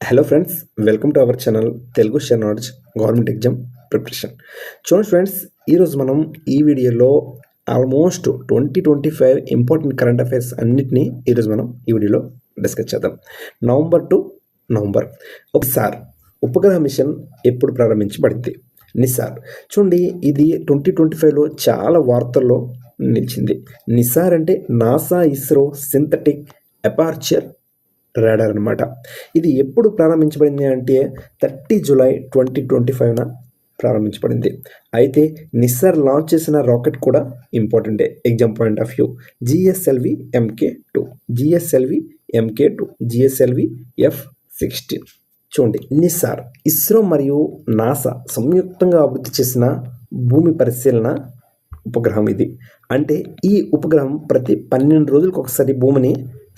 Hello friends, welcome to our channel Telugu share knowledge government exam preparation. చూడండి friends, ఈరోజు మనం ఈ వీడియోలో ఆల్మోస్ట్ 2025 ఇంపార్టెంట్ కరెంట్ అఫైర్స్ అన్నిటినీ ఈరోజు మనం ఈ వీడియోలో డిస్కస్ చేద్దాం. November to November. ఒకసారి ఉపగ్రహ మిషన్ ఎప్పుడు ప్రారంభించబడింది? నిసార్. చూడండి, ఇది 2025లో చాలా వార్తల్లో నిలిచింది. నిసార్ అంటే NASA ISRO synthetic aperture radar అనమాట. ఇది ఎప్పుడు ప్రారంభించబడింది అంటే 30 జూలై 2025న ప్రారంభించబడింది. అయితే నిస్సార్ లాంచ్ చేసిన రాకెట్ కూడా ఇంపార్టెంటే exam point of view. GSLV MK2, GSLV MK2, GSLV F-16. చూడండి, నిస్సార్ ఇస్రో మరియు నాసా సంయుక్తంగా అభివృద్ధి చేసిన భూమి పరిశీలన ఉపగ్రహం ఇది. అంటే ఈ ఉపగ్రహం ప్రతి 12 రోజులకు ఒకసారి భూమిని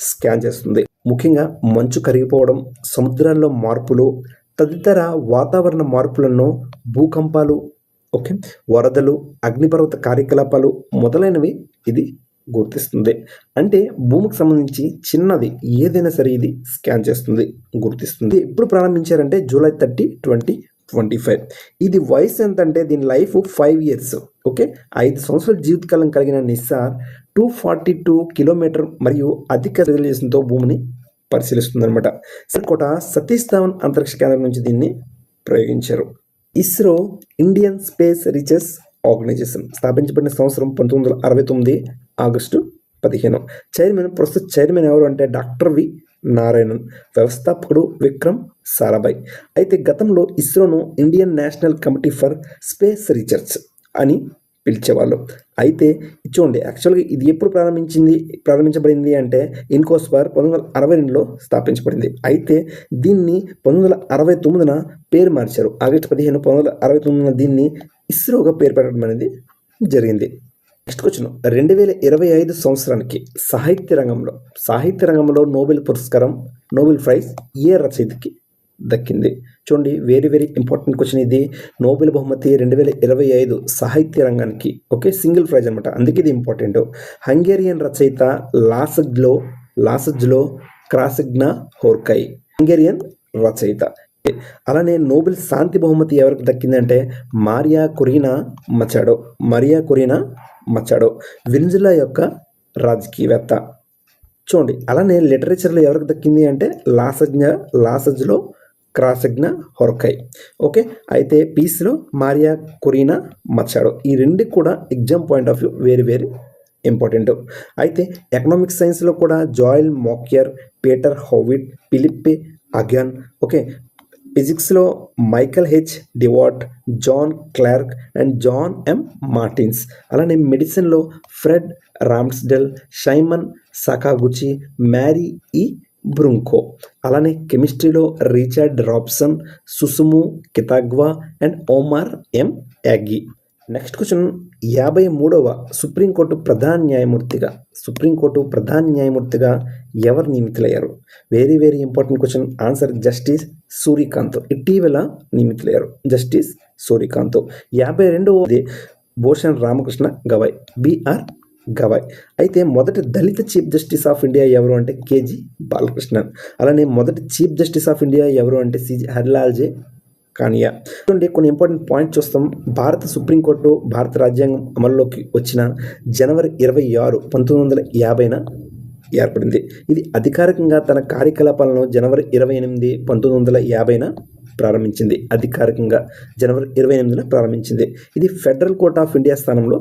స్కాన్ చేస్తుంది. ముఖ్యంగా మంచు కరిగిపోవడం, సముద్రాల్లో మార్పులు, తదితర వాతావరణ మార్పులను, భూకంపాలు, వరదలు, అగ్నిపర్వత కార్యకలాపాలు మొదలైనవి ఇది గుర్తిస్తుంది. అంటే భూమికి సంబంధించి చిన్నది ఏదైనా సరే ఇది స్కాన్ చేస్తుంది, గుర్తిస్తుంది. ఎప్పుడు ప్రారంభించారంటే జూలై 30, 2025. ఇది వయసు ఎంత అంటే దీని లైఫ్ 5 years. 5 సంవత్సరాల జీవితకాలం కలిగిన నిస్సార్ 242 కిలోమీటర్ మరియు అధిక రిజల్యూషన్తో భూమిని పరిశీలిస్తుంది అనమాట. శ్రీకోట సతీష్ ధావన్ అంతరిక్ష కేంద్రం నుంచి దీన్ని ప్రయోగించారు. ISRO Indian space research organisation స్థాపించబడిన సంవత్సరం 1969 ఆగస్టు 15. ప్రస్తుత చైర్మన్ ఎవరు అంటే డాక్టర్ వి నారాయణన్. వ్యవస్థాపకుడు విక్రమ్ సారాభాయ్. అయితే గతంలో ఇస్రోను Indian national committee for space research అని పిలిచేవాళ్ళు. అయితే చూడండి, యాక్చువల్గా ఇది ఎప్పుడు ప్రారంభించబడింది అంటే ఇన్కోస్పార్ 1962లో స్థాపించబడింది. అయితే దీన్ని 1969న పేరు మార్చారు. ఆగస్టు 15, 1969న దీన్ని ఇస్రోగా పేరు పెట్టడం అనేది జరిగింది. నెక్స్ట్ క్వశ్చన్, 2025 సంవత్సరానికి సాహిత్య రంగంలో నోబెల్ పురస్కారం, నోబెల్ ప్రైజ్ ఏ రచయితకి దక్కింది? చూడండి, వెరీ ఇంపార్టెంట్ క్వశ్చన్ ఇది. నోబెల్ బహుమతి 2025 సాహిత్య రంగానికి సింగిల్ ప్రైజ్ అనమాట, అందుకే ఇది ఇంపార్టెంట్. హంగేరియన్ రచయిత లాసజ్లో క్రాసిగ్నా హోర్కై, హంగేరియన్ రచయిత. అలానే నోబెల్ శాంతి బహుమతి ఎవరికి దక్కిందంటే మారియా కొరీనా మచాడో, వెనిజులా యొక్క రాజకీయవేత్త. చూడండి, అలానే లిటరేచర్లో ఎవరికి దక్కింది అంటే లాసజ్లో క్రాసిగ్నా హోర్కై. అయితే పీస్లో మారియా కొరీనా మచాడో. ఈ రెండు కూడా exam point of view very important. అయితే ఎకనామిక్ సైన్స్లో కూడా Joel Mokyr, Peter Howitt, Philippe Aghion. ఫిజిక్స్లో మైకల్ హెచ్ డివాట్, John Clarke and John M Martinis. అలానే మెడిసిన్లో Fred Ramsdell, Shimon Sakaguchi, Mary E Brunkow. అలానే కెమిస్ట్రీలో Richard Robson, Susumu Kitagawa and Omar M Yaghi. Next question, 53వ Supreme Court ప్రధాన న్యాయమూర్తిగా ఎవరు నియమితులయ్యారు? Very important question. Answer justice Surya Kant. ఇటీవల నియమితులయ్యారు జస్టిస్ సూర్యకాంత్. 52వ భూషణ్ రామకృష్ణ గవాయ్, బిఆర్ గవాయ్. అయితే మొదటి దళిత చీఫ్ జస్టిస్ ఆఫ్ ఇండియా ఎవరు అంటే కేజీ బాలకృష్ణన్. అలానే మొదటి చీఫ్ జస్టిస్ ఆఫ్ ఇండియా ఎవరు అంటే సిజి హరిలాల్జే కానియా. చూడండి, కొన్ని ఇంపార్టెంట్ పాయింట్ చూస్తాం. భారత సుప్రీంకోర్టు భారత రాజ్యాంగం అమల్లోకి వచ్చిన జనవరి 26, 1950న ఏర్పడింది. ఇది అధికారికంగా తన కార్యకలాపాలను జనవరి 28, 1950న ప్రారంభించింది. అధికారికంగా జనవరి 28న ప్రారంభించింది. ఇది ఫెడరల్ కోర్ట్ ఆఫ్ ఇండియా స్థానంలో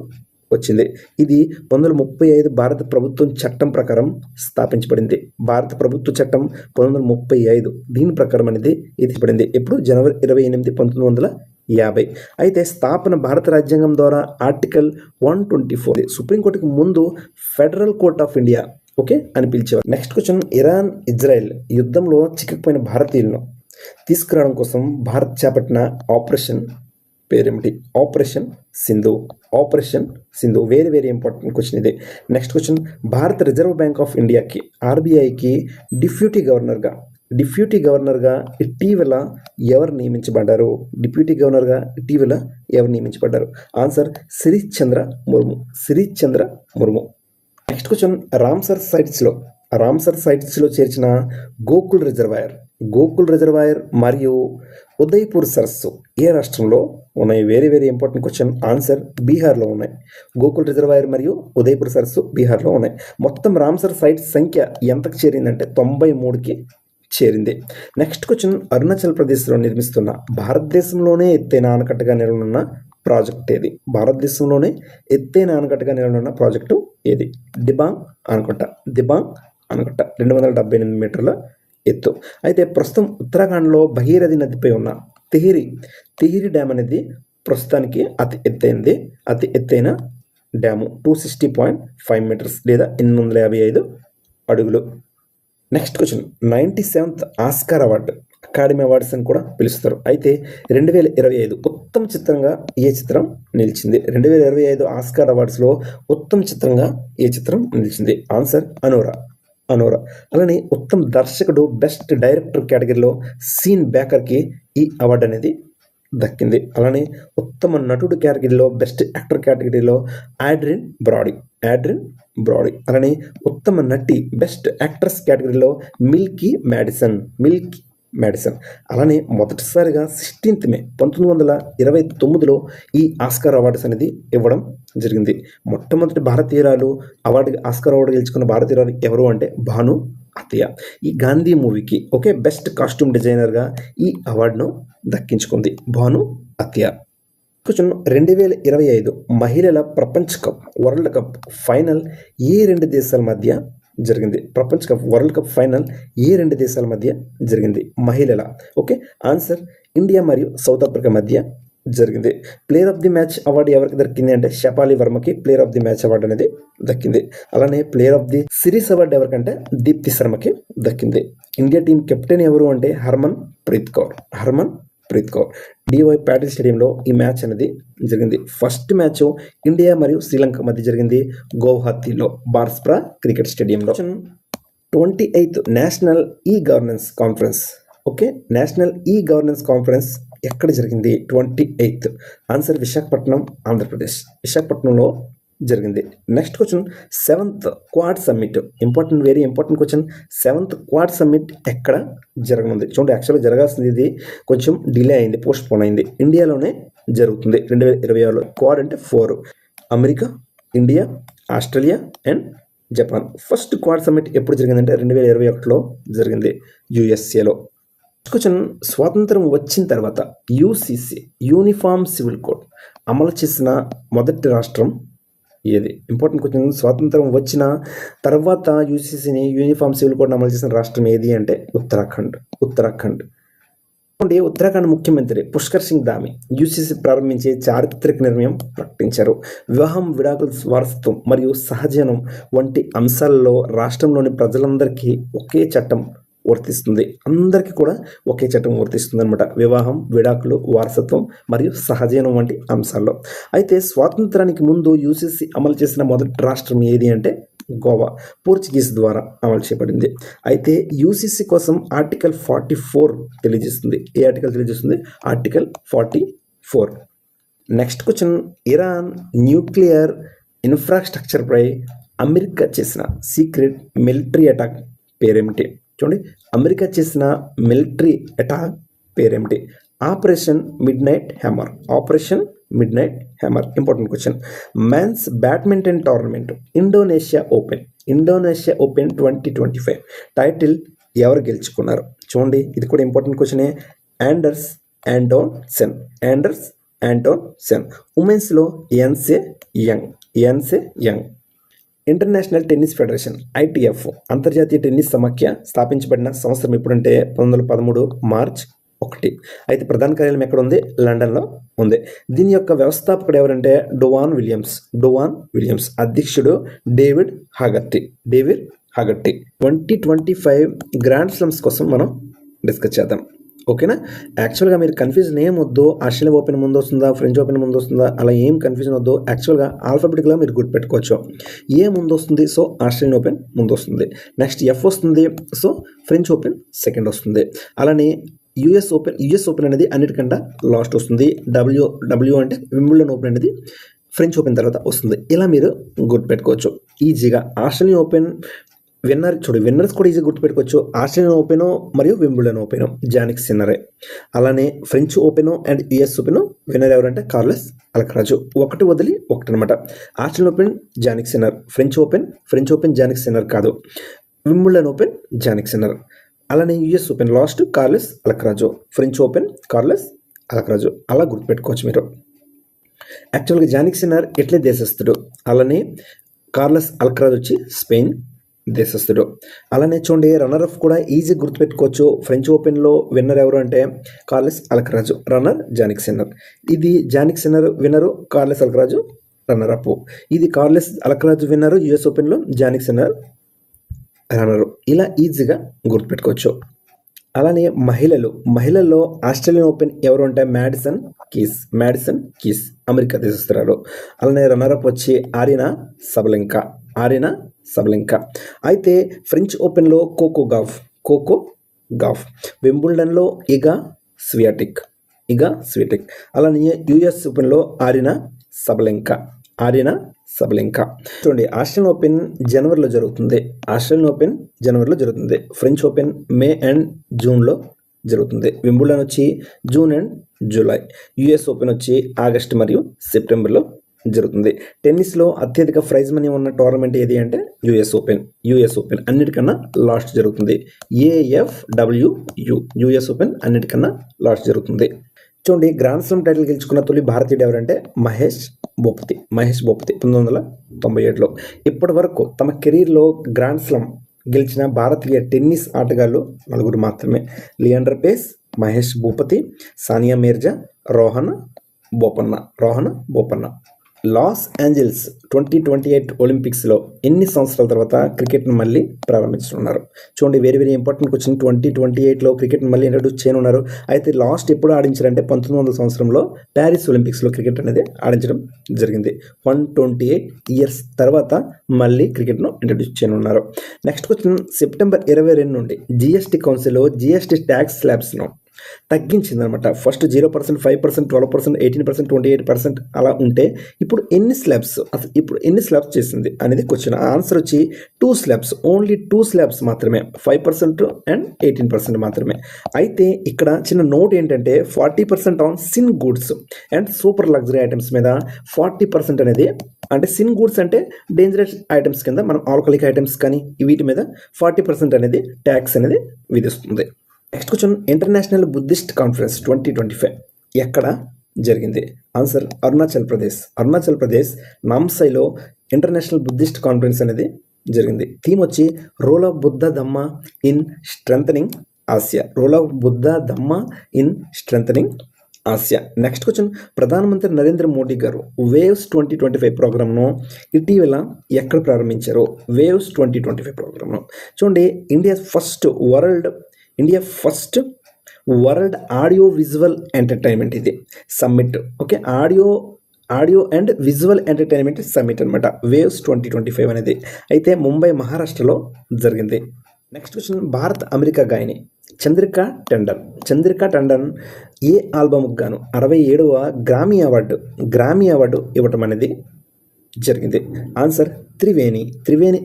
వచ్చింది. ఇది 1935 భారత ప్రభుత్వం చట్టం ప్రకారం స్థాపించబడింది. భారత ప్రభుత్వ చట్టం 1935 దీని ప్రకారం అనేది ఇది పడింది. ఎప్పుడు? జనవరి 28, 1950. అయితే స్థాపన భారత రాజ్యాంగం ద్వారా ఆర్టికల్ 124. సుప్రీంకోర్టుకు ముందు ఫెడరల్ కోర్ట్ ఆఫ్ ఇండియా అని పిలిచేవారు. నెక్స్ట్ క్వశ్చన్, ఇరాన్ ఇజ్రాయెల్ యుద్ధంలో చిక్కుకుపోయిన భారతీయులను తీసుకురావడం కోసం భారత్ చేపట్టిన ఆపరేషన్ పేరేమిటి? Operation Sindhu. Very important question ఇది. నెక్స్ట్ క్వశ్చన్, భారత రిజర్వ్ బ్యాంక్ ఆఫ్ ఇండియాకి RBIకి డిప్యూటీ గవర్నర్గా ఇటీవల ఎవరు నియమించబడ్డారు? ఆన్సర్ శిరీష్ చంద్ర ముర్ము. నెక్స్ట్ క్వశ్చన్, రామ్సర్ సైట్స్లో చేర్చిన గోకుల్ రిజర్వాయర్ గోకుల్ రిజర్వాయర్ మరియు ఉదయ్పూర్ సరస్సు ఏ రాష్ట్రంలో ఉన్నాయి? Very very important question. Answer బీహార్లో ఉన్నాయి. గోకుల్ రిజర్వాయర్ మరియు ఉదయ్పూర్ సరస్సు బీహార్లో ఉన్నాయి. మొత్తం రామ్సర్ సైట్స్ సంఖ్య ఎంతకు చేరిందంటే 93కి చేరింది. నెక్స్ట్ క్వశ్చన్, అరుణాచల్ ప్రదేశ్లో నిర్మిస్తున్న భారతదేశంలోనే ఎత్తైన ఆనకట్టగా నిలవనున్న ప్రాజెక్ట్ ఏది? భారతదేశంలోనే ఎత్తైన ఆనకట్టగా నిలవనున్న ప్రాజెక్టు ఏది? దిబాంగ్ ఆనకట్ట. దిబాంగ్ ఆనకట్ట 278 మీటర్ల ఎత్తు. అయితే ప్రస్తుతం ఉత్తరాఖండ్లో భగీరథి నదిపై ఉన్న తిహిరి డ్యామ్ అనేది ప్రస్తుతానికి అతి ఎత్తైన డ్యాము 260.5 మీటర్స్ లేదా 855 అడుగులు. Next question, 97th Oscar award, academy awards అని కూడా పిలుస్తారు. అయితే 2025 ఉత్తమ చిత్రంగా ఏ చిత్రం నిలిచింది? 2025 ఆస్కార్ అవార్డ్స్లో ఉత్తమ చిత్రంగా ఏ చిత్రం నిలిచింది? ఆన్సర్ అనోరా. అలానే ఉత్తమ దర్శకుడు బెస్ట్ డైరెక్టర్ కేటగిరీలో సీన్ బేకర్కి ఈ అవార్డు అనేది దక్కింది. అలానే ఉత్తమ నటుడు కేటగిరీలో బెస్ట్ యాక్టర్ కేటగిరీలో ఆడ్రిన్ బ్రాడీ. అలానే ఉత్తమ నటి బెస్ట్ యాక్ట్రెస్ కేటగిరీలో మిల్కీ మ్యాడిసన్. అలానే మొదటిసారిగా 16th మే 1929లో ఈ ఆస్కార్ అవార్డ్స్ అనేది ఇవ్వడం జరిగింది. మొట్టమొదటి భారతీయురాలు ఆస్కార్ అవార్డు గెలుచుకున్న భారతీయురాలు ఎవరు అంటే భాను అతియా. ఈ గాంధీ మూవీకి బెస్ట్ కాస్ట్యూమ్ డిజైనర్గా ఈ అవార్డును దక్కించుకుంది భాను అతియా. కొంచెం 2025 మహిళల ప్రపంచ కప్ వరల్డ్ కప్ ఫైనల్ ఏ రెండు దేశాల మధ్య జరిగింది? ప్రపంచ కప్ వరల్డ్ కప్ ఫైనల్ ఏ రెండు దేశాల మధ్య జరిగింది? మహిళల. ఆన్సర్ ఇండియా మరియు సౌత్ ఆఫ్రికా మధ్య జరిగింది. Player of the match award ఎవరికి దక్కింది అంటే షపాలి వర్మకి player of the match award అనేది దక్కింది. అలానే player of the series award ఎవరికంటే దీప్తి శర్మకి దక్కింది. ఇండియా టీం కెప్టెన్ ఎవరు అంటే హర్మన్ ప్రీత్ కౌర్. డివై పాటిల్ స్టేడియంలో ఈ మ్యాచ్ అనేది జరిగింది. ఫస్ట్ మ్యాచ్ ఇండియా మరియు శ్రీలంక మధ్య జరిగింది గౌహతిలో బార్స్ప్రా క్రికెట్ స్టేడియంలో. 28th national e governance conference. National e governance conference ఎక్కడ జరిగింది? 28th. ఆన్సర్ విశాఖపట్నం, ఆంధ్రప్రదేశ్. విశాఖపట్నంలో జరిగింది. Next question, 7th quad summit. Very important question. 7th quad summit ఎక్కడ జరగనుంది? చూడండి, యాక్చువల్గా జరగాల్సింది ఇది కొంచెం డిలే అయింది, పోస్ట్ పోన్ అయింది. ఇండియాలోనే జరుగుతుంది 2026లో. క్వాడ్ అంటే 4: America, India, Australia and Japan. First quad summit ఎప్పుడు జరిగిందంటే 2021లో జరిగింది యుఎస్ఏలో. క్వశ్చన్, స్వాతంత్రం వచ్చిన తర్వాత యూసీసీ యూనిఫామ్ సివిల్ కోడ్ అమలు చేసిన మొదటి రాష్ట్రం ఏది? Important question. స్వాతంత్రం వచ్చిన తర్వాత యూసీసీని యూనిఫామ్ సివిల్ కోడ్ అమలు చేసిన రాష్ట్రం ఏది అంటే ఉత్తరాఖండ్. ఉత్తరాఖండ్ ముఖ్యమంత్రి పుష్కర్ సింగ్ ధామి యూసీసీ ప్రారంభించే చారిత్రక నిర్ణయం ప్రకటించారు. వివాహం, విడాకుల వారసత్వం మరియు సహజీవనం వంటి అంశాలలో రాష్ట్రంలోని ప్రజలందరికీ ఒకే చట్టం వర్తిస్తుంది. అందరికీ కూడా ఒకే చట్టం వర్తిస్తుంది అనమాట. వివాహం, విడాకులు, వారసత్వం మరియు సహజీవనం వంటి అంశాల్లో. అయితే స్వాతంత్రానికి ముందు యూసీసీ అమలు చేసిన మొదటి రాష్ట్రం ఏది అంటే గోవా. పోర్చుగీస్ ద్వారా అమలు చేయబడింది. అయితే యూసీసీ కోసం ఆర్టికల్ 44 తెలియజేస్తుంది. ఏ ఆర్టికల్ తెలియజేస్తుంది? Article 44. Next question, Iran nuclear ఇన్ఫ్రాస్ట్రక్చర్పై అమెరికా చేసిన సీక్రెట్ మిలిటరీ అటాక్ పేరేమిటి? చూడండి, అమెరికా చేసిన మిలిటరీ అటాక్ పేరేమిటి? Operation midnight hammer. Important question. Men's badminton tournament Indonesia open 2025 title ఎవరు గెలుచుకున్నారు? చూడండి, ఇది కూడా ఇంపార్టెంట్ క్వశ్చనే. Anders Antonsen. ఉమెన్స్లో An Se Young. International tennis federation ITF అంతర్జాతీయ టెన్నిస్ సమాఖ్య స్థాపించబడిన సంవత్సరం ఎప్పుడంటే 1913 మార్చ్ 1. అయితే ప్రధాన కార్యాలయం ఎక్కడ ఉంది? లండన్లో ఉంది. దీని యొక్క వ్యవస్థాపకుడు ఎవరంటే డోవాన్ విలియమ్స్. అధ్యక్షుడు డేవిడ్ హాగర్టీ. 2025 గ్రాండ్ స్లమ్స్ కోసం మనం డిస్కస్ చేద్దాం. ఓకేనా? యాక్చువల్గా మీరు కన్ఫ్యూజన్ ఏం వద్దు. ఆస్ట్రేలియా ఓపెన్ ముందు వస్తుందా, ఫ్రెంచ్ ఓపెన్ ముందు వస్తుందా, అలా ఏం కన్ఫ్యూజన్ వద్దు. యాక్చువల్గా ఆల్ఫాబెటిక్గా మీరు గుర్తుపెట్టుకోవచ్చు. ఏ ముందు వస్తుంది? సో ఆస్ట్రేలియన్ ఓపెన్ ముందు వస్తుంది. నెక్స్ట్ F వస్తుంది, సో ఫ్రెంచ్ ఓపెన్ సెకండ్ వస్తుంది. అలానే యుఎస్ ఓపెన్ అనేది అన్నిటికంటే లాస్ట్ వస్తుంది. డబ్ల్యూ అంటే వింబుల్డన్ ఓపెన్ అనేది ఫ్రెంచ్ ఓపెన్ తర్వాత వస్తుంది. ఇలా మీరు గుర్తుపెట్టుకోవచ్చు ఈజీగా. ఆస్ట్రేలియన్ ఓపెన్ విన్నర్స్ కూడా ఈజీ గుర్తుపెట్టుకోవచ్చు. ఆస్ట్రేలియన్ ఓపెన్ మరియు వింబుల్డన్ ఓపెన్ జానిక్ సిన్నరే. అలానే French open and US open winner ఎవరంటే కార్లస్ అల్కరాజు. ఒకటి వదిలి ఒకటి అనమాట. Australian open Jannik Sinner, French open Jannik Sinner కాదు, వింబుల్డన్ ఓపెన్ జానిక్ సిన్నర్. అలానే US open last Carlos Alcaraz, French open Carlos Alcaraz. అలా గుర్తుపెట్టుకోవచ్చు మీరు. యాక్చువల్గా జానిక్ సిన్నర్ ఇటలీ దేశస్థుడు. అలానే కార్లస్ అల్కరాజ్ వచ్చి స్పెయిన్ దేశస్థుడు. అలానే చూడండి రన్నర్ అప్ కూడా ఈజీ గుర్తుపెట్టుకోవచ్చు. ఫ్రెంచ్ ఓపెన్లో విన్నర్ ఎవరు అంటే Carlos Alcaraz, runner Jannik Sinner. ఇది Jannik Sinner winner, Carlos Alcaraz runner up. ఇది కార్లస్ అల్కరాజు విన్నరు, యుఎస్ ఓపెన్లో జానిక్ సిన్నర్ రన్నరు. ఇలా ఈజీగా గుర్తుపెట్టుకోవచ్చు. అలానే మహిళల్లో ఆస్ట్రేలియన్ ఓపెన్ ఎవరు అంటే మ్యాడిసన్ కీస్ అమెరికా దేశస్తురాలు. అలానే రన్నరప్ వచ్చి ఆరినా సబలెంకా. అయితే ఫ్రెంచ్ ఓపెన్లో కోకో గాఫ్. వింబుల్డన్లో ఇగా స్వియాటిక్. అలానే యుఎస్ ఓపెన్లో ఆరినా సబలెంకా. చూడండి ఆస్ట్రేలియన్ ఓపెన్ జనవరిలో జరుగుతుంది. ఫ్రెంచ్ ఓపెన్ మే అండ్ జూన్లో జరుగుతుంది. వింబుల్డన్ వచ్చి June and July. US open వచ్చి ఆగస్టు మరియు సెప్టెంబర్లో జరుగుతుంది. టెన్నిస్లో అత్యధిక ప్రైజ్ మనీ ఉన్న టోర్నమెంట్ ఏది అంటే యుఎస్ ఓపెన్ అన్నిటికన్నా లాస్ట్ జరుగుతుంది. AFWU యుఎస్ ఓపెన్ అన్నిటికన్నా లాస్ట్ జరుగుతుంది. చూడండి గ్రాండ్ స్లామ్ టైటిల్ గెలుచుకున్న తొలి భారతీయుడు ఎవరంటే మహేష్ భూపతి 1997లో. ఇప్పటి వరకు తమ కెరీర్లో గ్రాండ్ స్లామ్ గెలిచిన భారతీయ టెన్నిస్ ఆటగాళ్ళు 4 మాత్రమే. లియాండర్ పేస్, మహేష్ భూపతి, సానియా మీర్జా, రోహన్ బోపన్న. లాస్ ఏంజల్స్ 2028 ఒలింపిక్స్లో ఎన్ని సంవత్సరాల తర్వాత క్రికెట్ను మళ్ళీ ప్రారంభించనున్నారు? చూడండి వెరీ ఇంపార్టెంట్ క్వశ్చన్. 2028లో క్రికెట్ని మళ్ళీ ఇంట్రడ్యూస్ చేయనున్నారు. అయితే లాస్ట్ ఎప్పుడు ఆడించారంటే 1900 సంవత్సరంలో ప్యారిస్ ఒలింపిక్స్లో క్రికెట్ అనేది ఆడించడం జరిగింది. 128 ఇయర్స్ తర్వాత మళ్ళీ క్రికెట్ను ఇంట్రడ్యూస్ చేయనున్నారు. Next question. సెప్టెంబర్ 22 నుండి జీఎస్టీ కౌన్సిల్ జీఎస్టీ ట్యాక్స్ స్లాబ్స్ను తగ్గించిందనమాట. ఫస్ట్ 0%, 5%, 12%, 18%, 28% అలా ఉంటే ఇప్పుడు ఎన్ని స్లాబ్స్ చేసింది అనేది క్వశ్చన్. ఆన్సర్ వచ్చి 2 స్లాబ్స్, ఓన్లీ 2 స్లాబ్స్ మాత్రమే, 5% అండ్ 18% మాత్రమే. అయితే ఇక్కడ చిన్న నోట్ ఏంటంటే 40% on sin goods and super luxury items మీద 40% అనేది, అంటే సిన్ గూడ్స్ అంటే డేంజరస్ ఐటమ్స్ కింద మనం ఆల్కహాలిక్ ఐటమ్స్ కానీ వీటి మీద 40% అనేది ట్యాక్స్ అనేది విధిస్తుంది. Next question. International Buddhist conference 2025 ఎక్కడ జరిగింది? ఆన్సర్ అరుణాచల్ ప్రదేశ్ నామ్సైలో ఇంటర్నేషనల్ బుద్ధిస్ట్ కాన్ఫరెన్స్ అనేది జరిగింది. థీమ్ వచ్చి role of Buddha Dhamma in strengthening Asia. Next question. ప్రధానమంత్రి నరేంద్ర మోడీ గారు వేవ్స్ 2025 ప్రోగ్రామ్ను ఇటీవల ఎక్కడ ప్రారంభించారు? వేవ్స్ 2025 ప్రోగ్రామ్ను చూడండి India first world audio visual entertainment ఇది summit. Okay, audio and visual entertainment summit అనమాట వేవ్స్ 2025 అనేది. అయితే ముంబై మహారాష్ట్రలో జరిగింది. Next question. భారత అమెరికా గాయని చంద్రికా టండన్ ఏ ఆల్బమ్కి గాను 67వ గ్రామీ అవార్డు ఇవ్వటం అనేది జరిగింది? ఆన్సర్ త్రివేణి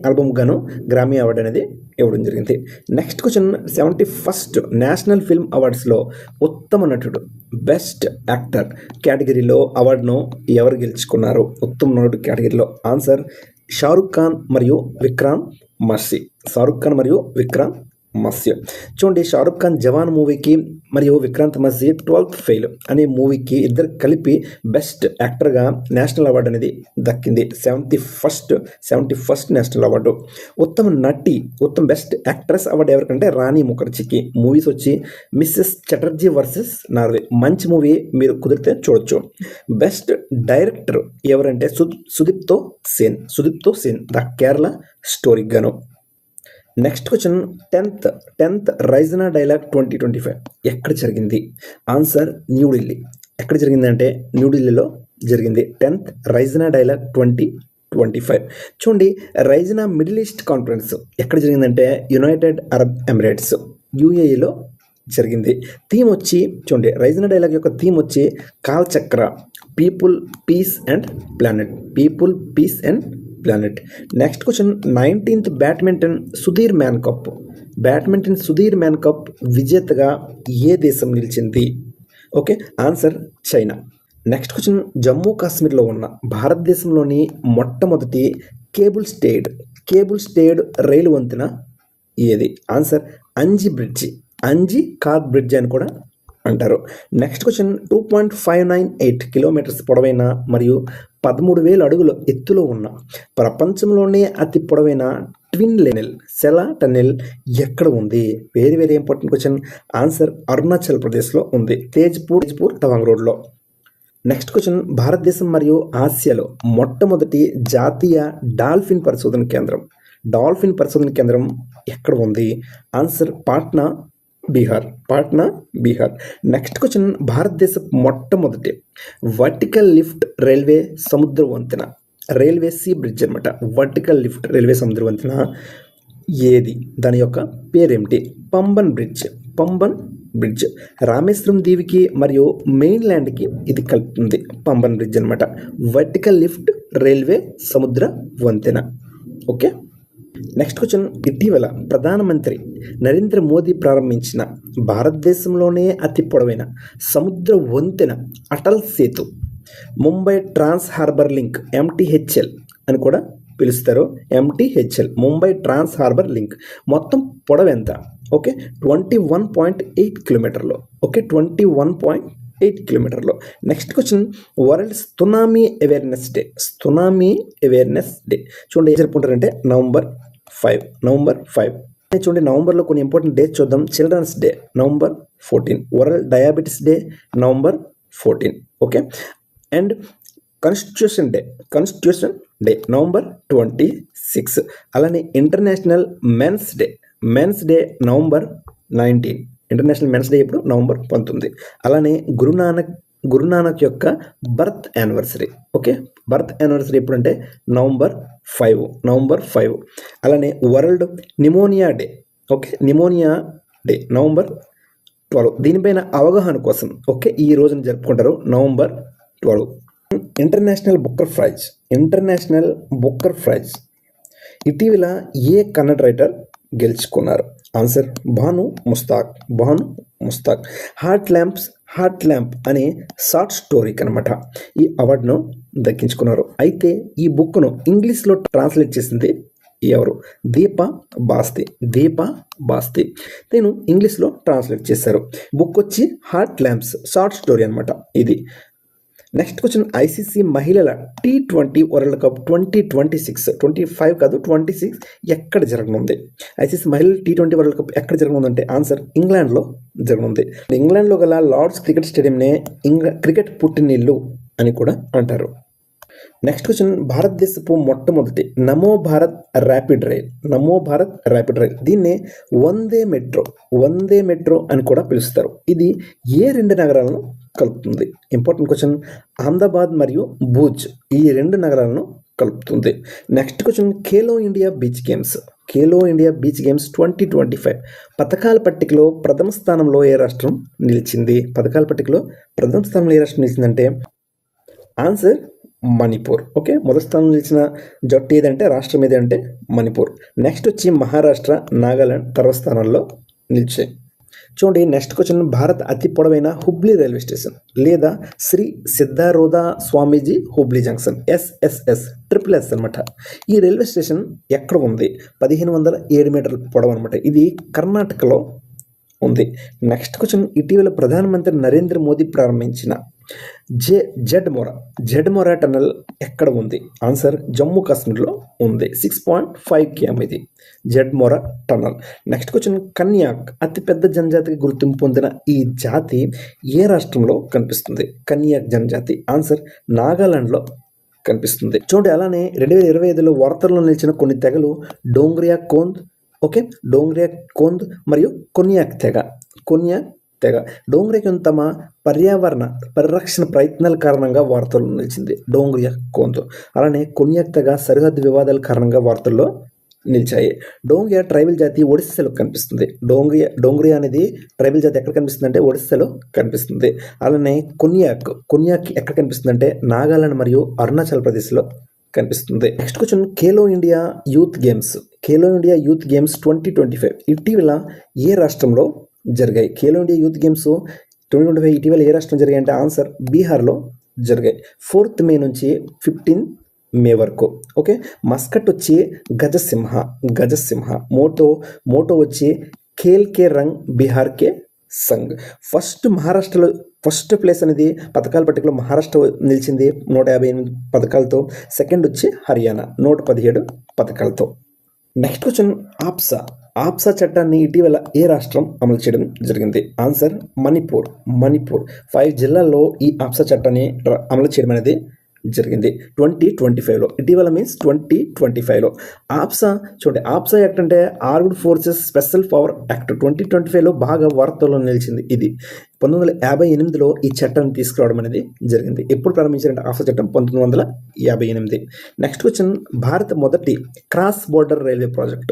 ఆల్బమ్ గాను గ్రామీ అవార్డు అనేది ఇవ్వడం జరిగింది. Next question. 71st national film అవార్డ్స్లో ఉత్తమ నటుడు బెస్ట్ యాక్టర్ కేటగిరీలో అవార్డును ఎవరు గెలుచుకున్నారు? ఉత్తమ నటుడు కేటగిరీలో ఆన్సర్ షారుఖ్ ఖాన్ మరియు విక్రాంత్ మస్య. చూడండి షారుఖ్ ఖాన్ జవాన్ మూవీకి మరియు విక్రాంత్ మస్య 12th ఫెయిల్ అనే మూవీకి ఇద్దరు కలిపి బెస్ట్ యాక్టర్గా నేషనల్ అవార్డు అనేది దక్కింది. 71st national award. ఉత్తమ బెస్ట్ యాక్ట్రెస్ అవార్డు ఎవరికంటే రాణి ముఖర్జీకి. మూవీస్ వచ్చి మిస్సెస్ చటర్జీ వర్సెస్ నార్వే, మంచి మూవీ, మీరు కుదిరితే చూడొచ్చు. బెస్ట్ డైరెక్టర్ ఎవరంటే సుదీప్తో సేన్ ద కేరళ స్టోరీ గాను. Next question. 10th రైజనా డైలాగ్ 2025 ఎక్కడ జరిగింది? ఆన్సర్ న్యూఢిల్లీ. ఎక్కడ జరిగిందంటే న్యూఢిల్లీలో జరిగింది 10th రైజనా డైలాగ్ 2025. చూడండి రైజనా మిడిల్ ఈస్ట్ కాన్ఫరెన్స్ ఎక్కడ జరిగిందంటే యునైటెడ్ అరబ్ ఎమిరేట్స్ UAEలో జరిగింది. థీమ్ వచ్చి చూడండి రైజనా డైలాగ్ యొక్క థీమ్ వచ్చి Kalachakra, people peace and planet. Next question 19th badminton Sudirman cup విజేతగా ఏ దేశం నిలిచింది? Okay, answer China. Next question Jammu కాశ్మీర్లో ఉన్న భారతదేశంలోని మొట్టమొదటి కేబుల్ స్టేడ్ రైలు వంతెన ఏది? ఆన్సర్ అంజీ కార్ బ్రిడ్జ్ అని కూడా అంటారు. నెక్స్ట్ క్వశ్చన్ 2.598 కిలోమీటర్స్ పొడవైన మరియు 13,000 అడుగుల ఎత్తులో ఉన్న ప్రపంచంలోనే అతి పొడవైన ట్విన్ లెనెల్ సెలా టన్నెల్ ఎక్కడ ఉంది? Very very important question. Answer Arunachal ప్రదేశ్లో ఉంది, తేజ్పూర్ తవాంగ్ రోడ్లో. నెక్స్ట్ క్వశ్చన్ భారతదేశం మరియు ఆసియాలో మొట్టమొదటి జాతీయ డాల్ఫిన్ పరిశోధన కేంద్రం ఎక్కడ ఉంది? Answer Patna Bihar. Next question భారతదేశం మొట్టమొదటి వర్టికల్ లిఫ్ట్ రైల్వే సముద్ర వంతెన సీ బ్రిడ్జ్ అనమాట. వర్టికల్ లిఫ్ట్ రైల్వే సముద్ర వంతెన ఏది? దాని యొక్క పేరేమిటి? పంబన్ బ్రిడ్జ్. రామేశ్వరం దీవికి మరియు మెయిన్ల్యాండ్కి ఇది కలుపుతుంది పంబన్ బ్రిడ్జ్ అనమాట. వర్టికల్ లిఫ్ట్ రైల్వే సముద్ర వంతెన. ఓకే, నెక్స్ట్ క్వశ్చన్ ఇటీవల ప్రధానమంత్రి నరేంద్ర మోదీ ప్రారంభించిన భారతదేశంలోనే అతి పొడవైన సముద్ర వంతెన Atal Setu Mumbai trans harbour link MTHL అని కూడా పిలుస్తారు. MTHL Mumbai trans harbour link మొత్తం పొడవు ఎంత? ఓకే, 21.8 కిలోమీటర్లు. ఓకే, 21.8 కిలోమీటర్లు. Next question world tsunami awareness day చూడండి, ఏం జరుపుకుంటారంటే నవంబర్ 5. చూడండి, నవంబర్లో కొన్ని ఇంపార్టెంట్ డేస్ చూద్దాం. Children's day November 14, world diabetes day November 14. Okay, and constitution day November 26. అలానే international men's day November 19. International men's day ఇప్పుడు November 19. అలానే గురునానక్ యొక్క birth anniversary. Okay, birth anniversary ఎప్పుడంటే November 5. అలానే world pneumonia day. Okay, pneumonia day November 12. దీనిపైన అవగాహన కోసం okay ఈ రోజున జరుపుకుంటారు November 12. ఇంటర్నేషనల్ బుక్కర్ ప్రైజ్ ఇటీవల ఏ కన్నడ రైటర్ గెలుచుకున్నారు? Answer Bhanu Mushtaq. Heart lamp అనే షార్ట్ స్టోరీకి అనమాట ఈ అవార్డును దక్కించుకున్నారు. అయితే ఈ బుక్ను ఇంగ్లీష్లో ట్రాన్స్లేట్ చేసింది ఎవరు? దీపా బాస్తి. నేను ఇంగ్లీష్లో ట్రాన్స్లేట్ చేశారు. బుక్ వచ్చి హార్ట్ ల్యాంప్స్ షార్ట్ స్టోరీ అనమాట ఇది. నెక్స్ట్ క్వశ్చన్ ఐసీసీ మహిళల T20 వరల్డ్ కప్ 2026 ఎక్కడ జరగనుంది? ఐసీసీ మహిళల T20 వరల్డ్ కప్ ఎక్కడ జరగనుందంటే ఆన్సర్ ఇంగ్లాండ్లో జరగనుంది. ఇంగ్లాండ్లో గల లార్డ్స్ క్రికెట్ స్టేడియంనే క్రికెట్ పుట్టినిల్లు అని కూడా అంటారు. నెక్స్ట్ క్వశ్చన్ భారతదేశపు మొట్టమొదటి నమో భారత్ ర్యాపిడ్ రైల్ దీన్నే వందే మెట్రో అని కూడా పిలుస్తారు. ఇది ఏ 2 నగరాలను కలుపుతుంది? Important question. అహ్మదాబాద్ మరియు భూజ్ ఈ 2 నగరాలను కలుపుతుంది. Next question Khelo India beach games 2025 పథకాల పట్టికలో ప్రథమ స్థానంలో ఏ రాష్ట్రం నిలిచింది? నిలిచిందంటే ఆన్సర్ మణిపూర్. ఓకే, మొదటి స్థానంలో నిలిచిన జట్టు ఏదంటే రాష్ట్రం ఏదంటే మణిపూర్. నెక్స్ట్ వచ్చి మహారాష్ట్ర, నాగాలాండ్ తర్వాత స్థానాల్లో నిలిచాయి. చూడండి, నెక్స్ట్ క్వశ్చన్ భారత్ అతి పొడవైన హుబ్లీ రైల్వే స్టేషన్ లేదా శ్రీ సిద్ధారూఢ స్వామీజీ హుబ్లీ జంక్షన్ SSS అనమాట. ఈ రైల్వే స్టేషన్ ఎక్కడ ఉంది? 1507 మీటర్ల పొడవు అనమాట. ఇది కర్ణాటకలో ఉంది. నెక్స్ట్ క్వశ్చన్ ఇటీవల ప్రధానమంత్రి నరేంద్ర మోదీ ప్రారంభించిన జెడ్మోరా టన్నల్ ఎక్కడ ఉంది? ఆన్సర్ జమ్మూ కాశ్మీర్లో ఉంది. 6.5 km ఇది జెడ్మోరా టన్నల్. నెక్స్ట్ క్వశ్చన్ కన్యాక్ అతిపెద్ద జనజాతికి గుర్తింపు పొందిన ఈ జాతి ఏ రాష్ట్రంలో కనిపిస్తుంది? కన్యాక్ జనజాతి ఆన్సర్ నాగాలాండ్లో కనిపిస్తుంది. చూడండి, అలానే 2025లో వార్తల్లో నిలిచిన కొన్ని తెగలు డోంగ్రియా కోంద్ మరియు కొన్యాక్ తెగ. డోంగ్రియా తమ పర్యావరణ పరిరక్షణ ప్రయత్నాల కారణంగా వార్తల్లో నిలిచింది డోంగ్రియా కోంద్. అలానే కొన్యాక్ తెగ సరిహద్దు వివాదాల కారణంగా వార్తల్లో నిలిచాయి. డోంగ్రియా ట్రైబల్ జాతి ఒడిస్సాలో కనిపిస్తుంది. డోంగ్రియా అనేది ట్రైబల్ జాతి ఎక్కడ కనిపిస్తుంది అంటే ఒడిస్సాలో కనిపిస్తుంది. అలానే కొన్యాక్ ఎక్కడ కనిపిస్తుంది అంటే నాగాలాండ్ మరియు అరుణాచల్ ప్రదేశ్లో కనిపిస్తుంది. Next question, Khelo India youth games. Khelo India youth games 2025 ఇటీవల ఏ రాష్ట్రంలో జరిగాయి? ఖేలో ఇండియా యూత్ గేమ్స్ 2025 ఇటీవల ఏ రాష్ట్రం జరిగాయి అంటే ఆన్సర్ బీహార్లో జరిగాయి. 4th మే నుంచి 15 మే వరకు. ఓకే, మస్కట్ వచ్చి గజసింహ. మోటో వచ్చి ఖేల్ కే రంగ్ బిహార్ కే సంఘ్. మహారాష్ట్రలో ఫస్ట్ ప్లేస్ అనేది పథకాల పట్టికలో మహారాష్ట్ర నిలిచింది 158 పథకాలతో. సెకండ్ వచ్చి హర్యానా 117 పథకాలతో. నెక్స్ట్ క్వశ్చన్, ఆప్సా చట్టాన్ని ఇటీవల ఏ రాష్ట్రం అమలు చేయడం జరిగింది? ఆన్సర్ మణిపూర్. 5 జిల్లాల్లో ఈ ఆప్సా చట్టాన్ని అమలు చేయడం అనేది జరిగింది 2025లో. ఇటీవల మీన్స్ 2025లో. ఆప్సా యాక్ట్ అంటే armed forces special power act 2025లో బాగా వార్తల్లో నిలిచింది. ఇది 1958లో ఈ చట్టాన్ని తీసుకురావడం అనేది జరిగింది. ఎప్పుడు ప్రారంభించారంటే ఆప్సా చట్టం 1958. నెక్స్ట్ క్వశ్చన్, భారత్ మొదటి క్రాస్ బోర్డర్ రైల్వే ప్రాజెక్ట్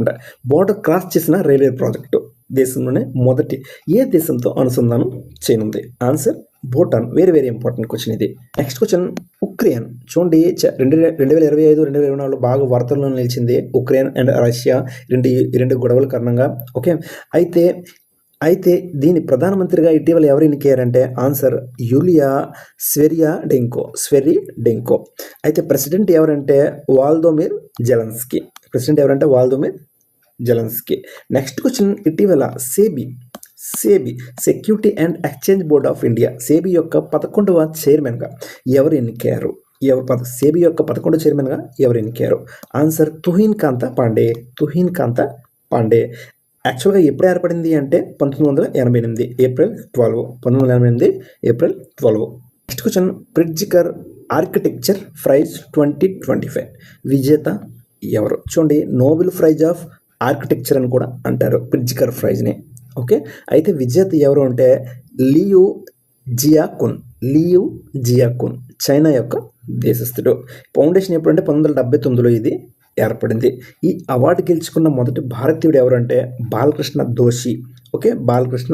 అంటే బోర్డర్ క్రాస్ చేసిన రైల్వే ప్రాజెక్టు దేశంలోనే మొదటి ఏ దేశంతో అనుసంధానం చేయనుంది? Answer Bhutan. Very important question ఇది. Next question, Ukraine. చూడండి 2025-2024లో బాగా వార్తల్లో నిలిచింది ఉక్రెయిన్ అండ్ రష్యా రెండు గొడవల కారణంగా. ఓకే, అయితే దీని ప్రధానమంత్రిగా ఇటీవల ఎవరు ఎన్నికయ్యారంటే ఆన్సర్ యూలియా స్వెరిడెంకో. అయితే ప్రెసిడెంట్ ఎవరంటే వాల్దోమిర్ జెలెన్స్కీ. నెక్స్ట్ క్వశ్చన్, ఇటీవల SEBI security and exchange board of India SEBI యొక్క 11వ చైర్మన్గా ఎవరు ఎన్నికయ్యారు? సేబీ యొక్క 11వ చైర్మన్గా ఎవరు ఎన్నికయ్యారు? ఆన్సర్ తుహిన్ కాంతా పాండే. యాక్చువల్గా ఎప్పుడు ఏర్పడింది అంటే 1988 April 12. Next question, Pritzker architecture prize 2025 విజేత ఎవరు? చూడండి, నోబెల్ ప్రైజ్ ఆఫ్ ఆర్కిటెక్చర్ అని కూడా అంటారు ప్రిట్జికర్ ప్రైజ్ని. ఓకే, అయితే విజేత ఎవరు అంటే లియు జియాకున్ చైనా యొక్క దేశస్థుడు. ఫౌండేషన్ ఎప్పుడంటే 1979లో ఇది ఏర్పడింది. ఈ అవార్డు గెలుచుకున్న మొదటి భారతీయుడు ఎవరంటే బాలకృష్ణ దోషి. ఓకే, బాలకృష్ణ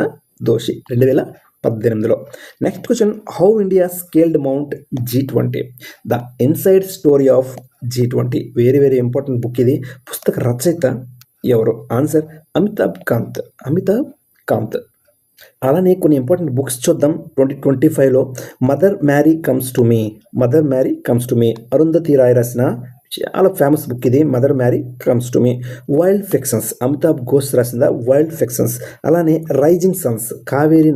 దోషి 2018లో. Next question, how India scaled mount G20 the inside story of G20. Very important book ఇది. పుస్తక రచయిత ఎవరు? ఆన్సర్ అమితాబ్ కాంత్. అలానే కొన్ని ఇంపార్టెంట్ బుక్స్ చూద్దాం 2025లో. Mother Mary comes to me Arundhati Roy రాసిన చాలా ఫేమస్ బుక్ ఇది. Mother Mary comes to me. Wild fictions Amitav Ghosh రాసిన వైల్డ్ ఫిక్షన్స్. అలానే రైజింగ్ సన్స్ కావేరి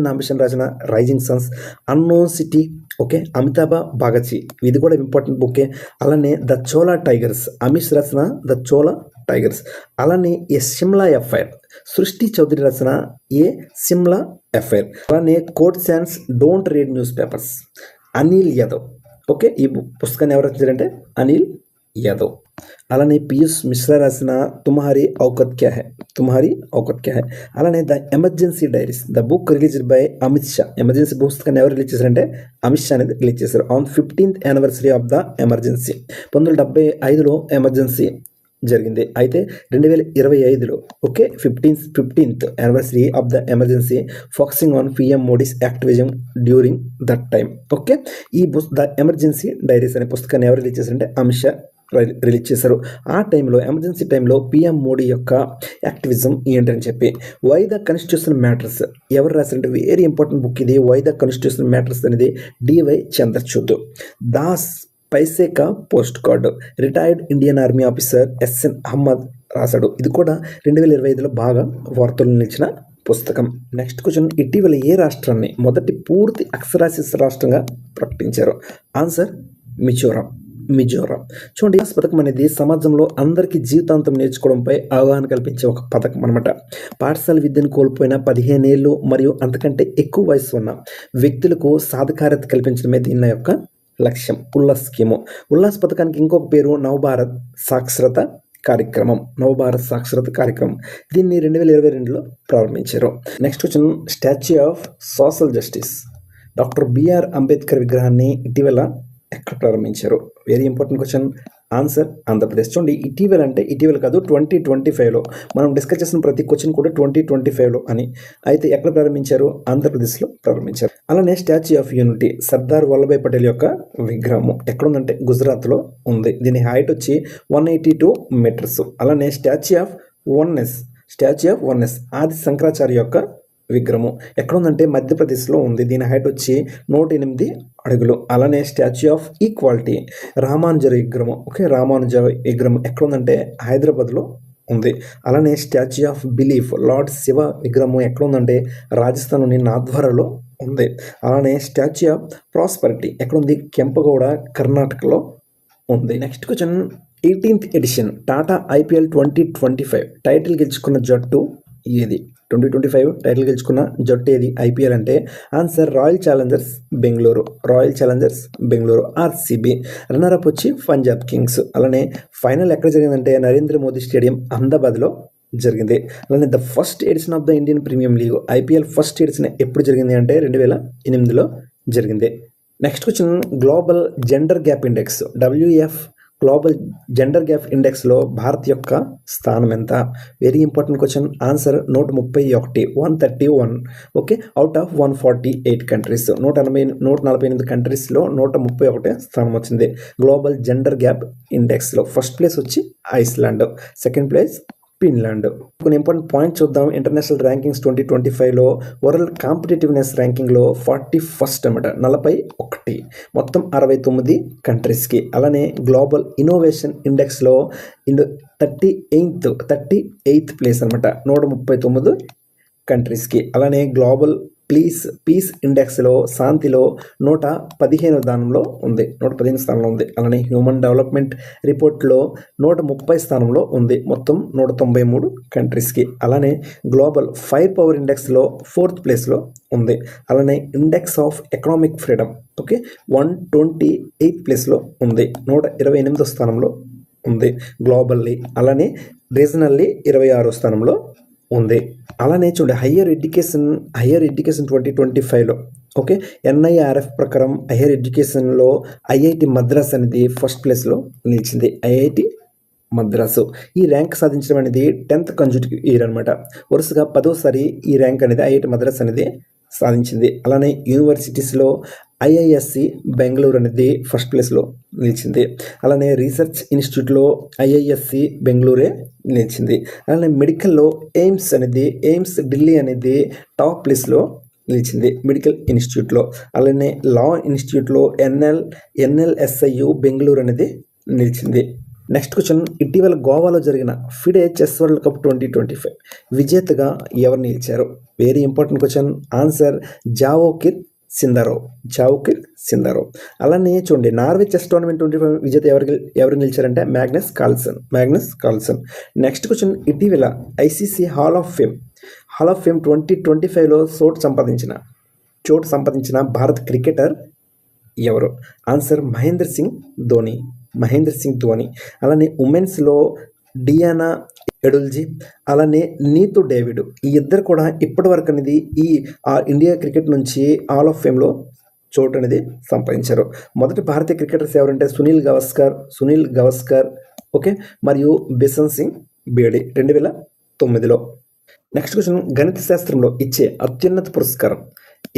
నాంబిషన్ రాసిన rising Sons. Unknown city okay Amitabh Bagchi ఇది కూడా ఇంపార్టెంట్ బుక్కే. అలానే ద చోలా టైగర్స్ అమిష్ రాసిన ద చోలా టైగర్స్. అలానే ఏ సిమ్లా ఎఫ్ఐఆర్ సృష్టి చౌదరి రాసిన ఏ సిమ్లా ఎఫ్ఐఆర్. అలానే court sans don't read news papers Anil Yadav. Okay, ఈ పుస్తకాన్ని ఎవరు రచించారంటే అనిల్ యాదవ్. అలానే పీయూష్ మిశ్రా రాసిన తుమ్హారీ ఔకత్ క్యా హై. అలానే the emergency diaries the book released by Amit Shah. Emergency పుస్తకాన్ని ఎవరు రిలీజ్ చేశారంటే అమిత్ షా అనేది రిలీజ్ చేశారు on 15th anniversary of the emergency. 1975లో ఎమర్జెన్సీ జరిగింది. అయితే 2025లో okay 15th anniversary of the emergency focusing on PM Modi's activism during that time. Okay, ఈ ద ఎమర్జెన్సీ డైరీస్ అనే పుస్తకాన్ని ఎవరు రిలీజ్ చేశారంటే అమిత్ షా రిలీజ్ చేశారు. ఆ టైంలో ఎమర్జెన్సీ టైంలో PM మోడీ యొక్క యాక్టివిజం ఏంటని చెప్పి. వై ద కాన్స్టిట్యూషన్ మ్యాటర్స్ ఎవరు రాశారంటే వెరీ ఇంపార్టెంట్ బుక్ ఇది. వై ద కాన్స్టిట్యూషన్ మ్యాటర్స్ అనేది DY Chandrachud. Das Paise ka postcard retired Indian army officer SN Ahmed రాశాడు. ఇది కూడా 2025లో బాగా వార్తలు నిలిచిన పుస్తకం. నెక్స్ట్ క్వశ్చన్, ఇటీవల ఏ రాష్ట్రాన్ని మొదటి పూర్తి అక్షరాస్యత రాష్ట్రంగా ప్రకటించారు? ఆన్సర్ మిజోరాం. చూడండి, ఈ పథకం అనేది సమాజంలో అందరికీ జీవితాంతం నేర్చుకోవడంపై అవగాహన కల్పించే ఒక పథకం అనమాట. పాఠశాల విద్యను కోల్పోయిన 15 ఏళ్ళు మరియు అంతకంటే ఎక్కువ వయసు ఉన్న వ్యక్తులకు సాధికారత కల్పించడమే దీని యొక్క లక్ష్యం. ఉల్లాస్ స్కీము. ఉల్లాస్ పథకానికి ఇంకొక పేరు నవభారత్ సాక్షరత కార్యక్రమం. దీన్ని 2022లో ప్రారంభించారు. నెక్స్ట్ వచ్చిన statue of social justice doctor BR Ambedkar విగ్రహాన్ని ఇటీవల ఎక్కడ ప్రారంభించారు? Very important question. Answer Andhra Pradesh. చూడండి ఇటీవల కాదు 2025లో మనం డిస్కస్ చేసిన ప్రతి క్వశ్చన్ కూడా 2025లో అని. అయితే ఎక్కడ ప్రారంభించారు? ఆంధ్రప్రదేశ్లో ప్రారంభించారు. అలానే statue of unity Sardar Vallabhbhai Patel యొక్క విగ్రహం ఎక్కడుందంటే గుజరాత్లో ఉంది. దీని హైట్ వచ్చి 182 మీటర్స్. అలానే స్టాచ్యూ ఆఫ్ వన్నెస్ ఆది శంకరాచార్య యొక్క విగ్రహం ఎక్కడుందంటే మధ్యప్రదేశ్లో ఉంది. దీని హైట్ వచ్చి 108 అడుగులు. అలానే స్టాచ్యూ ఆఫ్ ఈక్వాలిటీ రామానుజర్ విగ్రహం విగ్రహం ఎక్కడుందంటే హైదరాబాద్లో ఉంది. అలానే statue of belief lord Shiva విగ్రహం ఎక్కడుందంటే రాజస్థాన్లోని నాథ్వారాలో ఉంది. అలానే స్టాచ్యూ ఆఫ్ ప్రాస్పరిటీ ఎక్కడుంది? కెంపగౌడ కర్ణాటకలో ఉంది. Next question 18th edition Tata IPL 2025 title గెలుచుకున్న జట్టు ఏది? 2025 టైటిల్ గెలుచుకున్న జట్టు ఏది IPL అంటే? Answer royal Challengers Bengaluru RCB. Runner-up వచ్చి పంజాబ్ కింగ్స్. అలానే ఫైనల్ ఎక్కడ జరిగిందంటే నరేంద్ర మోదీ స్టేడియం అహ్మదాబాద్లో జరిగింది. అలానే the first edition of the Indian premium league IPL first edition ఎప్పుడు జరిగింది అంటే 2008లో జరిగింది. Next question global gender gap index WF global gender gap ఇండెక్స్లో భారత్ యొక్క స్థానం ఎంత? Very important question. Answer 131 okay, out of 148 countries. 148 కంట్రీస్లో 131 స్థానం వచ్చింది గ్లోబల్ జెండర్ గ్యాప్ ఇండెక్స్లో. ఫస్ట్ ప్లేస్ వచ్చి ఐస్లాండ్, సెకండ్ ప్లేస్ ఫిన్లాండ్. కొన్ని ఇంపార్టెంట్ పాయింట్స్ చూద్దాం. ఇంటర్నేషనల్ ర్యాంకింగ్స్ 2025లో వరల్డ్ కాంపిటేటివ్నెస్ ర్యాంకింగ్లో 41 అన్నమాట, 41 మొత్తం 69 కంట్రీస్కి. అలానే గ్లోబల్ ఇన్నోవేషన్ ఇండెక్స్లో 38th ప్లేస్ అనమాట, 139 కంట్రీస్కి. అలానే గ్లోబల్ పీస్ ఇండెక్స్లో శాంతిలో 115వ స్థానంలో ఉంది. అలానే హ్యూమన్ డెవలప్మెంట్ రిపోర్ట్లో 130 స్థానంలో ఉంది, మొత్తం 193 కంట్రీస్కి. అలానే గ్లోబల్ ఫైర్ పవర్ ఇండెక్స్లో 4th ప్లేస్లో ఉంది. అలానే index of economic freedom 128th ప్లేస్లో ఉంది, 128వ స్థానంలో ఉంది గ్లోబల్లీ. అలానే రీజనల్లీ 26వ స్థానంలో ఉంది. అలానే చూడండి హయ్యర్ ఎడ్యుకేషన్ 2025లో ఓకే, NIRF ప్రకారం హయ్యర్ ఎడ్యుకేషన్లో IIT మద్రాస్ అనేది ఫస్ట్ ప్లేస్లో నిలిచింది. IIT మద్రాసు ఈ ర్యాంక్ సాధించడం అనేది 10th కన్స్టిట్యూటివ్ ఇయర్ అనమాట. వరుసగా 10వసారి ఈ ర్యాంక్ అనేది IIT మద్రాస్ అనేది సాధించింది. అలానే యూనివర్సిటీస్లో IISc బెంగళూరు అనేది ఫస్ట్ ప్లేస్లో నిలిచింది. అలానే రీసెర్చ్ ఇన్స్టిట్యూట్లో IISc బెంగళూరే నిలిచింది. అలానే మెడికల్లో ఎయిమ్స్ ఢిల్లీ అనేది టాప్ ప్లేస్లో నిలిచింది మెడికల్ ఇన్స్టిట్యూట్లో. అలానే లా ఇన్స్టిట్యూట్లో NLSIU బెంగళూరు అనేది నిలిచింది. నెక్స్ట్ క్వశ్చన్ ఇటీవల గోవాలో జరిగిన ఫిడే చెస్ వరల్డ్ కప్ 2025 విజేతగా ఎవరు నిలిచారు? Very important question. ఆన్సర్ జావోకిర్ సిందారో. అలానే చూడండి నార్వే చెస్ టోర్నమెంట్ 25 విజేత ఎవరు నిలిచారంటే మ్యాగ్నస్ కార్ల్సన్. నెక్స్ట్ క్వశ్చన్ ఇటీవల ICC హాల్ ఆఫ్ ఫేమ్ 2025లో చోటు సంపాదించిన భారత క్రికెటర్ ఎవరు? ఆన్సర్ మహేంద్ర సింగ్ ధోని. అలానే ఉమెన్స్లో డియానా ఎడుల్జీ, అలానే నీతు డేవిడ్, ఈ ఇద్దరు కూడా ఇప్పటి వరకు అనేది ఈ ఇండియా క్రికెట్ నుంచి హాల్ ఆఫ్ ఫేమ్లో చోటు అనేది సంపాదించారు. మొదటి భారతీయ క్రికెటర్స్ ఎవరంటే సునీల్ గవస్కర్ ఓకే, మరియు బిషన్ సింగ్ బేడి 2009లో. నెక్స్ట్ క్వశ్చన్ గణిత శాస్త్రంలో ఇచ్చే అత్యున్నత పురస్కారం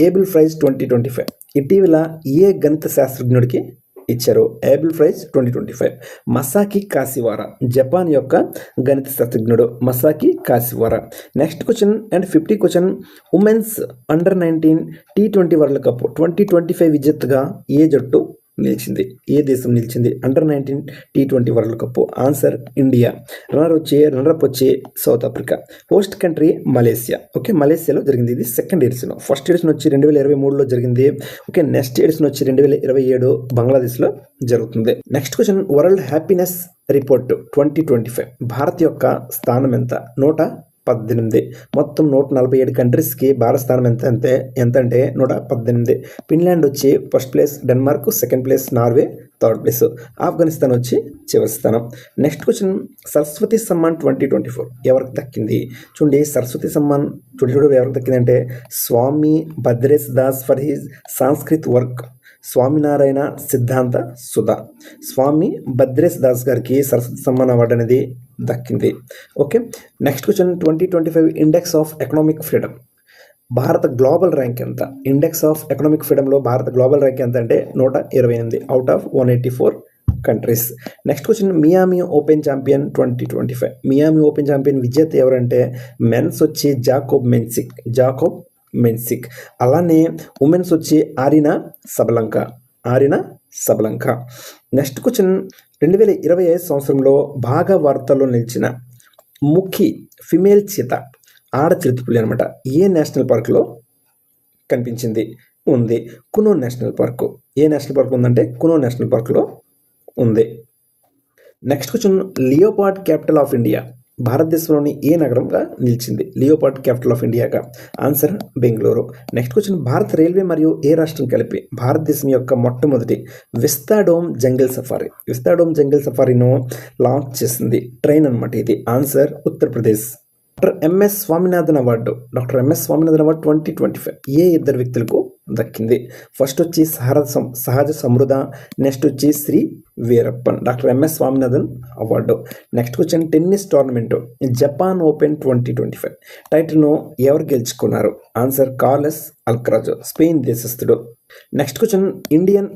ఏబుల్ ప్రైజ్ 2025 ఇటీవల ఏ గణిత శాస్త్రజ్ఞుడికి ఇచ్చారు? Abel prize 2025 Masaki Kashiwara, Japan యొక్క గణిత శాస్త్రజ్ఞుడు Masaki Kashiwara. Next question and 50 question women's under T20 world cup 2025 విజేతగా ఏ జట్టు నిలిచింది? ఏ దేశం నిలిచింది under T20 world cup? Answer India. Runner up వచ్చి South Africa. Host country Malaysia okay, మలేసియాలో జరిగింది. ఇది సెకండ్ ఎడిషన్. ఫస్ట్ ఎడిషన్ వచ్చి 2023లో జరిగింది ఓకే. నెక్స్ట్ ఎడిషన్ వచ్చి 2027 బంగ్లాదేశ్లో జరుగుతుంది. Next question world happiness report 2025 Bharat యొక్క స్థానం ఎంత? 118. మొత్తం 147 కంట్రీస్కి భారత స్థానం ఎంత అంటే 118. ఫిన్లాండ్ వచ్చి first place, Denmark second place, Norway third place, Afghanistan వచ్చి చివరి స్థానం. నెక్స్ట్ క్వశ్చన్ సరస్వతి సమ్మాన్ 2024 ఎవరికి దక్కింది? చూడండి సరస్వతి సమ్మాన్ 2024 ఎవరికి దక్కింది అంటే Swami Bhadresh Das for his Sanskrit work. Swaminarayan Siddhanta Sudha. స్వామి భద్రేశ్ దాస్ గారికి సరస్వతి సమ్మాన్ అవార్డు అనేది దక్కింది. Okay, next question 2025 index of economic freedom. భారత గ్లోబల్ ర్యాంక్ ఎంత? ఇండెక్స్ ఆఫ్ ఎకనామిక్ ఫ్రీడమ్లో భారత గ్లోబల్ ర్యాంక్ ఎంత అంటే 128 out of 184 countries. Next question, Miami open champion 2025. Miami open champion విజేత ఎవరంటే మెన్స్ వచ్చి జాకోబ్ మెన్సిక్. అలానే ఉమెన్స్ వచ్చి ఆరినా సబలంక. నెక్స్ట్ క్వశ్చన్, 2025 సంవత్సరంలో బాగా వార్తల్లో నిలిచిన ముఖ్య ఫిమేల్ చీత, ఆడ చిరుతపులి అనమాట, ఏ నేషనల్ పార్క్లో కనిపించింది? ఉంది కునో నేషనల్ పార్కు. ఏ నేషనల్ పార్క్ ఉందంటే కునో నేషనల్ పార్కులో ఉంది. Next question, leopard capital of India భారతదేశంలోని ఏ నగరంగా నిలిచింది? లియోపార్డ్ క్యాపిటల్ ఆఫ్ ఇండియాగా. ఆన్సర్ బెంగళూరు. నెక్స్ట్ క్వశ్చన్, భారత రైల్వే మరియు ఏ రాష్ట్రం కలిపి భారతదేశం యొక్క మొట్టమొదటి విస్తాడోమ్ జంగిల్ సఫారీను లాంచ్ చేసింది? ట్రైన్ అనమాట ఇది. Answer Uttar Pradesh. Doctor M S Swaminathan award 2025 ఏ ఇద్దరు వ్యక్తులకు దక్కింది? ఫస్ట్ వచ్చి సహజ సమృద్ధ, నెక్స్ట్ వచ్చి Shri Veerappan. Doctor M S Swaminathan award. Next question, tennis tournament Japan open 2025 టైటిల్ను ఎవరు గెలుచుకున్నారు? ఆన్సర్ కార్లెస్ అల్కరాజ్, స్పెయిన్ దేశస్థుడు. నెక్స్ట్ క్వశ్చన్, ఇండియన్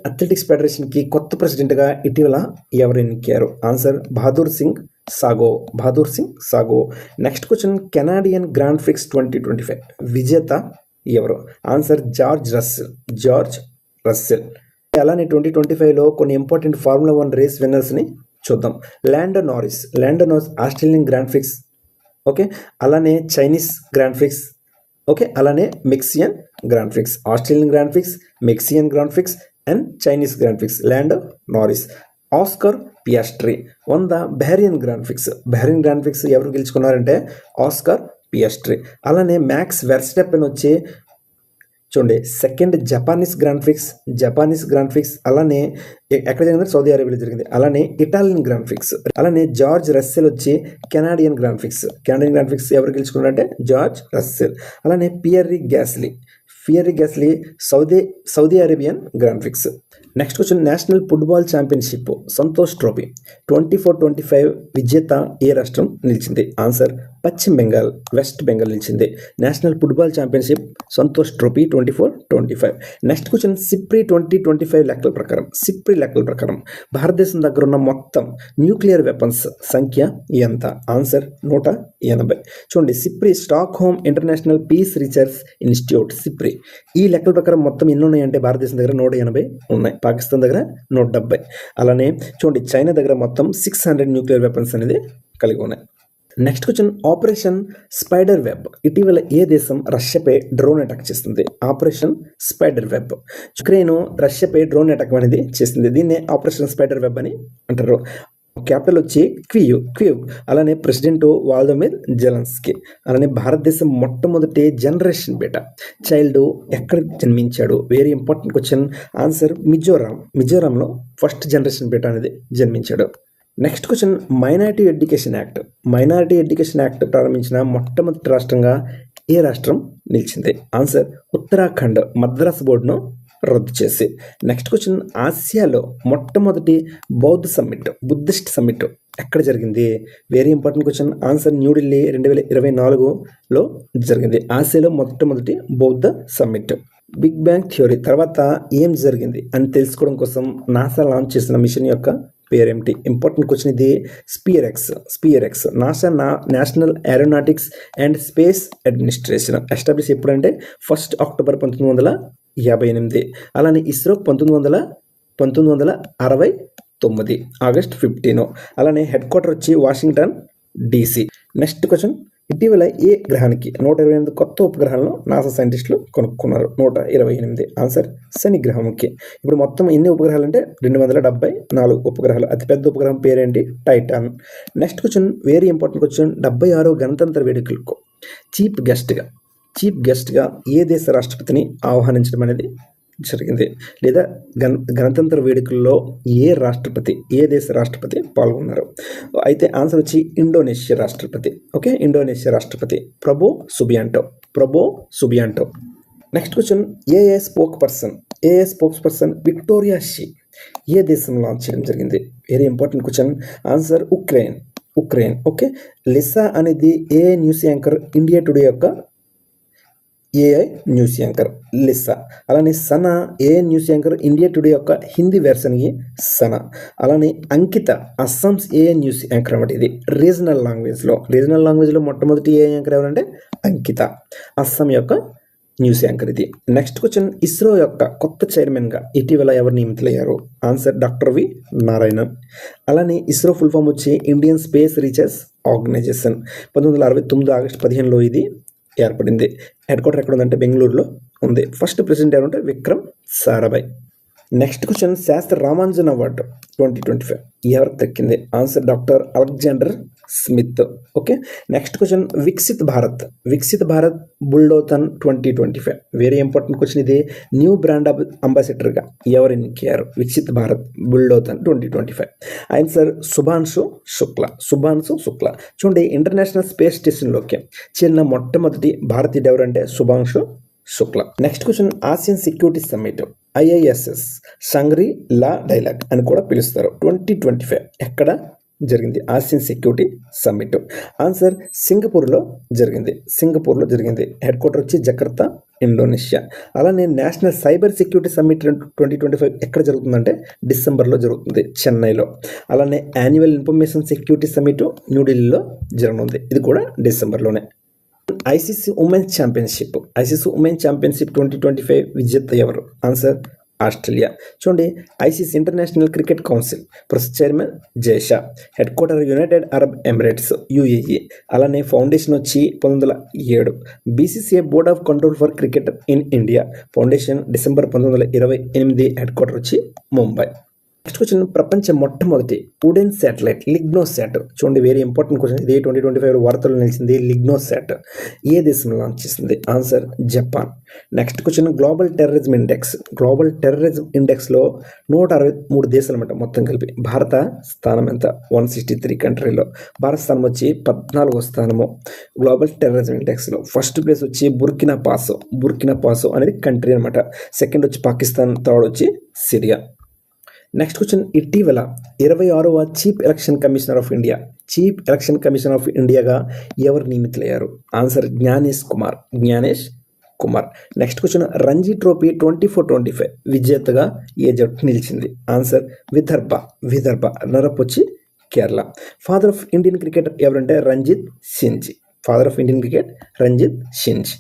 అథ్లెటిక్స్ ఫెడరేషన్కి కొత్త ప్రెసిడెంట్గా ఇటీవల ఎవరు ఎన్నికారు? Answer Bahadur Singh Sagoo. Next question, Canadian grand prix 2025 విజేత ఎవరు? Answer George Russell. అలానే 2025లో కొన్ని ఇంపార్టెంట్ ఫార్ములా 1 రేస్ విన్నర్స్ని చూద్దాం. Lando Norris Australian grand prix. Okay, అలానే చైనీస్ గ్రాండ్ ప్రిక్స్. ఓకే, అలానే Mexican grand prix. Australian grand prix, మెక్సియన్ grand prix and Chinese grand prix. Lando Norris. Oscar Piastri won the Bahrain grand prix ఎవరు గెలుచుకున్నారంటే Oscar Piastri. అలానే Max Verstappen వచ్చి చూడండి second Japanese grand prix. అలానే ఎక్కడ జరిగింది? Saudi అరేబియాలో జరిగింది. అలానే ఇటాలియన్ గ్రాండ్ ప్రిక్స్. అలానే జార్జ్ రస్సెల్ వచ్చి కెనాడియన్ గ్రాండ్ ప్రిక్స్ ఎవరు గెలుచుకున్నారంటే జార్జ్ రస్సెల్. అలానే Pierre Gasly Saudi Arabian grand prix. Next question, national football championship Santosh trophy 2024-25 విజేత ఏ రాష్ట్రం నిలిచింది? ఆన్సర్ పశ్చిమ బెంగాల్, వెస్ట్ బెంగాల్ నిలిచింది. National football championship Santosh trophy 2024-25. Next question, SIPRI 2025 లెక్కల ప్రకారం భారతదేశం దగ్గర ఉన్న మొత్తం న్యూక్లియర్ వెపన్స్ సంఖ్య ఎంత? ఆన్సర్ 180. చూడండి SIPRI Stockholm international peace research institute SIPRI ఈ లెక్కల ప్రకారం మొత్తం ఎన్ని ఉన్నాయంటే భారతదేశం దగ్గర 180 ఉన్నాయి, పాకిస్తాన్ దగ్గర 170. అలానే చూడండి చైనా దగ్గర మొత్తం 600 న్యూక్లియర్ వెపన్స్ అనేది కలిగి ఉన్నాయి. Next question, operation spider web ఇటీవల ఏ దేశం రష్యాపై డ్రోన్ అటాక్ చేస్తుంది? ఆపరేషన్ స్పైడర్ వెబ్ యుక్రెయిన్ రష్యాపై డ్రోన్ అటాక్ అనేది చేసింది. దీన్నే ఆపరేషన్ స్పైడర్ వెబ్ అని అంటారు. క్యాపిటల్ వచ్చి క్వివ్. అలానే ప్రెసిడెంట్ వాల్దోమిర్ జెలెన్స్కీ. అలానే భారతదేశం మొట్టమొదటి జనరేషన్ బేటా చైల్డ్ ఎక్కడ జన్మించాడు? Very important question. ఆన్సర్ మిజోరాంలో ఫస్ట్ జనరేషన్ బేటా అనేది జన్మించాడు. Next question, minority education act ప్రారంభించిన మొట్టమొదటి రాష్ట్రంగా ఏ రాష్ట్రం నిలిచింది? ఆన్సర్ ఉత్తరాఖండ్, మద్రాస్ బోర్డును రద్దు చేసి. నెక్స్ట్ క్వశ్చన్, ఆసియాలో మొట్టమొదటి బుద్ధిస్ట్ సమ్మిట్ ఎక్కడ జరిగింది? Very important question. Answer New Delhi 2024లో జరిగింది. ఆసియాలో మొట్టమొదటి బౌద్ధ సమ్మిట్. బిగ్ బ్యాంగ్ థియరీ తర్వాత ఏం జరిగింది అని తెలుసుకోవడం కోసం నాసా లాంచ్ చేసిన మిషన్ యొక్క పేరేమిటి? ఇంపార్టెంట్ క్వశ్చన్ ఇది. SPHEREx. NASA national aeronautics and space administration establish ఎప్పుడంటే 1 అక్టోబర్ 1958. అలానే ఇస్రో 1969 ఆగస్ట్ 15. అలానే హెడ్ క్వార్టర్ వచ్చి వాషింగ్టన్ DC. నెక్స్ట్ క్వశ్చన్, ఇటీవల ఏ గ్రహానికి 128 కొత్త ఉపగ్రహాలను నాసా సైంటిస్టులు కనుక్కున్నారు? 128. ఆన్సర్ శని గ్రహంకి. ఇప్పుడు మొత్తం ఎన్ని ఉపగ్రహాలు అంటే 274 ఉపగ్రహాలు. అతిపెద్ద ఉపగ్రహం పేరేంటి? Titan. Next question, very important question. 76వ గణతంత్ర వేడుకలకు చీఫ్ గెస్ట్గా ఏ దేశ రాష్ట్రపతిని ఆహ్వానించడం అనేది జరిగింది? లేదా గణతంత్ర వేడుకల్లో ఏ దేశ రాష్ట్రపతి పాల్గొన్నారు? అయితే ఆన్సర్ వచ్చి ఇండోనేషియా రాష్ట్రపతి. ఓకే, ఇండోనేషియా రాష్ట్రపతి Prabowo Subianto. Next question, AI spokesperson Victoria Shi ఏ దేశం లాంచ్ చేయడం జరిగింది? Very important question. Answer Ukraine. Okay. Lisa అనేది AI news anchor, India today యొక్క ఏఐ న్యూస్ యాంకర్ లిసా. అలానే Sana AI news anchor, India today యొక్క హిందీ వెర్షన్కి సనా. అలానే Ankita Assam's AI news anchor అన్నమాట. ఇది రీజనల్ లాంగ్వేజ్లో మొట్టమొదటి ఏఐ యాంకర్ ఎవరంటే అంకిత, అస్సాం యొక్క న్యూస్ యాంకర్ ఇది. నెక్స్ట్ క్వశ్చన్, ఇస్రో యొక్క కొత్త చైర్మన్గా ఇటీవల ఎవరు నియమితులయ్యారు? Answer doctor V Narayanan. అలానే ఇస్రో ఫుల్ ఫామ్ వచ్చి Indian space research organisation. 1969 August 15లో ఇది ఏర్పడింది. హెడ్ క్వార్టర్ ఎక్కడ ఉందంటే బెంగళూరులో ఉంది. ఫస్ట్ ప్రెసిడెంట్ ఎవరంటే విక్రమ్ సారాభాయ్. నెక్స్ట్ క్వశ్చన్, శాస్త్ర రామానుజన్ అవార్డు 2025 ఎవరికి దక్కింది? Answer doctor Alexander Smith. Okay. Next question, Viksit Bharat buildathon 2025 very important question. ఇది న్యూ బ్రాండ్ అంబాసిడర్గా ఎవరు ఎన్నికయ్యారు? వికసిత్ భారత్ బుల్డోథన్ 2025. ఆన్సర్ శుభాంశు శుక్లా. చూడండి, ఇంటర్నేషనల్ స్పేస్ స్టేషన్లోకి చేరిన మొట్టమొదటి భారతీయుడు ఎవరంటే Shubhanshu Shukla. Next question, Asian security summit IISS Shangri La dialogue అని కూడా పిలుస్తారు. 2025 ఎక్కడ జరిగింది? Asian security summit. ఆన్సర్ సింగపూర్లో జరిగింది. హెడ్ క్వార్టర్ వచ్చి జకర్తా, ఇండోనేషియా. అలానే నేషనల్ సైబర్ సెక్యూరిటీ సమ్మిట్ 2025 ఎక్కడ జరుగుతుందంటే డిసెంబర్లో జరుగుతుంది, చెన్నైలో. అలానే యాన్యువల్ ఇన్ఫర్మేషన్ సెక్యూరిటీ సమ్మిట్ న్యూఢిల్లీలో జరగనుంది, ఇది కూడా డిసెంబర్లోనే. ఐసీసీ ఉమెన్స్ ఛాంపియన్షిప్ 2025 విజేత ఎవరు? Answer Australia. చూడండి, ఐసీసీ ఇంటర్నేషనల్ క్రికెట్ కౌన్సిల్ ప్రస్తుత chairman Jay Shah. Head quarter United Arab Emirates UAE. అలానే ఫౌండేషన్ వచ్చి 1907. BCCI board of control for cricket in India foundation December 1928. Head quarter వచ్చి ముంబై. నెక్స్ట్ క్వశ్చన్, ప్రపంచ మొట్టమొదటి wooden satellite లిగ్నోసాట్. చూడండి, వెరీ ఇంపార్టెంట్ క్వశ్చన్. ఇది 2025 వార్తల్లో నిలిచింది. లిగ్నోసాట్ ఏ దేశం లాంచ్ చేసింది? Answer Japan. Next question, global terrorism ఇండెక్స్లో 163 దేశాలు అన్నమాట మొత్తం కలిపి. భారత స్థానం ఎంత? 163 కంట్రీలో భారత స్థానం వచ్చి 14వ స్థానము గ్లోబల్ టెర్రరిజం ఇండెక్స్లో. ఫస్ట్ ప్లేస్ వచ్చి బుర్కినా పాసో అనేది కంట్రీ అనమాట. సెకండ్ వచ్చి పాకిస్తాన్, థర్డ్ వచ్చి సిరియా. నెక్స్ట్ క్వశ్చన్, ఇటీవల 26వ చీఫ్ ఎలక్షన్ కమిషనర్ ఆఫ్ ఇండియాగా ఎవరు నియమితులయ్యారు? Answer Gyanesh Kumar. Next question, Ranji trophy 24-25 విజేతగా ఏ జట్టు నిలిచింది? ఆన్సర్ విదర్భ. రన్నరప్ వచ్చి Kerala. Father of Indian cricketer ఎవరంటే రంజిత్ సింజ్.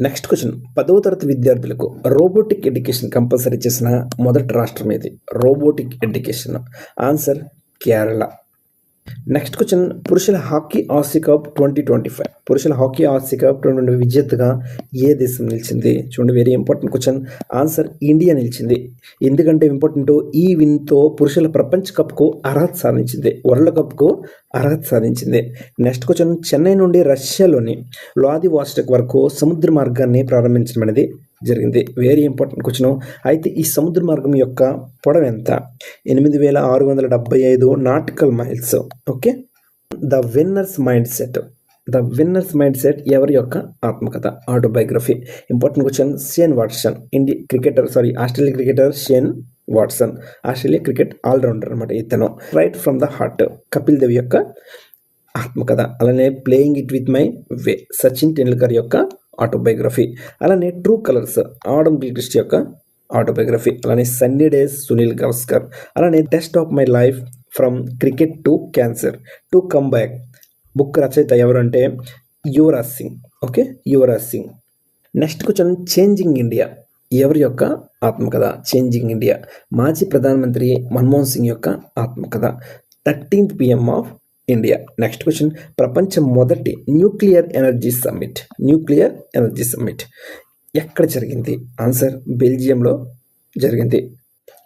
నెక్స్ట్ క్వశ్చన్, 10వ తరగతి విద్యార్థులకు రోబోటిక్ ఎడ్యుకేషన్ కంపల్సరీ చేసిన మొదటి రాష్ట్రం ఏది? Robotic education. Answer Kerala. Next question, పురుషుల హాకీ ఆసియా కప్ 2025 విజేతగా ఏ దేశం నిలిచింది? చూడండి, very important question. Answer India నిలిచింది. ఎందుకంటే ఇంపార్టెంట్, ఈ విన్తో పురుషుల ప్రపంచ కప్కు అర్హత సాధించింది, వరల్డ్ కప్కు అర్హత సాధించింది. నెక్స్ట్ క్వశ్చన్, చెన్నై నుండి రష్యాలోని వ్లాదివాస్టోక్ వరకు సముద్ర మార్గాన్ని ప్రారంభించడం అనేది జరిగింది. Very important question. అయితే ఈ సముద్ర మార్గం యొక్క పొడవు ఎంత? 8675 nautical miles. Okay. The winner's mindset ఎవరి యొక్క ఆత్మకథ, autobiography. Important question. Australia cricketer Shane Watson, Australia cricket all rounder అనమాట ఇతను. Right from the heart Kapil Dev యొక్క ఆత్మకథ. అలానే playing it with my way Sachin Tendulkar యొక్క ఆటోబయోగ్రఫీ. అలానే ట్రూ కలర్స్ ఆడమ్ గిల్క్రిస్ట్ యొక్క ఆటోబయోగ్రఫీ. అలానే సన్నీ డేస్ సునీల్ గవాస్కర్. అలానే test of my life from cricket to cancer to come back book రచయిత ఎవరు అంటే Yuvraj Singh. Okay, Yuvraj Singh. Next question, changing India ఎవరి యొక్క ఆత్మకథ? చేంజింగ్ ఇండియా మాజీ ప్రధానమంత్రి మన్మోహన్ సింగ్ యొక్క ఆత్మకథ. 13th PM of India. Next question, ప్రపంచ మొదటి న్యూక్లియర్ ఎనర్జీ సమ్మిట్ ఎక్కడ జరిగింది? ఆన్సర్ బెల్జియంలో జరిగింది.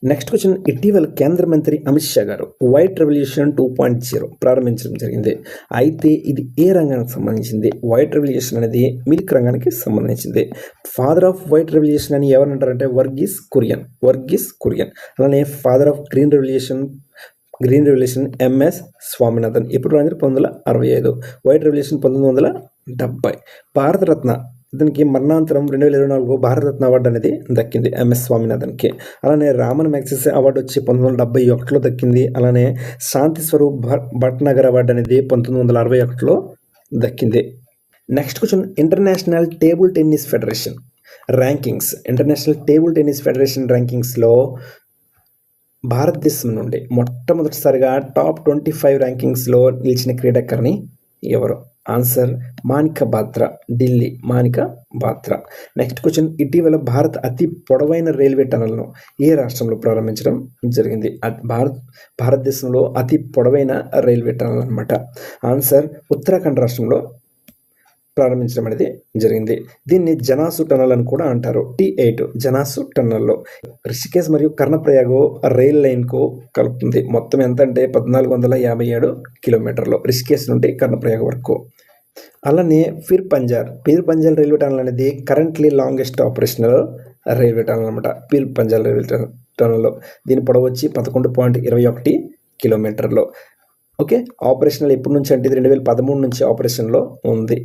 నెక్స్ట్ క్వశ్చన్, ఇటీవల కేంద్ర మంత్రి అమిత్ షా గారు వైట్ రెవల్యూషన్ 2.0 ప్రారంభించడం జరిగింది. అయితే ఇది ఏ రంగానికి సంబంధించింది? వైట్ రెవల్యూషన్ అనేది మిల్క్ రంగానికి సంబంధించింది. ఫాదర్ ఆఫ్ వైట్ రెవల్యూషన్ అని ఎవరు అంటారంటే వర్గీస్ కురియన్. అలానే father of green revolution MS Swaminathan. ఎప్పుడు రాజు 1965. White revolution 1970. భారతరత్న ఇతనికి మరణాంతరం 2024 భారతరత్న అవార్డు అనేది దక్కింది ఎంఎస్ స్వామినాథన్కి. అలానే రామన్ మ్యాగ్సెసే అవార్డు వచ్చి 1971లో దక్కింది. అలానే శాంతి స్వరూప్ భట్నగర్ అవార్డు అనేది 1961లో దక్కింది. Next question, international table tennis federation rankings. International table tennis federation ర్యాంకింగ్స్లో భారతదేశం నుండి మొట్టమొదటిసారిగా టాప్ 25 ర్యాంకింగ్స్లో నిలిచిన క్రీడాకారిణి ఎవరు? Answer Manika Batra, Delhi Manika Batra. Next question, ఇటీవల భారత్ అతి పొడవైన రైల్వే టనల్ను ఏ రాష్ట్రంలో ప్రారంభించడం జరిగింది? భారతదేశంలో అతి పొడవైన రైల్వే టనల్ అనమాట. ఆన్సర్ ఉత్తరాఖండ్ రాష్ట్రంలో ప్రారంభించడం అనేది జరిగింది. దీన్ని జనాసు టనల్ అని కూడా అంటారు. T8 జనాసు టనల్లో రిషికేశ్ మరియు కర్ణప్రయాగ్ రైల్ లైన్కు కలుపుతుంది. మొత్తం ఎంత అంటే 1457 కిలోమీటర్లు రిషికేశ్ నుండి కర్ణప్రయాగ్ వరకు. అలానే పీర్ పంజాల్ రైల్వే టనల్ అనేది currently longest operational railway tunnel అనమాట. పీర్ పంజాల్ రైల్వే టనల్లో దీని పొడవు వచ్చి 11.21 కిలోమీటర్లు. ఓకే, ఆపరేషనల్ ఎప్పటి నుంచి అంటే ఇది 2013 నుంచి ఆపరేషన్లో ఉంది.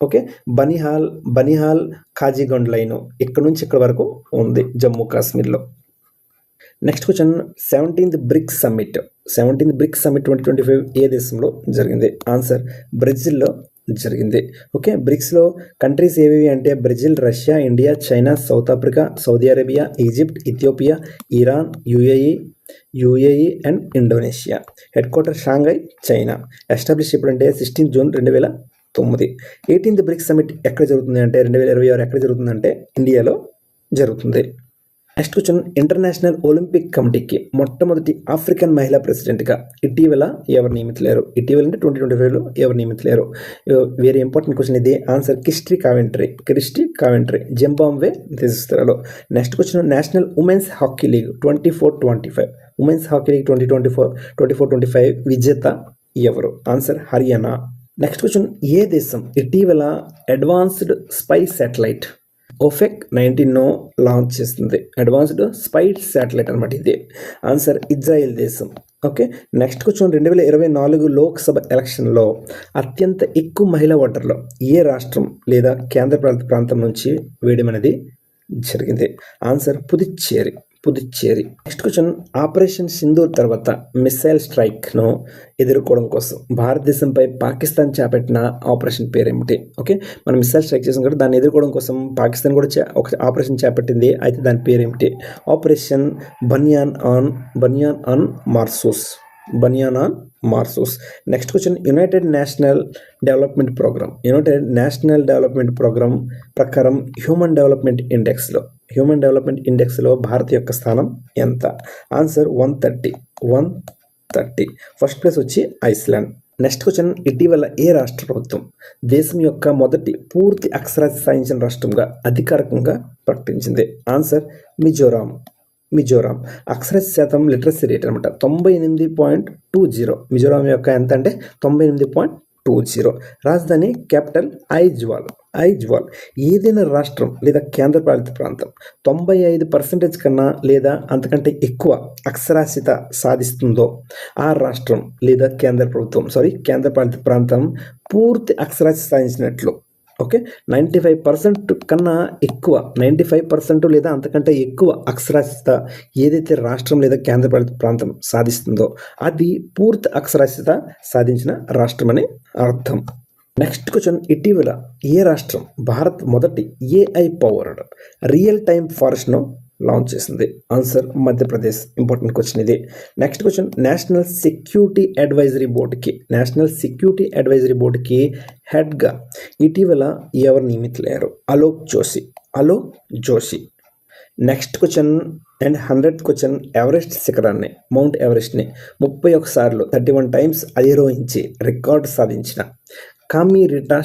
ఓకే, బనిహాల్ కాజీగండ్ లైను ఇక్కడ నుంచి ఇక్కడ వరకు ఉంది జమ్మూ కాశ్మీర్లో. Next question, 17th bricks summit 2025 ఏ దేశంలో జరిగింది? ఆన్సర్ బ్రెజిల్లో జరిగింది. ఓకే, బ్రిక్స్లో కంట్రీస్ ఏవేవి అంటే Brazil, Russia, India, China, South Africa, Saudi Arabia, Egypt, Ethiopia, Iran, UAE and Indonesia. Head quarter Shanghai, China. Establish ఎప్పుడంటే 16 జూన్ 2009. 18th బ్రిక్స్ సమిట్ ఎక్కడ జరుగుతుంది అంటే 2026 ఎక్కడ జరుగుతుందంటే ఇండియాలో జరుగుతుంది. నెక్స్ట్ క్వశ్చన్, ఇంటర్నేషనల్ ఒలింపిక్ కమిటీకి మొట్టమొదటి ఆఫ్రికన్ మహిళా ప్రెసిడెంట్గా ఇటీవల ఎవరు నియమితులేరు? ఇటీవల అంటే 2025లో ఎవరు నియమితులేరు? వెరీ ఇంపార్టెంట్ క్వశ్చన్ ఇది. ఆన్సర్ క్రిస్టీ కావెంట్రీ, జింబాబ్వే దేశస్థురాలు. Next question, national women's hockey league 24-25 women's hockey league 2024-25 విజేత ఎవరు? ఆన్సర్ హర్యానా. నెక్స్ట్ క్వశ్చన్, ఏ దేశం ఇటీవల advanced spy satellite OFEC 19 launch చేస్తుంది? అడ్వాన్స్డ్ స్పై శాటిలైట్ అనమాట ఇది. ఆన్సర్ ఇజ్రాయెల్ దేశం. ఓకే, నెక్స్ట్ క్వశ్చన్, 2024 లోక్సభ ఎలక్షన్లో అత్యంత ఎక్కువ మహిళా ఓటర్లు ఏ రాష్ట్రం లేదా కేంద్రపాలిత ప్రాంతం నుంచి వేయడం అనేది జరిగింది? Answer Puducherry. Next question, operation Sindoor తర్వాత మిసైల్ స్ట్రైక్ను ఎదుర్కోవడం కోసం భారతదేశంపై పాకిస్తాన్ చేపట్టిన ఆపరేషన్ పేరేమిటి? ఓకే, మనం మిసైల్ స్ట్రైక్ చేసాం కదా, దాన్ని ఎదుర్కోవడం కోసం పాకిస్తాన్ కూడా ఒక ఆపరేషన్ చేపట్టింది. అయితే దాని పేరేమిటి? Operation Bunyan um Marsoos. Next question, United national development programme ప్రకారం హ్యూమన్ డెవలప్మెంట్ ఇండెక్స్లో భారత్ యొక్క స్థానం ఎంత? ఆన్సర్ 130. ఫస్ట్ ప్లేస్ వచ్చి ఐస్లాండ్. నెక్స్ట్ క్వశ్చన్, ఇటీవల ఏ రాష్ట్ర ప్రభుత్వం దేశం యొక్క మొదటి పూర్తి అక్షరాస్యత సాధించిన రాష్ట్రంగా అధికారికంగా ప్రకటించింది? ఆన్సర్ మిజోరాం. అక్షరాస్యత శాతం లిటరసీ రేట్ అనమాట 98.20. మిజోరాం యొక్క ఎంత అంటే 98.20. రాజధాని క్యాపిటల్ ఐజ్వాల్. ఏదైనా రాష్ట్రం లేదా కేంద్రపాలిత ప్రాంతం 95% కన్నా లేదా అంతకంటే ఎక్కువ అక్షరాస్యత సాధిస్తుందో ఆ రాష్ట్రం లేదా కేంద్రపాలిత ప్రాంతం పూర్తి అక్షరాస్యత సాధించినట్లు. ఓకే, 95% కన్నా ఎక్కువ 95% లేదా అంతకంటే ఎక్కువ అక్షరాస్యత ఏదైతే రాష్ట్రం లేదా కేంద్రపాలిత ప్రాంతం సాధిస్తుందో అది పూర్తి అక్షరాస్యత సాధించిన రాష్ట్రం అని అర్థం. నెక్స్ట్ క్వశ్చన్, ఇటీవల ఏ రాష్ట్రం భారత్ మొదటి AI పవర్డ్ రియల్ టైమ్ ఫారెస్ట్ను లాంచ్ చేసింది? ఆన్సర్ మధ్యప్రదేశ్. ఇంపార్టెంట్ క్వశ్చన్ ఇది. Next question, national security advisory బోర్డుకి హెడ్గా ఇటీవల ఎవరు నియమితులయ్యారు? Alok Joshi. Next question and 100th question, Everest శిఖరాన్ని మౌంట్ ఎవరెస్ట్ని 31 సార్లు 31 టైమ్స్ అధిరోహించి రికార్డు సాధించిన కమీరిటా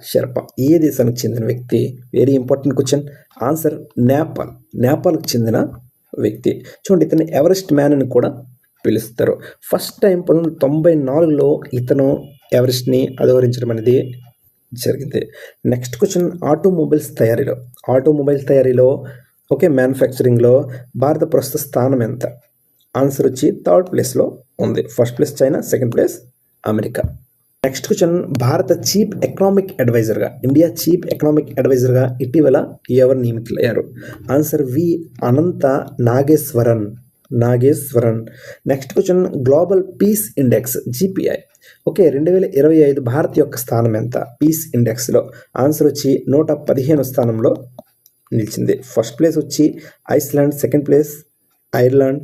షెర్పా ఏ దేశానికి చెందిన వ్యక్తి? Very important question. ఆన్సర్ నేపాల్కి చెందిన వ్యక్తి. చూడండి, ఇతను ఎవరెస్ట్ మ్యాన్ అని కూడా పిలుస్తారు. ఫస్ట్ టైం 1994లో ఇతను ఎవరెస్ట్ని అధిరోహించడం అనేది జరిగింది. నెక్స్ట్ క్వశ్చన్, ఆటోమొబైల్స్ తయారీలో ఓకే మ్యానుఫ్యాక్చరింగ్లో భారత ప్రస్తుత స్థానం ఎంత? ఆన్సర్ వచ్చి 3rd ప్లేస్లో ఉంది. First place China, second place America. Next question, భారత చీఫ్ ఎకనామిక్ అడ్వైజర్గా, ఇండియా చీఫ్ ఎకనామిక్ అడ్వైజర్గా ఇటీవల ఎవరు నియమితులయ్యారు? Answer V Ananta Nageswaran. Next question, global peace index GPI okay 2025 Bharat యొక్క స్థానం ఎంత పీస్ ఇండెక్స్లో? ఆన్సర్ వచ్చి 115 స్థానంలో నిలిచింది. ఫస్ట్ ప్లేస్ వచ్చి Iceland, second place Ireland,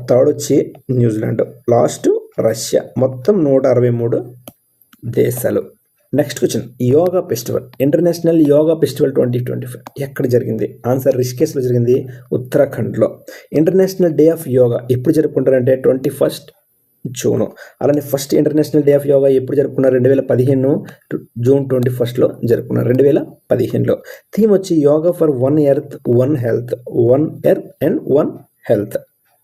third వచ్చి న్యూజిలాండ్, లాస్ట్ రష్యా. మొత్తం 163 దేశాలు. Next question, yoga festival, international yoga festival 2025 ఎక్కడ జరిగింది? ఆన్సర్ రిషికేశ్లో జరిగింది, ఉత్తరాఖండ్లో. ఇంటర్నేషనల్ డే ఆఫ్ యోగా ఎప్పుడు జరుపుకుంటారంటే 21 జూన్. అలానే first international day of yoga ఎప్పుడు జరుపుకున్నారు? 2015 జూన్ 21 జరుపుకున్నారు, 2015లో. థీమ్ వచ్చి yoga for one earth and one health.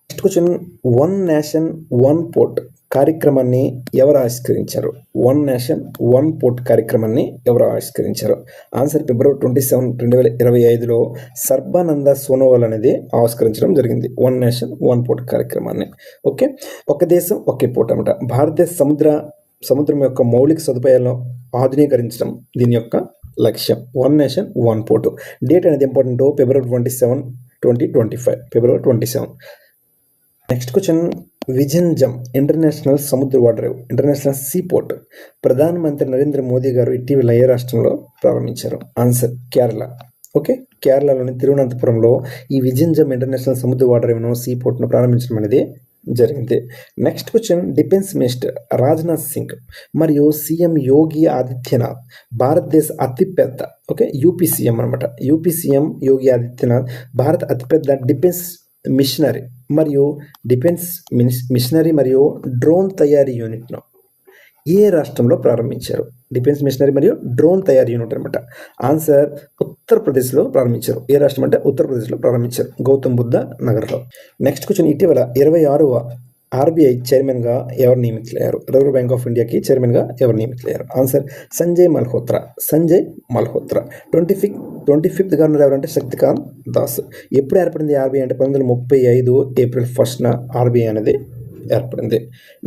Next question, one nation one port కార్యక్రమాన్ని ఎవరు ఆవిష్కరించారు? వన్ నేషన్ వన్ పోర్ట్ కార్యక్రమాన్ని ఎవరు ఆవిష్కరించారు? ఆన్సర్ ఫిబ్రవరి 27, 2025లో సర్బానంద సోనోవాల్ అనేది ఆవిష్కరించడం జరిగింది, వన్ నేషన్ వన్ పోర్ట్ కార్యక్రమాన్ని. ఓకే, ఒక దేశం ఒకే పోర్ట్ అనమాట. భారతదేశ సముద్రం యొక్క మౌలిక సదుపాయాలను ఆధునీకరించడం దీని యొక్క లక్ష్యం. One nation one port. Date అనేది ఇంపార్టెంట్, ఫిబ్రవరి 27, 2025, ఫిబ్రవరి 27. నెక్స్ట్ క్వశ్చన్, విజన్జమ్ ఇంటర్నేషనల్ సముద్ర ఓడరేవు, ఇంటర్నేషనల్ సీ పోర్ట్ ప్రధానమంత్రి నరేంద్ర మోదీ గారు ఇటీవల ఏ రాష్ట్రంలో ప్రారంభించారు? ఆన్సర్ కేరళ. ఓకే, కేరళలోని తిరువనంతపురంలో ఈ విజన్జమ్ ఇంటర్నేషనల్ సముద్ర ఓడరేవును సీ పోర్ట్ను ప్రారంభించడం అనేది జరిగింది. Next question, defence minister Rajnath Singh మరియు సీఎం యోగి ఆదిత్యనాథ్ భారతదేశ అతిపెద్ద యూపీ సీఎం అనమాట. యూపీ సీఎం యోగి ఆదిత్యనాథ్ భారత అతిపెద్ద డిఫెన్స్ మిషనరీ మరియు డ్రోన్ తయారీ యూనిట్ను ఏ రాష్ట్రంలో ప్రారంభించారు? డిఫెన్స్ మిషనరీ మరియు డ్రోన్ తయారీ యూనిట్ అనమాట. ఆన్సర్ ఉత్తరప్రదేశ్లో ప్రారంభించారు. ఏ రాష్ట్రం అంటే ఉత్తరప్రదేశ్లో ప్రారంభించారు, గౌతమ్ బుద్ధ నగర్లో. నెక్స్ట్ క్వశ్చన్, ఇటీవల 26వ RBI చైర్మన్గా ఎవరు నియమితులయ్యారు? రిజర్వ్ బ్యాంక్ ఆఫ్ ఇండియాకి చైర్మన్గా ఎవరు నియమితులయ్యారు? Answer Sanjay Malhotra. 25th governor ఎవరంటే శక్తికాంత్ దాస్. ఎప్పుడు ఏర్పడింది RBI అంటే 1935 ఏప్రిల్ 1న RBI అనేది ఏర్పడింది.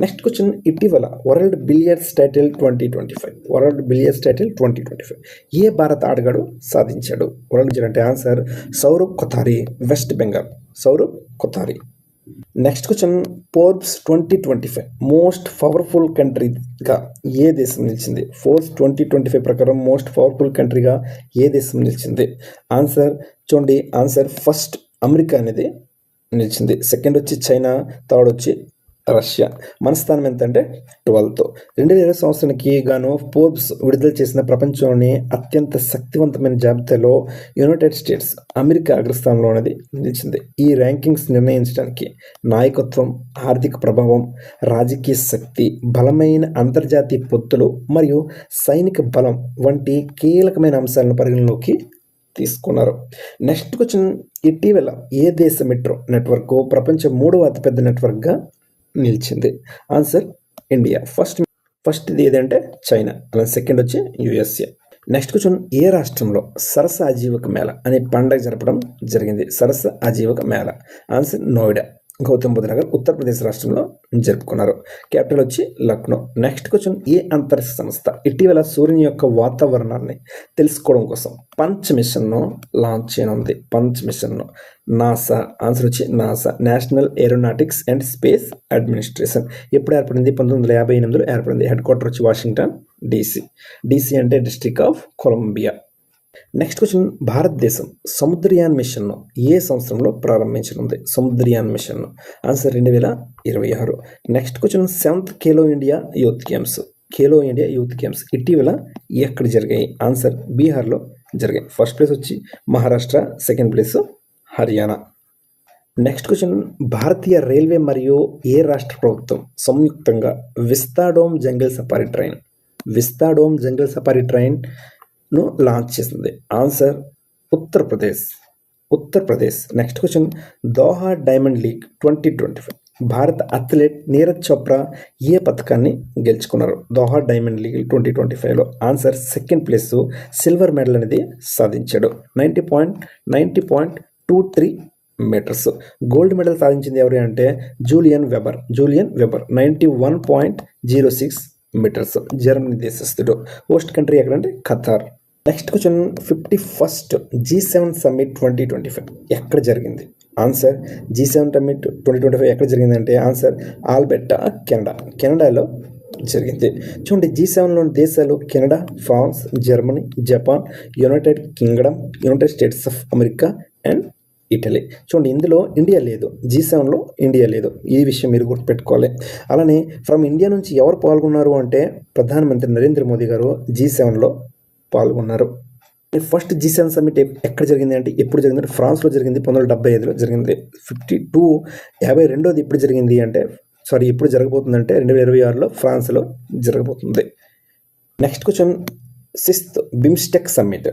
నెక్స్ట్ క్వశ్చన్, ఇటీవల వరల్డ్ బిలియర్డ్స్ టైటిల్ 2025 ఏ భారత ఆటగాడు సాధించాడు? వరల్డ్ అంటే answer Sourav Kothari, West Bengal. Sourav Kothari. Next question, Forbes 2025 most powerful కంట్రీగా ఏ దేశం నిలిచింది? ఫోర్బ్స్ 2025 ప్రకారం మోస్ట్ పవర్ఫుల్ కంట్రీగా ఏ దేశం నిలిచింది? ఆన్సర్ చూడండి, ఆన్సర్ ఫస్ట్ అమెరికా అనేది నిలిచింది, సెకండ్ వచ్చి చైనా, థర్డ్ వచ్చి రష్యా. మన స్థానం ఎంత అంటే 12th. 2020 సంవత్సరానికి గాను ఫోర్బ్స్ విడుదల చేసిన ప్రపంచంలోని అత్యంత శక్తివంతమైన జాబితాలో యునైటెడ్ స్టేట్స్ అమెరికా అగ్రస్థానంలో అనేది నిలిచింది. ఈ ర్యాంకింగ్స్ నిర్ణయించడానికి నాయకత్వం, ఆర్థిక ప్రభావం, రాజకీయ శక్తి, బలమైన అంతర్జాతీయ పొత్తులు మరియు సైనిక బలం వంటి కీలకమైన అంశాలను పరిగణలోకి తీసుకున్నారు. నెక్స్ట్ క్వశ్చన్, ఇటీవల ఏ దేశ మెట్రో నెట్వర్క్ ప్రపంచ 3వ అతిపెద్ద నెట్వర్క్గా నిలిచింది? Answer India. ఫస్ట్ ఇది ఏదంటే చైనా, అలా సెకండ్ వచ్చి USA. నెక్స్ట్ క్వశ్చన్, ఏ రాష్ట్రంలో సరస ఆజీవక మేళ అనే పండుగ జరపడం జరిగింది? సరస ఆజీవక మేళ. ఆన్సర్ నోయిడా, గౌతమ్ బుద్ధ నగర్, ఉత్తరప్రదేశ్ రాష్ట్రంలో జరుపుకున్నారు. క్యాపిటల్ వచ్చి లక్నో. నెక్స్ట్ క్వశ్చన్, ఏ అంతరిక్ష సంస్థ ఇటీవల సూర్యుని యొక్క వాతావరణాన్ని తెలుసుకోవడం కోసం పంచ్ మిషన్ను లాంచ్ చేయనుంది? పంచ్ మిషన్ను నాసా. ఆన్సర్ వచ్చి NASA, national aeronautics and space administration. ఎప్పుడు ఏర్పడింది? 1958లో ఏర్పడింది. హెడ్ క్వార్టర్ వచ్చి వాషింగ్టన్ DC అంటే district of Columbia. Next question, భారతదేశం సముద్రయాన్ మిషన్ను ఏ సంవత్సరంలో ప్రారంభించనుంది? సముద్రయాన్ మిషన్ను. Answer 2026. Next question, 7th Khelo India youth games ఇటీవల ఎక్కడ జరిగాయి? ఆన్సర్ బీహార్లో జరిగాయి. ఫస్ట్ ప్లేస్ వచ్చి Maharashtra, second place Haryana. Next question, భారతీయ రైల్వే మరియు ఏ రాష్ట్ర ప్రభుత్వం సంయుక్తంగా విస్తాడోమ్ జంగల్ సఫారీ ట్రైన్ ను లాంచ్ చేసింది? Answer Uttar Pradesh. Next question, Doha diamond league 2025 భారత అథ్లెట్ నీరజ్ చోప్రా ఏ పథకాన్ని గెలుచుకున్నారు? దోహా డైమండ్ లీగ్ 2025లో answer second place, silver medal అనేది సాధించాడు, 90.23 మీటర్స్. గోల్డ్ మెడల్ సాధించింది ఎవరు అంటే జూలియన్ వెబర్, 91.06 మీటర్స్. జర్మనీ దేశస్థుడు. హోస్ట్ కంట్రీ ఎక్కడంటే Qatar. Next question 51st G7 summit 2025 ఎక్కడ జరిగింది? ఆన్సర్ G7 సమ్మిట్ 2025 ఎక్కడ జరిగిందంటే ఆన్సర్ ఆల్బెర్టా, కెనడాలో జరిగింది. చూడండి, G7లోని దేశాలు Canada, France, Germany, Japan, United Kingdom, United States of America and Italy. చూడండి, ఇందులో ఇండియా లేదు. G7లో ఇండియా లేదు. ఈ విషయం మీరు గుర్తుపెట్టుకోవాలి. అలానే ఫ్రమ్ ఇండియా నుంచి ఎవరు పాల్గొన్నారు అంటే ప్రధానమంత్రి నరేంద్ర మోదీ గారు G7లో పాల్గొన్నారు. ఫస్ట్ G7 సమ్మిట్ ఎక్కడ జరిగింది అంటే ఎప్పుడు జరిగిందంటే ఫ్రాన్స్లో జరిగింది. 1975లో జరిగింది. 52వ ఎప్పుడు జరిగింది అంటే ఎప్పుడు జరగబోతుందంటే 2026లో ఫ్రాన్స్లో జరగబోతుంది. Next question 6th BIMSTEC summit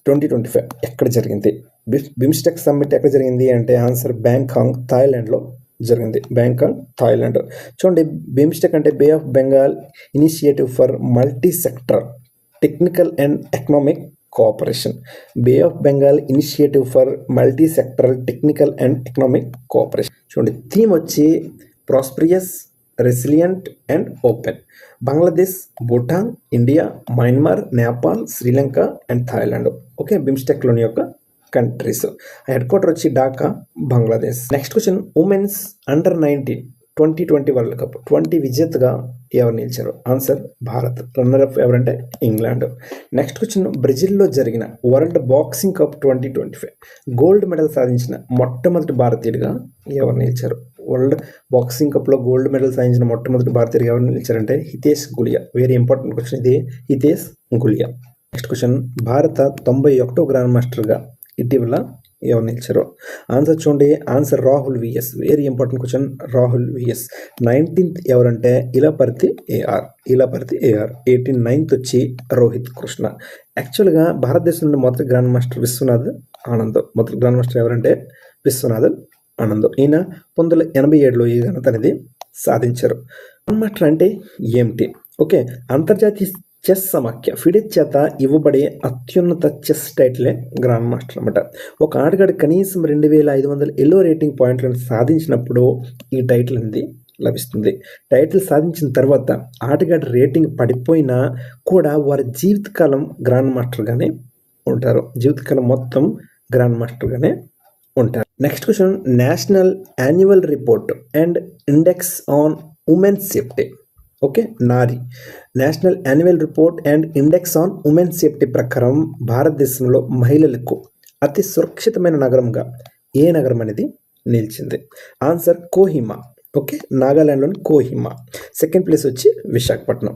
2025 ఎక్కడ జరిగింది? బిమ్స్టెక్ సమ్మిట్ ఎక్కడ జరిగింది అంటే ఆన్సర్ బ్యాంకాక్, థాయిలాండ్లో జరిగింది. Bangkok, Thailand. చూడండి, బిమ్స్టెక్ అంటే bay of Bengal initiative for multi sector technical and economic cooperation. Bay of Bengal initiative for multi sectoral technical and economic cooperation. చూడండి, theme వచ్చి prosperous, resilient and open. Bangladesh, Bhutan, India, Myanmar, Nepal, Sri Lanka and Thailand. Okay, బిమ్స్టెక్లోని యొక్క countries. Head quarter వచ్చి Dhaka, Bangladesh. Next question women's under nineteen 2020 world cup 20 విజేతగా ఎవరు నిలిచారు? Answer Bharat. Runner up ఎవరంటే England. Next question బ్రెజిల్లో జరిగిన world boxing cup 2025 gold medal సాధించిన మొట్టమొదటి భారతీయుడిగా ఎవరు నిలిచారు? వరల్డ్ బాక్సింగ్ కప్లో గోల్డ్ మెడల్ సాధించిన మొట్టమొదటి భారతీయుడిగా ఎవరు నిలిచారంటే Hitesh Gulia. Very important question ఇది, హితేష్ గులియా. నెక్స్ట్ క్వశ్చన్ భారత 91వ గ్రాండ్ మాస్టర్గా ఇటీవల ఎవరు నిలిచారు? ఆన్సర్ చూడండి, answer Rahul V S. Very important question, Rahul V S. 19th ఎవరంటే ఇలాపర్తి ఏఆర్. 89th వచ్చి రోహిత్ కృష్ణ. యాక్చువల్గా భారతదేశం నుండి మొదటి గ్రాండ్ మాస్టర్ విశ్వనాథ్ ఆనంద్. మొదటి గ్రాండ్ మాస్టర్ ఎవరంటే విశ్వనాథ్ ఆనంద్. ఈయన 1987లో ఈ ఘనత అనేది సాధించారు. గ్రాండ్ మాస్టర్ అంటే ఏమిటి? ఓకే, అంతర్జాతీయ చెస్ సమాఖ్య ఫిడే చేత ఇవ్వబడే అత్యున్నత చెస్ టైటిలే గ్రాండ్ మాస్టర్ అనమాట. ఒక ఆటగాడు కనీసం 2500 ఎల్లో రేటింగ్ పాయింట్లను సాధించినప్పుడు ఈ టైటిల్ అనేది లభిస్తుంది. టైటిల్ సాధించిన తర్వాత ఆటగాడి రేటింగ్ పడిపోయినా కూడా వారి జీవితకాలం గ్రాండ్ మాస్టర్గానే ఉంటారు. జీవితకాలం మొత్తం గ్రాండ్ మాస్టర్గానే ఉంటారు. Next question national annual report and index on women safety. Okay, Nari national annual report and index on women safety ప్రకారం భారతదేశంలో మహిళలకు అతి సురక్షితమైన నగరంగా ఏ నగరం అనేది నిలిచింది? ఆన్సర్ కోహిమా. ఓకే, నాగాలాండ్లోని కోహిమా. సెకండ్ ప్లేస్ వచ్చి విశాఖపట్నం.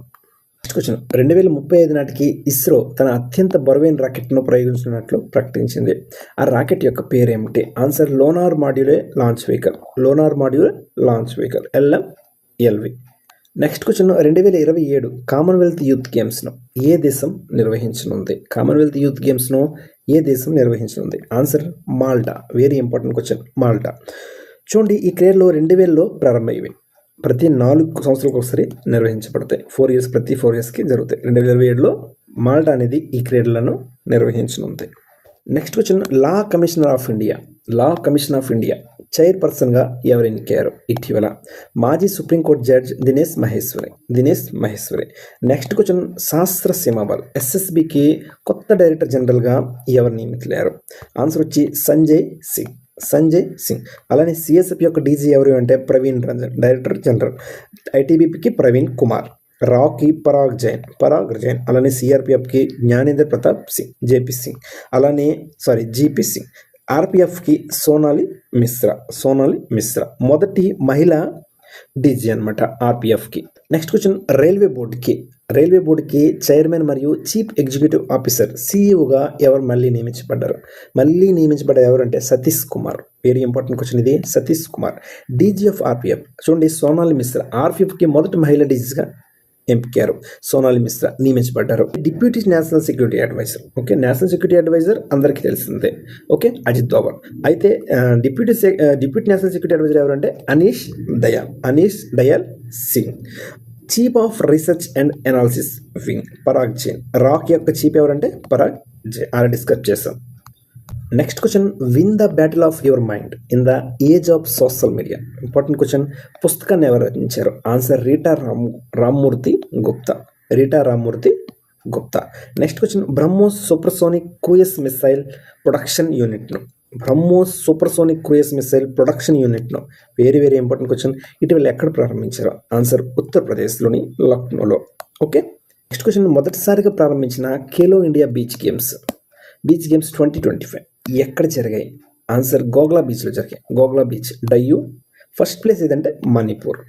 నెక్స్ట్ క్వశ్చన్ 2035 నాటికి ఇస్రో తన అత్యంత బరువైన రాకెట్ను ప్రయోగించినట్లు ప్రకటించింది. ఆ రాకెట్ యొక్క పేరు ఏమిటి? Answer lunar module launch vehicle. LMLV. Next question 2027 commonwealth youth గేమ్స్ను ఏ దేశం నిర్వహించనుంది? కామన్వెల్త్ యూత్ గేమ్స్ను ఏ దేశం నిర్వహించనుంది? Answer Malta. Very important question, Malta. చూడండి, ఈ క్రీడలు 2000లో ప్రారంభమయ్యాయి. ప్రతి 4 సంవత్సరాలకు ఒకసారి నిర్వహించబడతాయి. 4 years, ప్రతి 4 yearsకి జరుగుతాయి. 2027లో మాల్టా అనేది ఈ క్రీడలను నిర్వహించనుంది. Next question law commissioner of India చైర్పర్సన్గా ఎవరు ఎన్నికయ్యారు ఇటీవల? మాజీ supreme court judge Dinesh Maheshwari. Next question Shastra Seema Bal SSBకి కొత్త డైరెక్టర్ జనరల్గా ఎవరు నియమితులయ్యారు? ఆన్సర్ వచ్చి సంజయ్ సింగ్. అలానే CSF యొక్క డీజీ ఎవరు అంటే ప్రవీణ్ రంజన్, డైరెక్టర్ జనరల్. ITBPకి ప్రవీణ్ కుమార్. రాకి పరాగ్ జైన్. అలానే CRPFకి జ్ఞానేంద్ర ప్రతాప్ సింగ్, GP సింగ్. RPFకి సోనాలి మిశ్రా. మొదటి మహిళా డీజీ అనమాట RPFకి. నెక్స్ట్ క్వశ్చన్ రైల్వే బోర్డుకి చైర్మన్ మరియు చీఫ్ ఎగ్జిక్యూటివ్ ఆఫీసర్ CEOగా ఎవరు మళ్ళీ నియమించబడ్డారు ఎవరంటే Satish Kumar. Very important question ఇది, Satish Kumar. DG of RPF చూడండి, సోనాలి మిశ్రా. RPFకి మొదటి మహిళా డీజీగా ఎంపికారు. సోనాలి మిశ్రా నియమించబడ్డారు. Deputy national security advisor. Okay, national security advisor అందరికీ తెలిసిందే. ఓకే, అజిత్ దోవల్. అయితే డిప్యూటీ నేషనల్ సెక్యూరిటీ అడ్వైజర్ ఎవరంటే Anish Dayal Singh. Chief of research and analysis wing Parag Jain. Rock యొక్క చీఫ్ ఎవరంటే పరాగ్ జైన్. అలా డిస్కస్ చేస్తాం. Next question, win the battle of your mind in the age of social media. Important question. పుస్తకాన్ని ఎవరు రచించారు? Answer Rammurthy Gupta. Rammurthy Gupta. Next question, BrahMos supersonic cruise missile production యూనిట్ను very very important question. ఇటీవల ఎక్కడ ప్రారంభించారు? ఆన్సర్ ఉత్తరప్రదేశ్లోని లక్నోలో. ఓకే. నెక్స్ట్ క్వశ్చన్, మొదటిసారిగా ప్రారంభించిన ఖేలో ఇండియా బీచ్ గేమ్స్ 2025 ఎక్కడ జరిగాయి? ఆన్సర్ గోగ్లా బీచ్లో జరిగాయి. Ghoghla beach Diu. First place ఏదంటే మణిపూర్.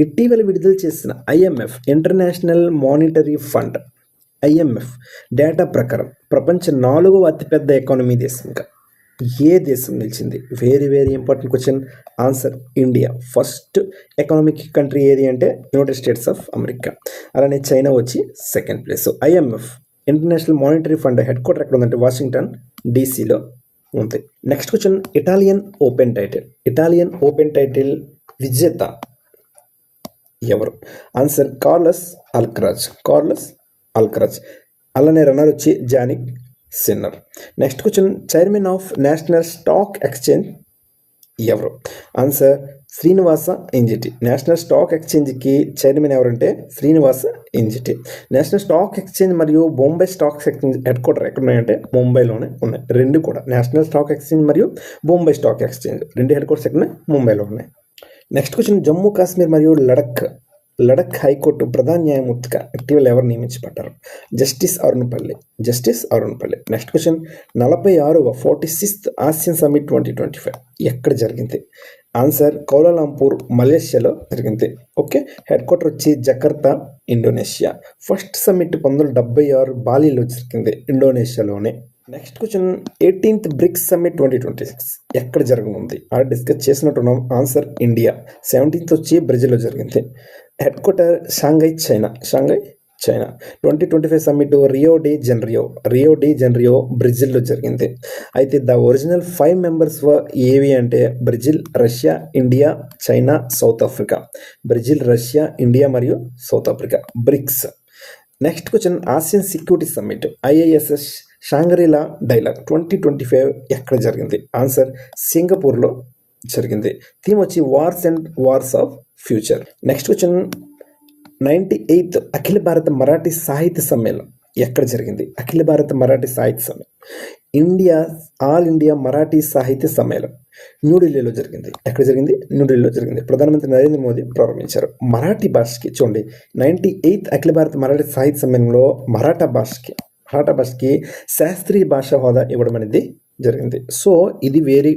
ఇటీవల విడుదల చేసిన IMF international monetary fund data ప్రకారం ప్రపంచ 4వ అతిపెద్ద ఎకానమీ దేశంగా ఏ దేశం నిలిచింది? Very very important question. Answer India. First economic country ఏది అంటే యునైటెడ్ స్టేట్స్ ఆఫ్ అమెరికా. అలానే చైనా వచ్చి second place. IMF international monetary fund head quarter ఎక్కడ ఉందంటే వాషింగ్టన్ DCలో ఉంది. Next question, Italian open title విజేత ఎవరు? Answer Carlos Alcaraz. అలానే రన్నర్ వచ్చి Jannik Sinner. Next question, chairman of national stock exchange ఎవరు? Answer Srinivasa Injeti. National stock ఎక్స్చేంజ్కి చైర్మన్ ఎవరంటే Srinivasa Injeti. National stock exchange మరియు Bombay stock exchange head quarter ఎక్కడ ఉన్నాయంటే ముంబైలోనే ఉన్నాయి. రెండు కూడా నేషనల్ స్టాక్ ఎక్స్చేంజ్ మరియు బొంబై స్టాక్ ఎక్స్చేంజ్ రెండు హెడ్ క్వార్టర్స్ ఎక్కడ ఉన్నాయి? ముంబైలో ఉన్నాయి. నెక్స్ట్ క్వశ్చన్, జమ్మూ కాశ్మీర్ మరియు లడఖ్ హైకోర్టు ప్రధాన న్యాయమూర్తిగా ఇటీవల ఎవరు నియమించబడ్డారు? జస్టిస్ అరుణ్ పల్లి. Next question, 46th Asian summit 2025 ఎక్కడ జరిగింది? ఆన్సర్ కౌలాలంపూర్ మలేషియాలో జరిగింది. ఓకే. హెడ్ క్వార్టర్ వచ్చి జకర్తా ఇండోనేషియా. ఫస్ట్ సమ్మిట్ 1976 బాలీలో జరిగింది, ఇండోనేషియాలోనే. Next question, 18th BRICS summit 2026 ఎక్కడ జరగనుంది? అది డిస్కస్ చేసినట్టున్నాం. Answer India. 17th వచ్చి బ్రెజిల్లో జరిగింది. Head quarter Shanghai China. 2025 summit Rio de Janeiro బ్రెజిల్లో జరిగింది. అయితే ద ఒరిజినల్ 5 మెంబర్స్ ఏవి అంటే Brazil, Russia, India, China, South Africa. Brazil, Russia, India మరియు South Africa, BRICS. Next question, Asian security summit IISS Shangri-La dialogue 2025 ఎక్కడ జరిగింది? Answer సింగపూర్లో జరిగింది. థీమ్ వచ్చి wars of future. Next question, 98th Akhila Bharata Marathi సాహిత్య సమ్మేళనం ఎక్కడ జరిగింది? అఖిల భారత మరాఠీ సాహిత్య సమ్మేళనం ఆల్ ఇండియా మరాఠీ సాహిత్య సమ్మేళనం న్యూఢిల్లీలో జరిగింది. ఎక్కడ జరిగింది? న్యూఢిల్లీలో జరిగింది. ప్రధానమంత్రి నరేంద్ర మోదీ ప్రారంభించారు. మరాఠీ భాషకి చూడండి, 98th అఖిల భారత మరాఠీ సాహిత్య సమ్మేళనంలో మరాఠా భాషకి శాస్త్రీయ భాషా హోదా ఇవ్వడం అనేది జరిగింది. సో ఇది వెరీ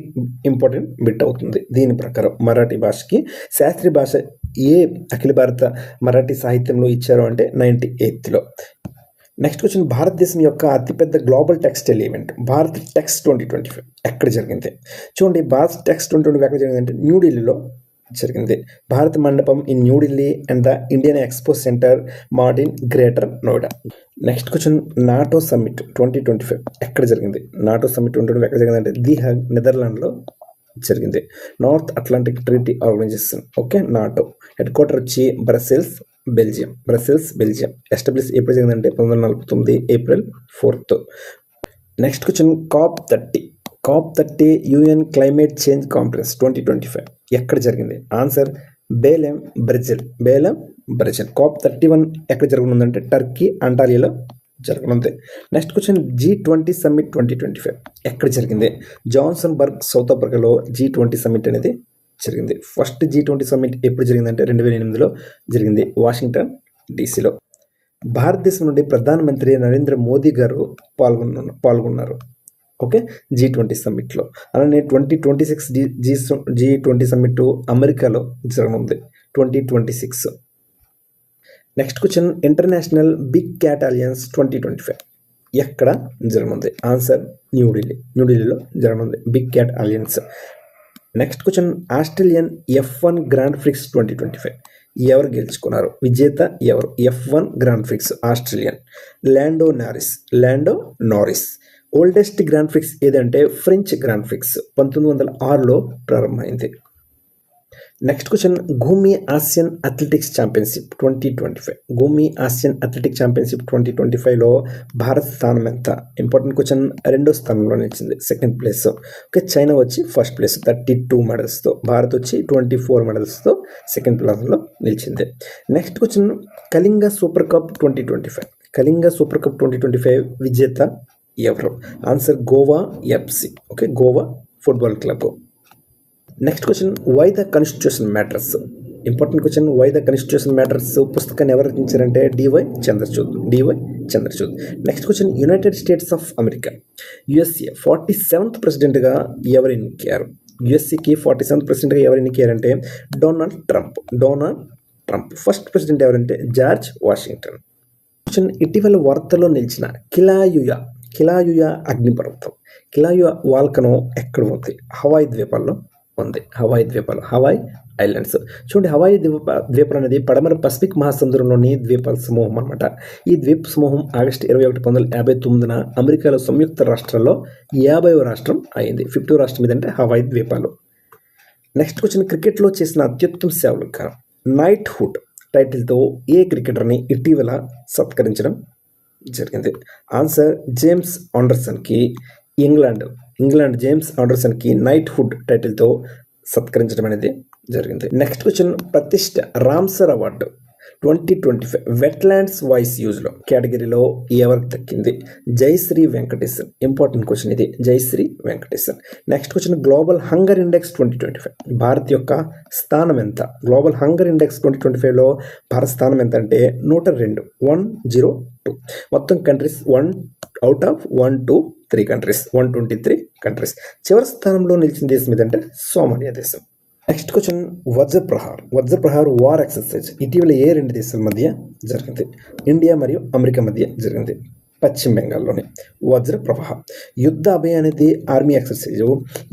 ఇంపార్టెంట్ బిట్ అవుతుంది. దీని ప్రకారం మరాఠీ భాషకి శాస్త్రీయ భాష ఏ అఖిల భారత మరాఠీ సాహిత్యంలో ఇచ్చారు అంటే 98లో. నెక్స్ట్ క్వశ్చన్, భారతదేశం యొక్క అతిపెద్ద global textile event Bharat Tex 2025 ఎక్కడ జరిగింది? చూడండి, భారత్ టెక్స్ 2025 ఎక్కడ జరిగిందంటే న్యూఢిల్లీలో జరిగింది. భారత మండపం in New Delhi and the Indian expo centre Martin greater Noida. Next question, NATO summit 2025 ఎక్కడ జరిగింది? నాటో సమ్మిట్ 2025 ఎక్కడ జరిగిందంటే ది హగ్ నెదర్లాండ్లో జరిగింది. North Atlantic Treaty Organization. Okay. NATO head quarter వచ్చి బ్రసెల్స్ బెల్జియం. ఎస్టాబ్లిష్ ఎప్పుడు జరిగిందంటే 1949 April 4th. Next question, COP 30 UN climate change conference 2025 ఎక్కడ జరిగింది? Answer బేలెం Brazil. COP 31 ఎక్కడ జరగనుందంటే టర్కీ అంటాలియాలో జరగనుంది. నెక్స్ట్ క్వశ్చన్, G20 సమ్మిట్ 2025 ఎక్కడ జరిగింది? జాన్సన్బర్గ్ సౌత్ ఆఫ్రికాలో G20 సమ్మిట్ అనేది జరిగింది. ఫస్ట్ G20 సమ్మిట్ ఎప్పుడు జరిగిందంటే 2008లో జరిగింది, వాషింగ్టన్ DCలో. భారతదేశం నుండి ప్రధానమంత్రి నరేంద్ర మోదీ గారు పాల్గొన్నారు. ఓకే, G20 సమ్మిట్లో. అలానే 2026 G20 సమ్మిట్ అమెరికాలో జరగనుంది 2026. Next question, international big cat alliance 2025 ఎక్కడ జరగనుంది? ఆన్సర్ న్యూఢిల్లీలో జరగనుంది big cat alliance. Next question, Australian F1 grand prix 2025 ఎవరు గెలుచుకున్నారు? విజేత ఎవరు? F1 grand prix Australian Lando Norris. Oldest grand prix ఏదంటే ఫ్రెంచ్ గ్రాండ్ ప్రిక్స్ 1906లో ప్రారంభమైంది. Next question Gumi Asian athletics championship 2025. Gumi Asian athletic championship 2025లో భారత్ స్థానం ఎంత? Important question. రెండో స్థానంలో నిలిచింది, సెకండ్ ప్లేస్. ఓకే, చైనా వచ్చి ఫస్ట్ ప్లేస్ 32 మెడల్స్తో, భారత్ వచ్చి 24 మెడల్స్తో సెకండ్ ప్లేస్లో నిలిచింది. Next question Kalinga super cup 2025. Kalinga super cup 2025 విజేత ఎవరు? Answer Goa FC. Okay, Goa football club. Next question why the constitution matters. Important question. Why the constitution matters పుస్తకాన్ని ఎవరు రచించారంటే DY Chandrachud. Next question United States of America USA 47th ప్రెసిడెంట్గా ఎవరు ఎన్నికయ్యారు? యుఎస్ఏకి 47th ప్రెసిడెంట్గా ఎవరు ఎన్నికయ్యారంటే డొనాల్డ్ ట్రంప్. ఫస్ట్ ప్రెసిడెంట్ ఎవరంటే జార్జ్ వాషింగ్టన్. క్వశ్చన్ ఇటీవల వార్తల్లో నిలిచిన కిలాయుయా అగ్నిపర్వతం, కిలాయుయా వాల్కనో ఎక్కడ ఉంది? హవాయి ద్వీపాల్లో ఉంది. Hawaii islands. చూడండి, హవాయి ద్వీపాలు అనేది పడమర పసిఫిక్ మహాసముద్రంలోని ద్వీపాల సమూహం అనమాట. ఈ ద్వీప సమూహం ఆగస్టు 21, 1959 అమెరికాలో సంయుక్త రాష్ట్రాల్లో 50వ రాష్ట్రం అయింది. 50వ రాష్ట్రం ఏదంటే హవాయి ద్వీపాలు. నెక్స్ట్ క్వశ్చన్ క్రికెట్లో చేసిన అత్యుత్తమ సేవలుగా నైట్హుడ్ టైటిల్తో ఏ క్రికెటర్ని ఇటీవల సత్కరించడం జరిగింది? ఆన్సర్ జేమ్స్ ఆండర్సన్కి. ఇంగ్లాండ్ జేమ్స్ ఆండర్సన్కి నైట్హుడ్ టైటిల్తో సత్కరించడం అనేది జరిగింది. నెక్స్ట్ క్వశ్చన్ ప్రతిష్ట రామ్సర్ అవార్డు 2025 వెట్లాండ్స్ వాయిస్ యూజ్లో కేటగిరీలో ఎవరికి దక్కింది? జయశ్రీ వెంకటేశన్. ఇంపార్టెంట్ క్వశ్చన్ ఇది, Jayashree Venkatesan. Next question global hunger index 2025 Bharat యొక్క స్థానం ఎంత? గ్లోబల్ హంగర్ ఇండెక్స్ 2025లో భారత్ స్థానం ఎంత అంటే 102. మొత్తం countries 1 out of 123 countries, 123 countries. చివరి స్థానంలో నిలిచిన దేశం ఏదంటే సోమాలియా దేశం. Next question Vajraprahar war exercise ఇటీవల ఏ రెండు దేశాల మధ్య జరిగింది? ఇండియా మరియు అమెరికా మధ్య జరిగింది. పశ్చిమ బెంగాల్లోని వజ్రప్రహార్. యుద్ధ అభయ అనేది ఆర్మీ ఎక్సర్సైజ్,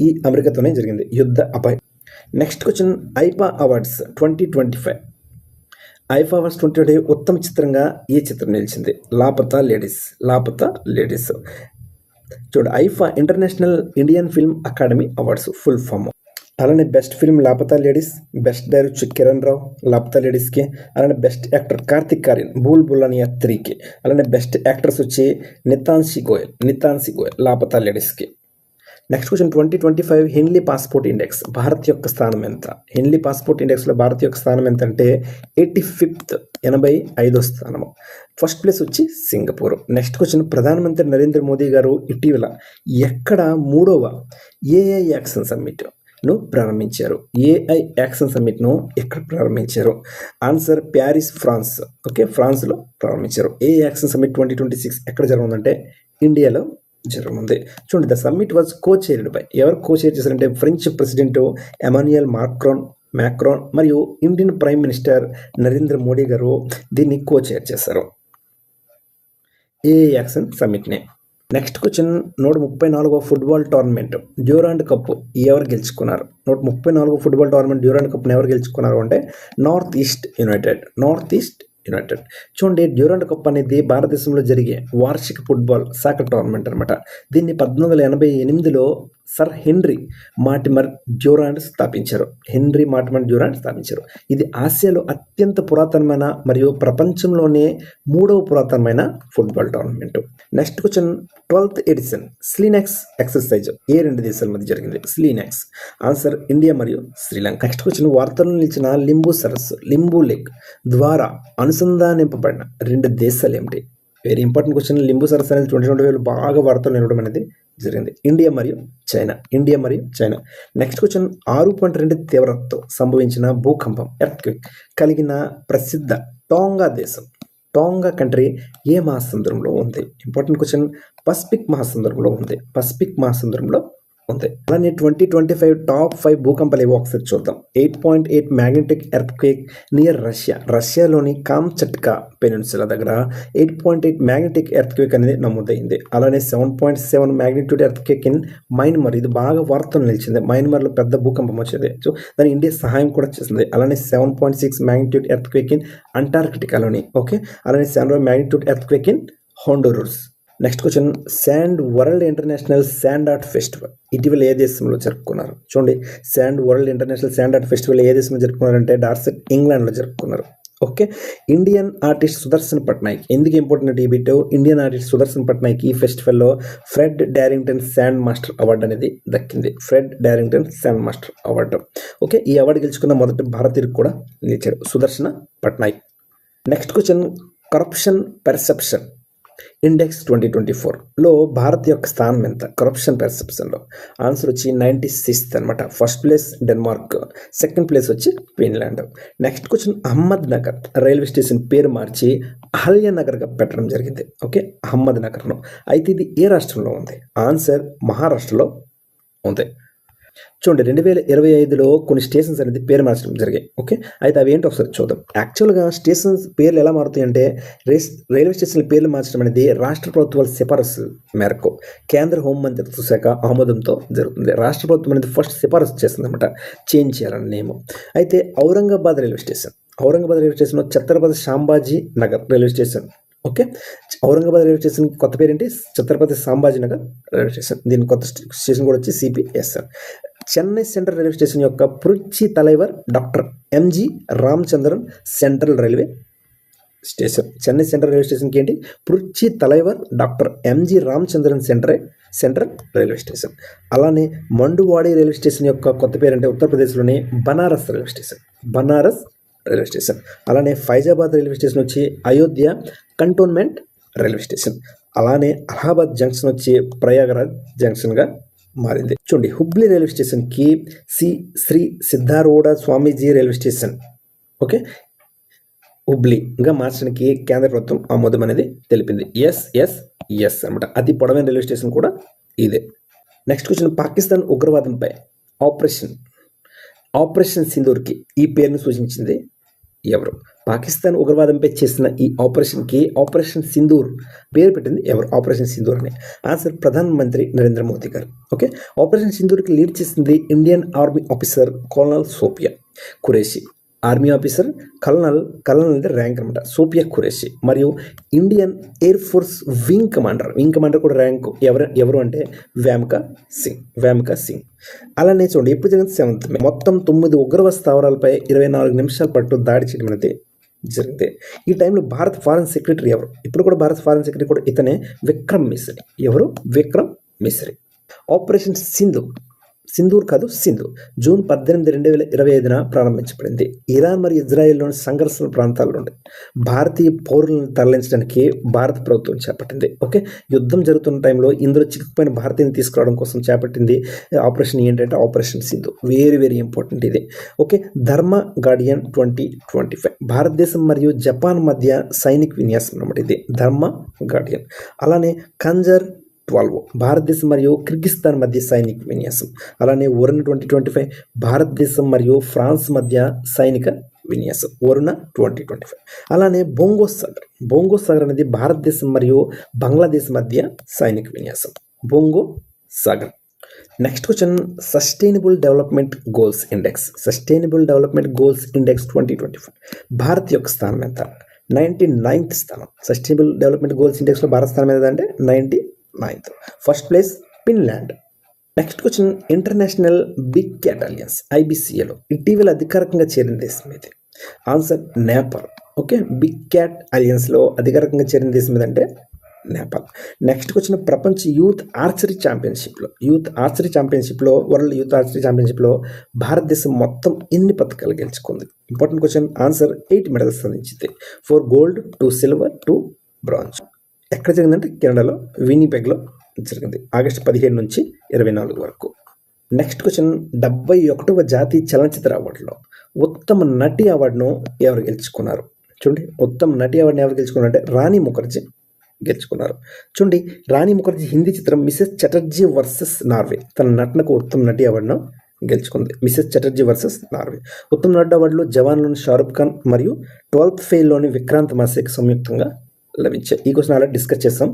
ఈ అమెరికాతోనే జరిగింది Yuddh Abhyas. Next question IIFA awards 2025. IIFA awards 2025 ఉత్తమ చిత్రంగా ఏ చిత్రం నిలిచింది? లాపతా లేడీస్. చూడు, IIFA international Indian film academy awards full form. అలానే best film Laapataa ladies, best director Kiran Rao Laapataa లేడీస్కి, అలానే బెస్ట్ యాక్టర్ కార్తిక్ ఆర్యన్ బూల్ బుల్లానియా 3కి, అలానే బెస్ట్ యాక్టర్స్ వచ్చి నితాన్సి గోయల్ లాపతా లేడీస్కి. Next question 2025 Henley passport index Bharat యొక్క స్థానం ఎంత? హెన్లీ పాస్పోర్ట్ ఇండెక్స్లో భారత్ యొక్క స్థానం ఎంత అంటే 85th 85వ స్థానము. ఫస్ట్ ప్లేస్ వచ్చి సింగపూర్. నెక్స్ట్ క్వశ్చన్ ప్రధానమంత్రి నరేంద్ర మోదీ గారు ఇటీవల ఎక్కడ 3వ ఏఐ యాక్షన్ సమ్మిట్ను ప్రారంభించారు? ఏఐ యాక్షన్ సమ్మిట్ను ఎక్కడ ప్రారంభించారు? Answer Paris, France. ఓకే, ఫ్రాన్స్లో ప్రారంభించారు. ఏఐ యాక్షన్ సమ్మిట్ 2026 ఎక్కడ జరుగుతుందంటే ఇండియాలో జరుగుతుంది. చూడండి, the summit was co-chaired by, ఎవరు కో-చైర్ చేశారంటే ఫ్రెంచ్ ప్రెసిడెంట్ ఎమాన్యుయల్ మ్యాక్రాన్ మరియు Indian prime minister Narendra Modi గారు దీన్ని కో-చైర్ చేశారు, ఏ యాక్షన్ సమ్మిట్ని. నెక్స్ట్ క్వశ్చన్ 134వ ఫుట్బాల్ టోర్నమెంట్ డ్యూరాండ్ కప్ ఎవరు గెలుచుకున్నారు? 134వ ఫుట్బాల్ టోర్నమెంట్ డ్యూరాండ్ కప్ని ఎవరు గెలుచుకున్నారు అంటే నార్త్ ఈస్ట్ యునైటెడ్. చూడండి, డ్యూరాండ్ కప్ అనేది భారతదేశంలో జరిగే వార్షిక ఫుట్బాల్ సాకర్ టోర్నమెంట్ అనమాట. దీన్ని 1888లో సర్ హెన్రీ మార్టిమర్ డ్యూరాండ్ స్థాపించారు. ఇది ఆసియాలో అత్యంత పురాతనమైన మరియు ప్రపంచంలోనే 3వ పురాతనమైన football tournament. Next question 12th edition SLINEX exercise ఏ రెండు దేశాల మధ్య జరిగింది? స్లీనెక్స్. ఆన్సర్ ఇండియా మరియు శ్రీలంక. నెక్స్ట్ క్వశ్చన్ వార్తల్లో నిలిచిన లింబూ లేక్ ద్వారా అనుసంధానింపబడిన రెండు దేశాలు ఏమిటి? Very important question. లింబూ సరస్సు అనేది 2025 బాగా వార్తలు నిలవడం అనేది జరిగింది. ఇండియా మరియు చైనా. నెక్స్ట్ క్వశ్చన్ 6.2 తీవ్రతతో సంభవించిన భూకంపం ఎర్త్క్వేక్ కలిగిన ప్రసిద్ధ టోంగా కంట్రీ ఏ మహాసముద్రంలో ఉంది? Important question. పసిఫిక్ మహాసముద్రంలో ఉంది. అలానే 2025 టాప్ 5 భూకంపాలు ఏవో ఒకసారి చూద్దాం. 8.8 మ్యాగ్నెటిక్ ఎర్త్క్వేక్ నియర్ రష్యాలోని కామ్చట్కా పెనిన్సులా దగ్గర 8.8 మ్యాగ్నెటిక్ ఎర్త్క్వేక్ అనేది నమోదైంది. అలానే 7.7 మ్యాగ్నిట్యూడ్ ఎర్త్క్వేక్ ఇన్ మయన్మార్, ఇది బాగా వార్తలు నిలిచింది. మయన్మార్లో పెద్ద భూకంపం వచ్చింది, సో దాని ఇండియా సహాయం కూడా చేసింది. అలానే 7.6 మ్యాగ్నిట్యూడ్ ఎర్త్క్వేక్ ఇన్ అంటార్కిటికాలోని. ఓకే, అలానే 7 magnitude earthquake in Honduras. Next question sand world international sand art festival ఇటీవల ఏ దేశంలో జరుపుకున్నారు? చూడండి, sand world international sand art festival ఏ దేశంలో జరుపుకున్నారంటే డార్సెట్, ఇంగ్లాండ్లో జరుపుకున్నారు. Okay, Indian artist Sudarshan Patnaik, ఎందుకు ఇంపార్టెంట్ ఈ bit? Indian artist Sudarshan Patnaik ఈ ఫెస్టివల్లో Fred Darrington sand master award అనేది దక్కింది. Fred Darrington sand master award. Okay, ఈ అవార్డు గెలుచుకున్న మొదటి భారతీయుడు కూడా నిలిచాడు Sudarshana Patnaik. Next question, corruption perception index 2024లో భారత్ యొక్క స్థానం ఎంత కరప్షన్ పర్సెప్షన్లో? ఆన్సర్ వచ్చి 96th అనమాట. First place Denmark, second place వచ్చి Finland. Next question, Ahmed Nagar railway station పేరు మార్చి అహల్య నగర్గా పెట్టడం జరిగింది. ఓకే, అహ్మద్ నగర్లో. అయితే ఇది ఏ రాష్ట్రంలో ఉంది? ఆన్సర్ మహారాష్ట్రలో ఉంది. చూడండి, 2025లో కొన్ని స్టేషన్స్ అనేది పేరు మార్చడం జరిగాయి. ఓకే, అయితే అవి ఏంటో ఒకసారి చూద్దాం. యాక్చువల్గా స్టేషన్స్ పేర్లు ఎలా మారుతాయి అంటే రైల్వే స్టేషన్ల పేర్లు మార్చడం అనేది రాష్ట్ర ప్రభుత్వాల సిఫారసు మేరకు కేంద్ర హోంమంత్రిత్వ శాఖ ఆమోదంతో జరుగుతుంది. రాష్ట్ర ప్రభుత్వం అనేది ఫస్ట్ సిఫారసు చేస్తుంది అనమాట, చేంజ్ చేయాలని నేమ్. అయితే Aurangabad railway station Chhatrapati Sambhaji Nagar railway station. Okay, Aurangabad railway station కొత్త పేరు ఏంటి? Chhatrapati Sambhaji Nagar railway station. దీని కొత్త స్టేషన్ కూడా వచ్చి CPSR. Chennai central railway station యొక్క Puratchi Thalaivar doctor MG Ramachandran central railway station. Chennai central railway స్టేషన్కి ఏంటి? Puratchi Thalaivar doctor MG Ramachandran central railway station. అలానే మండువాడి రైల్వే స్టేషన్ యొక్క కొత్త పేరు అంటే ఉత్తరప్రదేశ్లోని బనారస్ రైల్వే స్టేషన్. అలానే ఫైజాబాద్ రైల్వే స్టేషన్ వచ్చి అయోధ్య కంటోన్మెంట్ రైల్వే స్టేషన్. అలానే అలహాబాద్ జంక్షన్ వచ్చి ప్రయాగరాజ్ జంక్షన్గా మారింది. చూడండి, హుబ్లీ రైల్వే స్టేషన్కి శ్రీ సిద్ధారూఢ స్వామీజీ రైల్వే స్టేషన్. ఓకే, హుబ్లీగా మార్చడానికి కేంద్ర ప్రభుత్వం ఆమోదం అనేది తెలిపింది. ఎస్ అనమాట. అతి పొడవైన రైల్వే స్టేషన్ కూడా ఇదే. నెక్స్ట్ క్వశ్చన్, పాకిస్తాన్ ఉగ్రవాదంపై ఆపరేషన్ సింధూర్కి ఈ పేరును సూచించింది ఎవరు? పాకిస్తాన్ ఉగ్రవాదంపై చేసిన ఈ ఆపరేషన్కి ఆపరేషన్ సింధూర్ పేరు పెట్టింది ఎవరు? ఆపరేషన్ సింధూర్ అని. ఆన్సర్ ప్రధానమంత్రి నరేంద్ర మోదీ గారు. ఓకే, ఆపరేషన్ సింధూర్కి లీడ్ చేసింది Indian army officer colonel Sofiya Qureshi. Army officer colonel అంటే ర్యాంక్ అనమాట, సోఫియా ఖురేషి. మరియు Indian air force wing commander కూడా ర్యాంక్ ఎవరు అంటే వ్యామికా సింగ్. అలానే చూడండి, ఎప్పుడు జరిగింది? 7th May. మొత్తం 9 ఉగ్రవాద స్థావరాలపై 24 నిమిషాల పాటు దాడి చేయడం అనేది జరిగింది. ఈ టైంలో భారత ఫారెన్ సెక్రటరీ ఎవరు? ఇప్పుడు కూడా భారత ఫారెన్ సెక్రటరీ కూడా ఇతనే, విక్రమ్ మిశ్రీ. ఎవరు? విక్రమ్ మిశ్రీ. ఆపరేషన్ సింధూర్ జూన్ 18, 2025 ప్రారంభించబడింది. ఇరాన్ మరియు ఇజ్రాయెల్లోని సంఘర్షణ ప్రాంతాల నుండి భారతీయ పౌరులను తరలించడానికి భారత ప్రభుత్వం చేపట్టింది. ఓకే, యుద్ధం జరుగుతున్న టైంలో ఇందులో చిక్కుపోయిన భారతీయుని తీసుకురావడం కోసం చేపట్టింది ఆపరేషన్ ఏంటంటే ఆపరేషన్ సింధూర్. వెరీ ఇంపార్టెంట్ ఇది. ఓకే, ధర్మ గార్డియన్ 2025 భారతదేశం మరియు జపాన్ మధ్య సైనిక విన్యాసం అన్నమాట ఇది ధర్మ గార్డియన్. అలానే ఖంజర్ 12 భారతదేశం మరియు కిర్గిస్తాన్ మధ్య సైనిక విన్యాసం. అలానే వరుణ 2025 భారతదేశం మరియు ఫ్రాన్స్ మధ్య సైనిక విన్యాసం, వరుణ 2025. అలానే బోంగో సాగర్ అనేది భారతదేశం మరియు బంగ్లాదేశ్ మధ్య సైనిక విన్యాసం, bongo Sagar. Next question, sustainable development goals index 2025 Bharat యొక్క స్థానం ఎంత? 99th స్థానం. సస్టైనబుల్ డెవలప్మెంట్ గోల్స్ ఇండెక్స్లో భారత స్థానం ఏంటంటే 99th. First place Finland. Next question, international big cat alliance IBCAలో ఇటీవల అధికారికంగా చేరిన దేశం ఇది. Answer Nepal. Okay, big cat అలియన్స్లో అధికారికంగా చేరిన దేశం ఏదంటే నేపాల్. నెక్స్ట్ క్వశ్చన్, ప్రపంచ యూత్ ఆర్చరీ ఛాంపియన్షిప్లో వరల్డ్ యూత్ ఆర్చరీ ఛాంపియన్షిప్లో భారతదేశం మొత్తం ఎన్ని పథకాలు గెలుచుకుంది? Important question. ఆన్సర్ 8 మెడల్స్ సాధించింది. 4 gold, 2 silver, 2 bronze. ఎక్కడ జరిగిందంటే కెనడాలో వినిపెగ్లో జరిగింది. ఆగస్టు 15 నుంచి 24 వరకు. నెక్స్ట్ క్వశ్చన్, 71వ జాతీయ చలనచిత్ర అవార్డులో ఉత్తమ నటి అవార్డును ఎవరు గెలుచుకున్నారు? చూడండి, ఉత్తమ నటి అవార్డును ఎవరు గెలుచుకున్నారంటే రాణి ముఖర్జీ గెలుచుకున్నారు. చూడండి, రాణి ముఖర్జీ హిందీ చిత్రం మిసెస్ చటర్జీ వర్సెస్ నార్వే తన నటనకు ఉత్తమ నటి అవార్డును గెలుచుకుంది. Mrs Chatterjee versus Norway. ఉత్తమ నటి అవార్డులో జవాన్లోని షారుఖ్ ఖాన్ మరియు 12th Failలోని విక్రాంత్ మాసేకి సంయుక్తంగా లభించాయి. ఈ క్వశ్చన్ అలా డిస్కస్ చేస్తాం.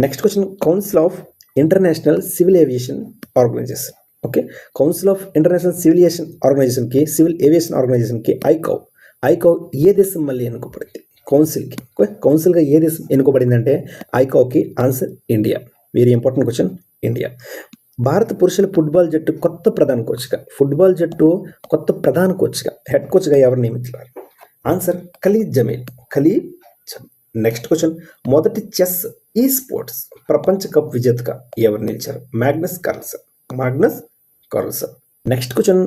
Next question, council of international civil aviation organization. Okay, council of international civil aviation ఆర్గనైజేషన్కి ఐకౌ ఏ దేశం మళ్ళీ ఎన్నుకోబడింది? కౌన్సిల్కి. ఓకే, కౌన్సిల్గా ఏ దేశం ఎన్నుకోబడిందంటే ఐకాకి. Answer India. Very important question, India. Bharata పురుషుల ఫుట్బాల్ జట్టు కొత్త ప్రధాన కోచ్గా హెడ్ కోచ్గా ఎవరు నియమించారు? Answer Khalid Jameel. Next question, మొదటి చెస్ ఈ స్పోర్ట్స్ ప్రపంచ కప్ విజేతగా ఎవరు నిలిచారు? Magnus Carlsen. నెక్స్ట్ క్వశ్చన్,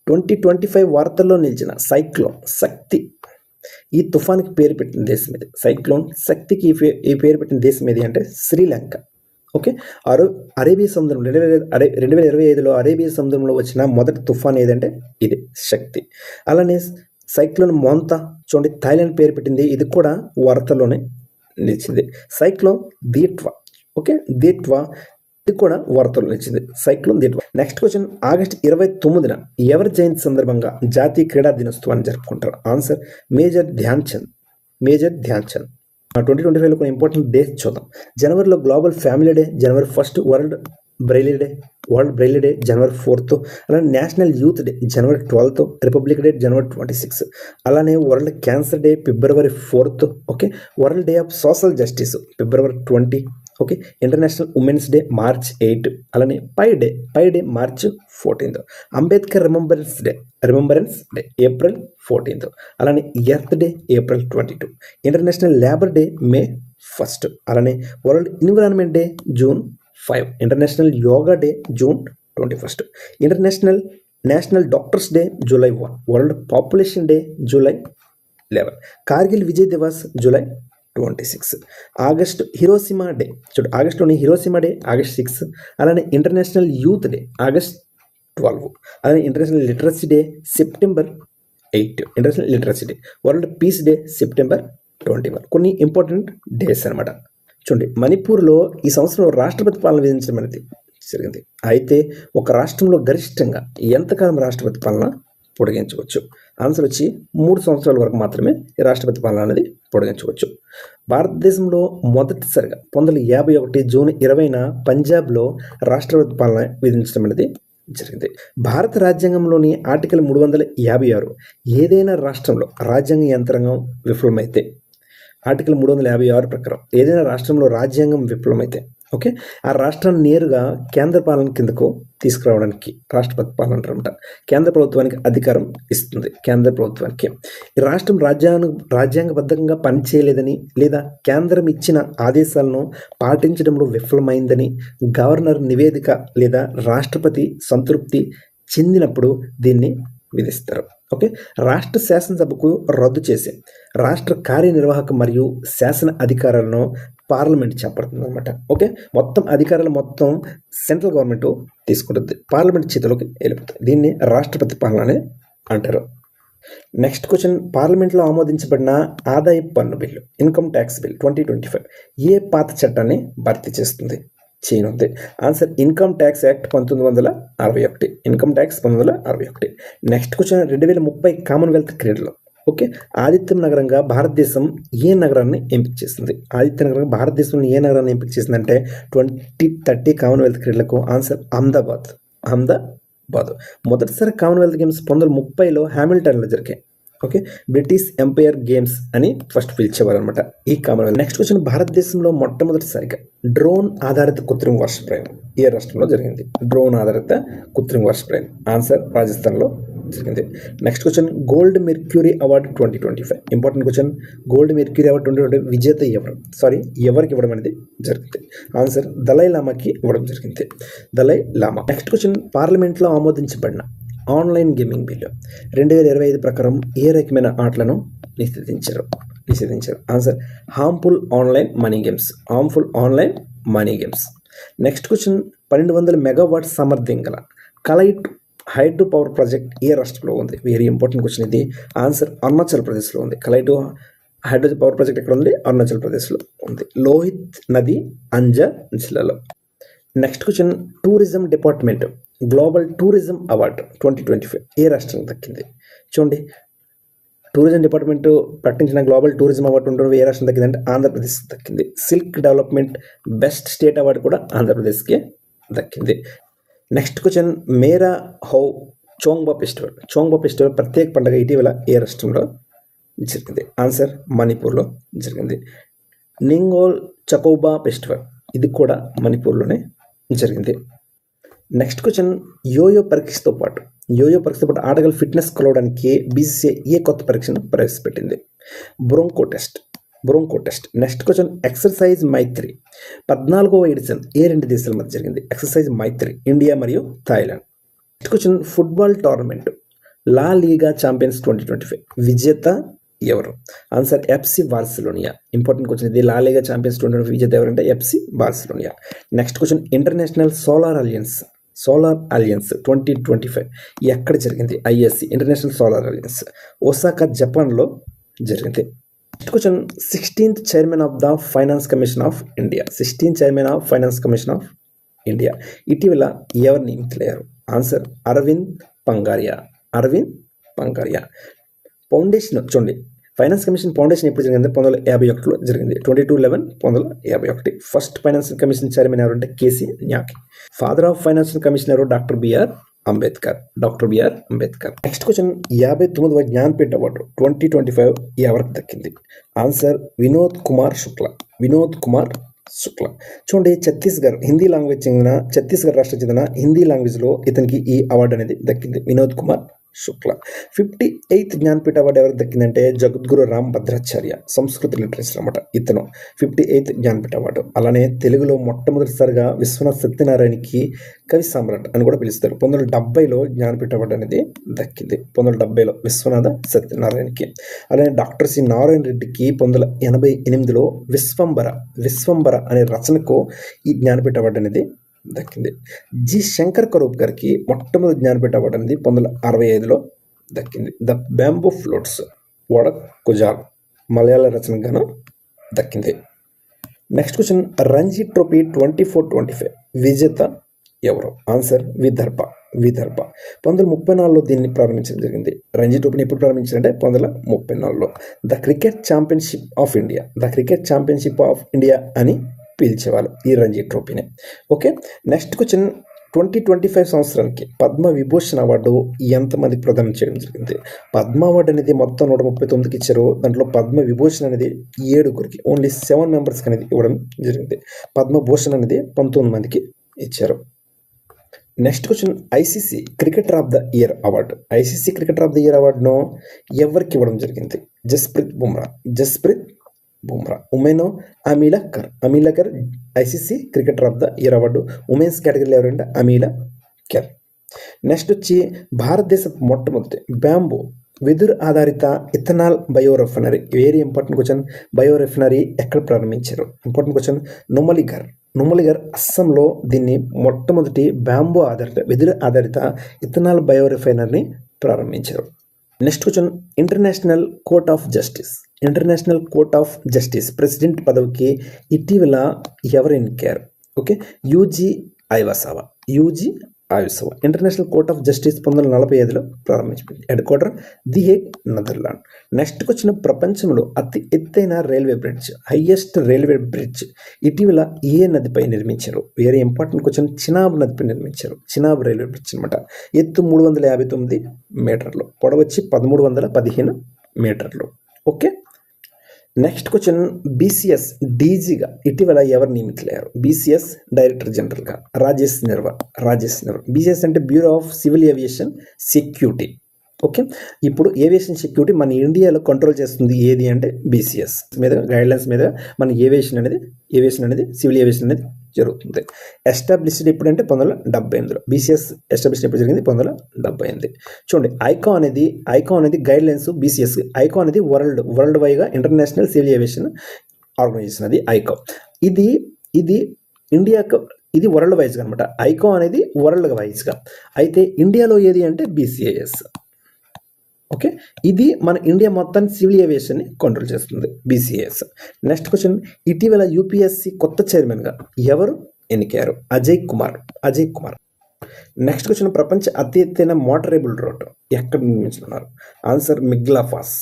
2025 వార్తల్లో నిలిచిన సైక్లోన్ శక్తి ఈ తుఫాన్కి పేరు పెట్టిన దేశం ఇది. సైక్లోన్ శక్తికి ఈ పేరు పెట్టిన దేశం ఏది అంటే శ్రీలంక. ఓకే, అరేబియా సముద్రంలో 2025లో అరేబియా సముద్రంలో వచ్చిన మొదటి తుఫాన్ ఏదంటే ఇది శక్తి. అలానే సైక్లోన్ మోంతా చూడండి, థాయిలాండ్ పేరు పెట్టింది, ఇది కూడా వార్తల్లోనే నిలిచింది. సైక్లోన్ దీట్వా. ఓకే, దీట్వా ఇది కూడా వార్తల్లో నిలిచింది, cyclone Ditwah. Next question, August 29న ఎవరి జయంతి సందర్భంగా జాతీయ క్రీడా దినోత్సవాన్ని జరుపుకుంటారు? Answer major Dhyan Chand. 2025లో కొన్ని ఇంపార్టెంట్ డేస్ చూద్దాం. జనవరిలో global family day, January 1 world Braille day January 4, అలానే national youth day January 12, republic day January 26, అలానే world cancer day February 4, okay, world day of social justice February 20, okay, international women's day March 8, అలానే pi day March 14, Ambedkar remembrance day April 14, అలానే earth day April 22, international labour day May 1, అలానే world environment day June 5, international yoga day June 21, national doctors day July 1, world population day July 11, Kargil Vijay Diwas July 26, August Hiroshima day ఆగస్టులోని Hiroshima day August 6, అలానే international youth day August 12, అలానే international literacy day September 8, international literacy day, world peace day September 21. కొన్ని important days అనమాట. చూడండి, మణిపూర్లో ఈ సంవత్సరం రాష్ట్రపతి పాలన విధించడం అనేది జరిగింది. అయితే ఒక రాష్ట్రంలో గరిష్టంగా ఎంతకాలం రాష్ట్రపతి పాలన పొడిగించవచ్చు? ఆన్సర్ వచ్చి 3 సంవత్సరాల వరకు మాత్రమే ఈ రాష్ట్రపతి పాలన అనేది పొడిగించవచ్చు. భారతదేశంలో మొదటిసారిగా 1951 జూన్ 20న పంజాబ్లో రాష్ట్రపతి పాలన విధించడం అనేది జరిగింది. భారత రాజ్యాంగంలోని ఆర్టికల్ 356 ఏదైనా రాష్ట్రంలో రాజ్యాంగ యంత్రాంగం విఫలమైతే, ఆర్టికల్ 356 ప్రకారం ఏదైనా రాష్ట్రంలో రాజ్యాంగం విఫలమైతే, ఓకే, ఆ రాష్ట్రాన్ని నేరుగా కేంద్ర పాలన కిందకు తీసుకురావడానికి రాష్ట్రపతి పాలన అంటారన్నమాట. కేంద్ర ప్రభుత్వానికి అధికారం ఇస్తుంది. కేంద్ర ప్రభుత్వానికి ఈ రాష్ట్రం రాజ్యాంగబద్ధంగా పనిచేయలేదని లేదా కేంద్రం ఇచ్చిన ఆదేశాలను పాటించడంలో విఫలమైందని గవర్నర్ నివేదిక లేదా రాష్ట్రపతి సంతృప్తి చెందినప్పుడు దీన్ని విధిస్తారు. ఓకే, రాష్ట్ర శాసనసభకు రద్దు చేసి రాష్ట్ర కార్యనిర్వాహక మరియు శాసన అధికారాలను పార్లమెంట్ చేపడుతుంది అనమాట. ఓకే, మొత్తం అధికారాలు మొత్తం సెంట్రల్ గవర్నమెంట్ తీసుకుంటుంది, పార్లమెంట్ చేతిలోకి వెళ్ళిపోతుంది. దీన్ని రాష్ట్రపతి పాలన అని అంటారు. నెక్స్ట్ క్వశ్చన్, పార్లమెంట్లో ఆమోదించబడిన ఆదాయ పన్ను బిల్లు ఇన్కమ్ ట్యాక్స్ బిల్ 2025 ఏ పాత చట్టాన్ని భర్తీ చేస్తుంది? చేయనుంది. Answer income tax act 1961. Next question, 2030 Commonwealth క్రీడలు, ఓకే, ఆదిత్యం నగరంగా భారతదేశం ఏ నగరాన్ని ఎంపిక చేసింది? ఆదిత్య నగరంగా భారతదేశంలో ఏ నగరాన్ని ఎంపిక చేసిందంటే 2030 కామన్వెల్త్ క్రీడలకు ఆన్సర్ అహ్మదాబాద్. మొదటిసారి కామన్వెల్త్ గేమ్స్ 1930లో హ్యామిల్టన్లో జరిగాయి. ఓకే, బ్రిటిష్ ఎంపైర్ గేమ్స్ అని ఫస్ట్ పిలిచేవారు అనమాట ఈ కామన్వెల్త్. నెక్స్ట్ క్వశ్చన్, భారతదేశంలో మొట్టమొదటిసారిగా డ్రోన్ ఆధారిత కృత్రిమ వర్ష ప్రయాణం ఏ రాష్ట్రంలో జరిగింది? డ్రోన్ ఆధారిత కృత్రిమ వర్ష ప్రయాణం ఆన్సర్ రాజస్థాన్లో జరిగింది. Next question, gold mercury award 2025 important question. Gold mercury award 2025 విజేత ఎవరికి ఇవ్వడం అనేది జరిగింది? ఆన్సర్ దలై లామాకి ఇవ్వడం జరిగింది. దలై లామా. నెక్స్ట్ క్వశ్చన్, పార్లమెంట్లో ఆమోదించబడిన ఆన్లైన్ గేమింగ్ బిల్లు 2025 ప్రకారం ఏ రకమైన ఆటలను నిషేధించారు? Answer harmful online money games. Next question, 1200 megawatt సామర్థ్యం గల కలైట్ హైడ్రో పవర్ ప్రాజెక్ట్ ఏ రాష్ట్రంలో ఉంది? వెరీ ఇంపార్టెంట్ క్వశ్చన్ ఇది. ఆన్సర్ అరుణాచల్ ప్రదేశ్లో ఉంది. కలైట్ హైడ్రో పవర్ ప్రాజెక్ట్ ఎక్కడ ఉంది? అరుణాచల్ ప్రదేశ్లో ఉంది, లోహిత్ నది అంజా జిల్లాలో. Next question, tourism department global tourism award 2025 ఏ రాష్ట్రానికి దక్కింది? చూడండి, టూరిజం డిపార్ట్మెంట్ ప్రకటించిన గ్లోబల్ టూరిజం అవార్డు 2025 ఏ రాష్ట్రం దక్కిందంటే ఆంధ్రప్రదేశ్ దక్కింది. Silk development best state award కూడా ఆంధ్రప్రదేశ్కి దక్కింది. Next question, Mera how చోంగ్బా festival ప్రత్యేక పండుగ ఇటీవల ఏ రాష్ట్రంలో జరిగింది? ఆన్సర్ మణిపూర్లో జరిగింది. నింగోల్ చకౌబా ఫెస్టివల్ ఇది కూడా మణిపూర్లోనే జరిగింది. నెక్స్ట్ క్వశ్చన్, యోయో పరీక్షతో పాటు ఆటగాళ్ళ ఫిట్నెస్ కొలవడానికి బీసీసీఐ ఏ కొత్త పరీక్షను ప్రవేశపెట్టింది? Bronco test. Next question, exercise Maitree 14వ ఎడిషన్ ఏ రెండు దేశాల మధ్య జరిగింది? ఎక్సర్సైజ్ మైత్రి ఇండియా మరియు Thailand. Next question, football tournament La Liga champions 2025 విజేత ఎవరు? Answer FC Barcelona. Important question ఇది. లా లీగా ఛాంపియన్స్ 2025 విజేత ఎవరంటే FC Barcelona. Next question, international solar alliance 2025 ఎక్కడ జరిగింది? ISC international solar alliance Osaka జపాన్లో జరిగింది. Next question, 16th chairman of the finance commission of India ఇటీవల ఎవరు నియమితులయ్యారు? ఆన్సర్ అరవింద్ పంగారియా. ఫౌండేషన్ చూడండి, ఫైనాన్స్ కమిషన్ ఫౌండేషన్ ఎప్పుడు జరిగింది? 1951లో జరిగింది. 22/11/1951. ఫస్ట్ ఫైనాన్స్ కమిషన్ చైర్మన్ ఎవరంటే కేసీ న్యాకి. ఫాదర్ ఆఫ్ ఫైనాన్స్ కమిషన్ ఎవరు? Doctor BR Ambedkar. Next question, 59వ జ్ఞాన్పీఠ్ అవార్డు 2025 ఎవరికి దక్కింది? ఆన్సర్ వినోద్ కుమార్ శుక్లా. చూడండి, ఛత్తీస్గఢ్ రాష్ట్రం చెందిన హిందీ లాంగ్వేజ్లో ఇతనికి ఈ అవార్డు అనేది దక్కింది, వినోద్ కుమార్ శుక్లా. 58th జ్ఞాన్పీఠ అవార్డు ఎవరికి దక్కిందంటే జగద్గురు రామ్ భద్రాచార్య, సంస్కృత లిటరేచర్ అనమాట ఇతను. 58th Jnanpith award. అలానే తెలుగులో మొట్టమొదటిసారిగా విశ్వనాథ్ సత్యనారాయణకి కవి సామ్రాట్ అని కూడా పిలుస్తారు. 1970లో జ్ఞానపీఠ అవార్డు అనేది దక్కింది. 1970లో విశ్వనాథ సత్యనారాయణకి. అలానే డాక్టర్ సి నారాయణ రెడ్డికి 1988లో విశ్వంబర అనే రచనకు ఈ జ్ఞానపీఠ అవార్డు అనేది దక్కింది. జి శంకర్ కరూప్ గారికి మొట్టమొదటి జ్ఞానపీఠ అవార్డు అనేది 1965లో దక్కింది. ద బ్యాంబూ ఫ్లోట్స్ వడకుజాల్ మలయాళ రచనకు గాను దక్కింది. నెక్స్ట్ క్వశ్చన్, రంజీ ట్రోఫీ 24-25 విజేత ఎవరు? ఆన్సర్ విదర్భ. 1934లో దీన్ని ప్రారంభించడం జరిగింది. రంజీ ట్రోఫీని ఎప్పుడు ప్రారంభించారంటే 1934లో. The cricket championship of India అని పిలిచేవాళ్ళు ఈ రంజీ ట్రోఫీని. ఓకే, నెక్స్ట్ క్వశ్చన్, 2025 సంవత్సరానికి పద్మ విభూషణ్ అవార్డు ఎంతమందికి ప్రదానం చేయడం జరిగింది? పద్మ అవార్డు అనేది మొత్తం 139కి ఇచ్చారు. దాంట్లో పద్మ విభూషణ్ అనేది 7గురికి, ఓన్లీ 7 మెంబర్స్కి అనేది ఇవ్వడం జరిగింది. పద్మభూషణ్ అనేది 19 మందికి ఇచ్చారు. Next question, ICC cricketer of the year అవార్డును ఎవరికి ఇవ్వడం జరిగింది? Jasprit Bumrah. Women Amelia Kerr ICC cricketer of the year award women's కేటగిరీలో ఎవరంటే అమీలకర్. నెక్స్ట్ వచ్చి భారతదేశ మొట్టమొదటి బ్యాంబూ వెదురు ఆధారిత ethanol biorefinery. Very important question. Biorefinery ఎక్కడ ప్రారంభించారు? Important question. నుమలిగర్ అస్సాంలో దీన్ని మొట్టమొదటి బ్యాంబూ ఆధారిత వెదురు ఆధారిత ఇథనాల్ బయోరెఫైనరీని ప్రారంభించారు. Next question, international court of justice president పదవికి ఇటీవల ఎవరు ఎన్నికారు? Okay, Yuji Iwasawa. International court of justice 1945లో ప్రారంభించబడింది. Head quarter the Hague, Netherland. Next question, ప్రపంచంలో అతి ఎత్తైన హైయెస్ట్ రైల్వే బ్రిడ్జ్ ఇటీవల ఏ నదిపై నిర్మించారు? Very important question. చినాబ్ నదిపై నిర్మించారు. చినాబ్ రైల్వే బ్రిడ్జ్ అనమాట. ఎత్తు 359 మీటర్లు, పొడవచ్చి 1315 మీటర్లు. ఓకే, నెక్స్ట్ క్వశ్చన్, బీసీఎస్ డీజీగా ఇటీవల ఎవరు నియమితులయ్యారు? బీసీఎస్ డైరెక్టర్ జనరల్గా రాజేష్ నిర్వల్. బీసీఎస్ అంటే bureau of civil aviation security. Okay, ఇప్పుడు ఏవియేషన్ సెక్యూరిటీ మన ఇండియాలో కంట్రోల్ చేస్తుంది ఏది అంటే బీసీఎస్ మీద గైడ్లైన్స్ మీద మన ఏవియేషన్ అనేది సివిల్ ఏవియేషన్ అనేది జరుగుతుంది. ఎస్టాబ్లిష్డ్ ఎప్పుడంటే 1978లో. బీసీఎస్ ఎస్టాబ్లిష్డ్ ఎప్పుడు జరిగింది? 1978. చూడండి, ఐకాన్ అనేది గైడ్లైన్స్ బీసీఎస్. ఐకాన్ అనేది వరల్డ్ వైడ్గా ఇంటర్నేషనల్ సివిల్ ఏవియేషన్ ఆర్గనైజేషన్ అది ఐకాన్. ఇది ఇండియాకు ఇది వరల్డ్ వైజ్గా అనమాట. ఐకాన్ అనేది వరల్డ్ వైజ్గా. అయితే ఇండియాలో ఏది అంటే బీసీఏఎస్. ఓకే, ఇది మన ఇండియా మొత్తాన్ని సివిల్ ఏవియేషన్ని కంట్రోల్ చేస్తుంది బీసీఏఎస్. నెక్స్ట్ క్వశ్చన్, ఇటీవల యూపీఎస్సీ కొత్త చైర్మన్గా ఎవరు ఎన్నికారు? అజయ్ కుమార్. నెక్స్ట్ క్వశ్చన్, ప్రపంచ అతి ఎత్తైన మోటరేబుల్ రోడ్ ఎక్కడ నిర్మించుకున్నారు? ఆన్సర్ మిగ్లా పాస్,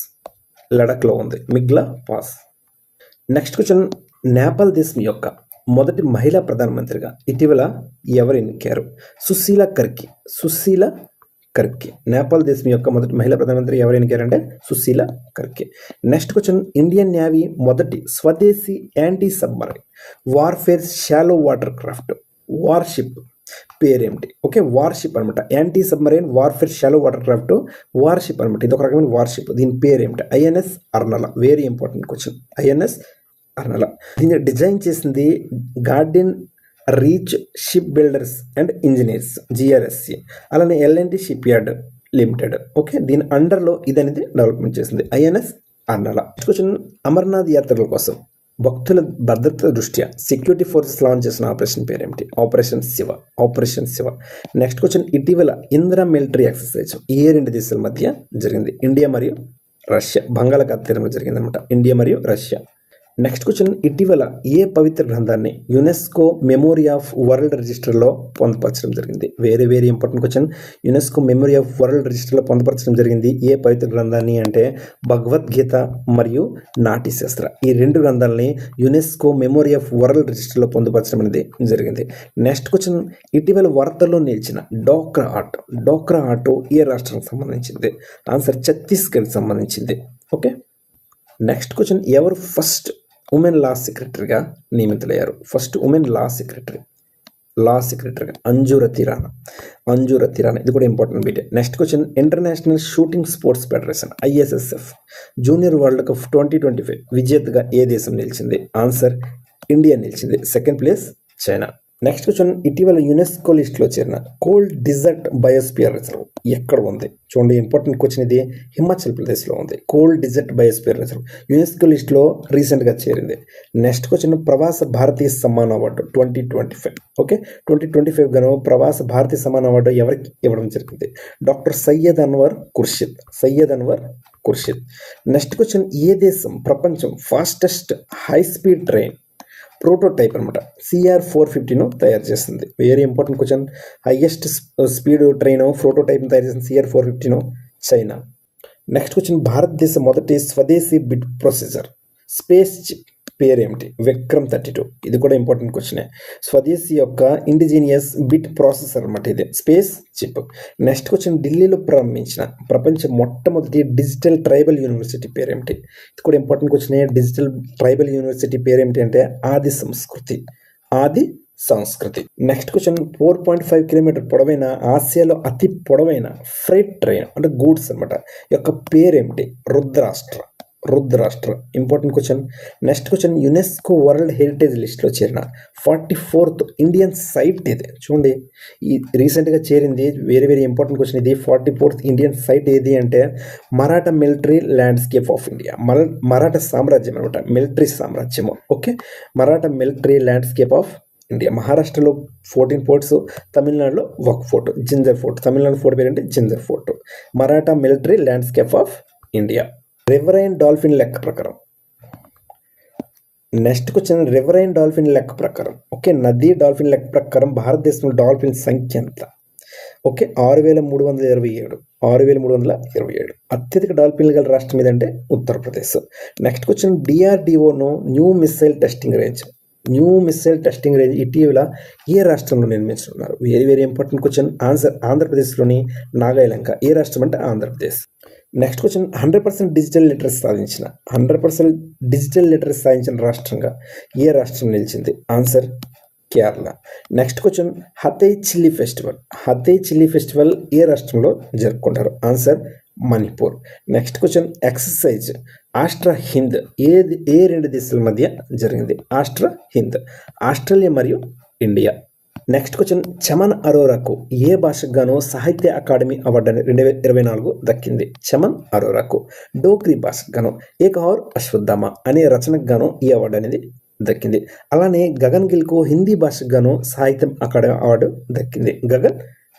లడఖ్లో ఉంది మిగ్లా పాస్. నెక్స్ట్ క్వశ్చన్, నేపాల్ దేశం యొక్క మొదటి మహిళా ప్రధానమంత్రిగా ఇటీవల ఎవరు ఎన్నికారు? సుశీలా కర్కే. నేపాల్ దేశం యొక్క మొదటి మహిళా ప్రధానమంత్రి ఎవరు ఎన్నికారంటే Sushila Karki. Next question, Indian navy మొదటి స్వదేశీ anti submarine warfare shallow water craft warship పేరేమిటి? ఓకే, వార్షిప్ అనమాట. Anti submarine warfare shallow water craft warship అనమాట. ఇది ఒక రకమైన వార్షిప్. దీని పేరేమిటి? INS Arnala. Very important question. INS Arnala. దీన్ని డిజైన్ చేసింది garden reach ship builders and engineers GRSC, అలానే L and T ship yard limited. Okay, దీని అండర్లో ఇది అనేది డెవలప్మెంట్ చేసింది ఐఎన్ఎస్ అర్నల. క్వశ్చన్, అమర్నాథ్ యాత్రల కోసం భక్తుల భద్రత దృష్ట్యా సెక్యూరిటీ ఫోర్సెస్ లాంచ్ చేసిన ఆపరేషన్ పేరేమిటి? Operation Shiva. Operation Shiva. Next question, ఇటీవల ఇందిరా మిలిటరీ ఎక్సర్సైజ్ ఏ రెండు దేశాల మధ్య జరిగింది? ఇండియా మరియు రష్యా. బంగాళాఖాత తీరంలో జరిగింది అనమాట. ఇండియా మరియు రష్యా. నెక్స్ట్ క్వశ్చన్, ఇటీవల ఏ పవిత్ర గ్రంథాన్ని యునెస్కో మెమోరీ ఆఫ్ వరల్డ్ రిజిస్టర్లో పొందుపరచడం జరిగింది? Very very important question. UNESCO memory of world రిజిస్టర్లో పొందుపరచడం జరిగింది ఏ పవిత్ర గ్రంథాన్ని అంటే భగవద్గీత మరియు నాట్యశాస్త్ర. ఈ రెండు గ్రంథాలని యునెస్కో మెమోరీ ఆఫ్ వరల్డ్ రిజిస్టర్లో పొందుపరచడం అనేది జరిగింది. నెక్స్ట్ క్వశ్చన్, ఇటీవల వార్తల్లో నిలిచిన డోక్రా ఆర్ట్ ఏ రాష్ట్రానికి సంబంధించింది? ఆన్సర్ ఛత్తీస్గఢ్కి సంబంధించింది. ఓకే, నెక్స్ట్ క్వశ్చన్, ఎవరు ఫస్ట్ ఉమెన్ లా సెక్రటరీగా నియమితులయ్యారు? ఫస్ట్ ఉమెన్ లా సెక్రటరీగా అంజురతి రాణా. ఇది కూడా important bit. Next question, international shooting sports federation ISSF junior world cup 2025 విజేతగా ఏ దేశం నిలిచింది? ఆన్సర్ ఇండియా నిలిచింది. Second place China. Next question, ఇటీవల యునెస్కో లిస్ట్లో చేరిన కోల్డ్ డిజర్ట్ బయోస్పియర్ రిజర్వ్ ఎక్కడ ఉంది? చూడండి, ఇంపార్టెంట్ క్వశ్చన్ ఇది. హిమాచల్ ప్రదేశ్లో ఉంది. Cold desert biosphere reserve UNESCO లిస్ట్లో రీసెంట్గా చేరింది. నెక్స్ట్ క్వశ్చన్, ప్రవాస భారతీయ సమ్మాన్ అవార్డు 2025. ఓకే, 2025 గాను ప్రవాస భారతీయ సమ్మాన్ అవార్డు ఎవరికి ఇవ్వడం జరిగింది? Doctor Syed Anwar Khurshid. Next question, ఏ దేశం ప్రపంచం fastest high speed train prototype అనమాట CR450ను తయారు చేస్తుంది? Very important question. Highest speed train ప్రోటోటైప్ను తయారు చేసిన CR450ను చైనా. నెక్స్ట్ క్వశ్చన్, భారతదేశం మొదటి స్వదేశీ బిట్ ప్రొసెసర్ స్పేస్ చిప్ పేరేమిటి? విక్రమ్ 32. ఇది కూడా ఇంపార్టెంట్ క్వశ్చనే. స్వదేశీ యొక్క ఇండిజీనియస్ బిట్ ప్రాసెసర్ అనమాట ఇది స్పేస్ చిప్. నెక్స్ట్ క్వశ్చన్, ఢిల్లీలో ప్రారంభించిన ప్రపంచ మొట్టమొదటి డిజిటల్ ట్రైబల్ యూనివర్సిటీ పేరేమిటి? ఇది కూడా ఇంపార్టెంట్ క్వశ్చనే. డిజిటల్ ట్రైబల్ యూనివర్సిటీ పేరేమిటి అంటే ఆది సంస్కృతి. నెక్స్ట్ క్వశ్చన్, 4.5 కిలోమీటర్ పొడవైన ఆసియాలో అతి పొడవైన ఫ్రైట్ ట్రైన్ అంటే గూడ్స్ అనమాట యొక్క పేరేమిటి? Rudrastra. Important question. Next question, UNESCO world heritage లిస్ట్లో చేరిన 44th ఇండియన్ సైట్ ఏది? చూడండి, ఈ రీసెంట్గా చేరింది. వెరీ వెరీ ఇంపార్టెంట్ క్వశ్చన్ ఇది. 44th ఇండియన్ సైట్ ఏది అంటే Maratha military landscape of India. Maratha సామ్రాజ్యం అనమాట, మిలిటరీ సామ్రాజ్యము. Okay, Maratha military landscape of India. మహారాష్ట్రలో 14 ఫోర్ట్స్, తమిళనాడులో ఒక fort ginger fort. Tamil Nadu fort పేరు అంటే ginger fort. Maratha military landscape of India. Riverine dolphin లెక్క ప్రకారం. నెక్స్ట్ క్వశ్చన్, రివరైన్ డాల్ఫిన్ లెక్క ప్రకారం ఓకే నదీ డాల్ఫిన్ లెక్క ప్రకారం భారతదేశంలో డాల్ఫిన్ సంఖ్య ఎంత? ఓకే 6,327. అత్యధిక డాల్ఫిన్లు గల రాష్ట్రం ఏదంటే ఉత్తరప్రదేశ్. నెక్స్ట్ క్వశ్చన్, డిఆర్డిఓను న్యూ మిస్సైల్ టెస్టింగ్ రేంజ్ ఇటీవల ఏ రాష్ట్రంలో నిర్మించున్నారు? Very very important question. Answer ఆంధ్రప్రదేశ్లోని నాగాయలంక. ఏ రాష్ట్రం అంటే Andhra Pradesh. Next question, 100% digital literacy సాధించిన రాష్ట్రంగా ఏ రాష్ట్రం నిలిచింది? Answer Kerala. Next question, Hathei chilli festival ఏ రాష్ట్రంలో జరుపుకుంటారు? Answer Manipur. Next question, exercise Austra Hind ఏ రెండు దేశాల మధ్య జరిగింది? ఆస్ట్రేలియా మరియు ఇండియా. నెక్స్ట్ క్వశ్చన్, చమన్ అరోరాకు ఏ భాషకు గాను సాహిత్య అకాడమీ అవార్డు 2024 దక్కింది? చమన్ అరోరాకు డోగ్రీ భాషకు గాను ఏక్ ఔర్ అశ్వత్థామ అనే రచనకు గాను ఈ అవార్డు అనేది దక్కింది. అలానే గగన్ గిల్కు హిందీ భాషకు గాను సాహిత్యం అకాడమీ అవార్డు దక్కింది. గగన్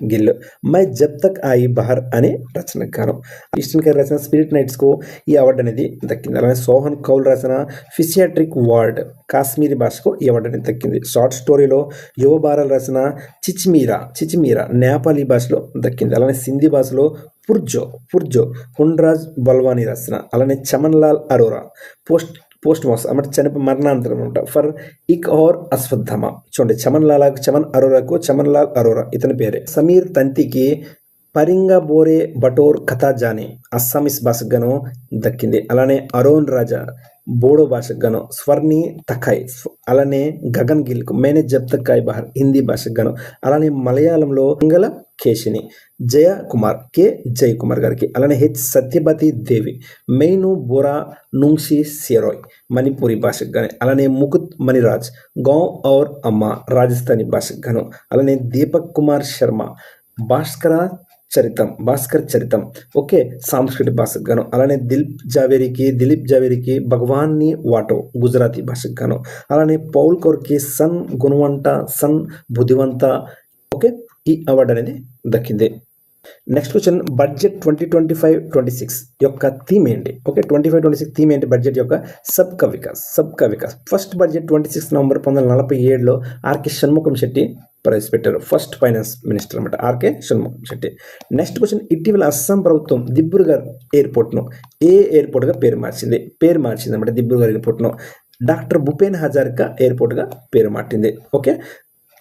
గిల్ మై జబ్ తక్ ఆయి బహర్ అనే రచనకు గాను. ఈస్టర్న్ కేర్ రాసిన స్పిరిట్ నైట్స్కు ఈ అవార్డు అనేది దక్కింది. అలానే సోహన్ కౌల్ రాసిన ఫిసియాట్రిక్ వార్డ్ కాశ్మీరీ భాషకు ఈ అవార్డు అనేది దక్కింది. షార్ట్ స్టోరీలో యువ బారాలు రాసిన చిచిమీరా నేపాలీ భాషలో దక్కింది. అలానే సింధీ భాషలో పుర్జో హుండ్రాజ్ బల్వానీ రాసిన. అలానే చమన్ లాల్ అరోరా పోస్ట్ మాస్ అంటే చనిపోయి మరణాంతరం అనమాట ఫర్ ఇక్ ఔర్ అశ్వత్థామ. చూడండి, చమన్ లాల్ అరోరాకు చమన్ లాల్ అరోరా ఇతని పేరే. సమీర్ తంతికి పరింగా బోరే బటోర్ కథా జానే అస్సామీస్ భాషకు గాను దక్కింది. అలానే అరోన్ రాజా బోడో భాషకు గాను, స్వర్ణి తఖాయ్ అలానే గగన్ గిల్కు మేనే జబ్ తక్ కాయ్ బహర్ హిందీ భాషకు గాను, అలానే మలయాళంలో మంగళ కేశిని జయ కుమార్ గారికి, అలానే హెచ్ సత్యవతి దేవి మెయిను బోరా నుంగ్షి సిరోయ్ మణిపూరి భాషకు గాను, అలానే ముకుత్ మణిరాజ్ గాంవ్ ఔర్ అమ్మ రాజస్థానీ భాషకు గాను, అలానే దీపక్ కుమార్ శర్మ భాస్కర్ చరితం ఓకే సాంస్కృతిక భాషకు గాను, అలానే దిలీప్ జావేరికి భగవాన్ని వాటో గుజరాతీ భాషకు గాను, అలానే పౌల్ కౌర్కి సన్ గుణవంత సన్ బుద్ధివంత ఓకే ఈ అవార్డు అనేది దక్కింది. నెక్స్ట్ క్వశ్చన్, బడ్జెట్ 2025-26 యొక్క థీమ్ ఏంటి? ఓకే 25-26 థీమ్ ఏంటి బడ్జెట్ యొక్క? Sabka Vikas. First budget 26 November 1947లో ఆర్కే షణ్ముఖం శెట్టి ప్రవేశపెట్టారు. ఫస్ట్ ఫైనాన్స్ మినిస్టర్ అనమాట R K Shanmukham Chetty. Next question, ఇటీవల అస్సాం ప్రభుత్వం దిబ్రూగఢ్ ఎయిర్పోర్ట్ను ఏ ఎయిర్పోర్ట్గా పేరు మార్చింది అనమాట. దిబ్రూగఢ్ ఎయిర్పోర్ట్ను డాక్టర్ భూపేన్ హజారికా ఎయిర్పోర్ట్గా పేరు మార్చింది. ఓకే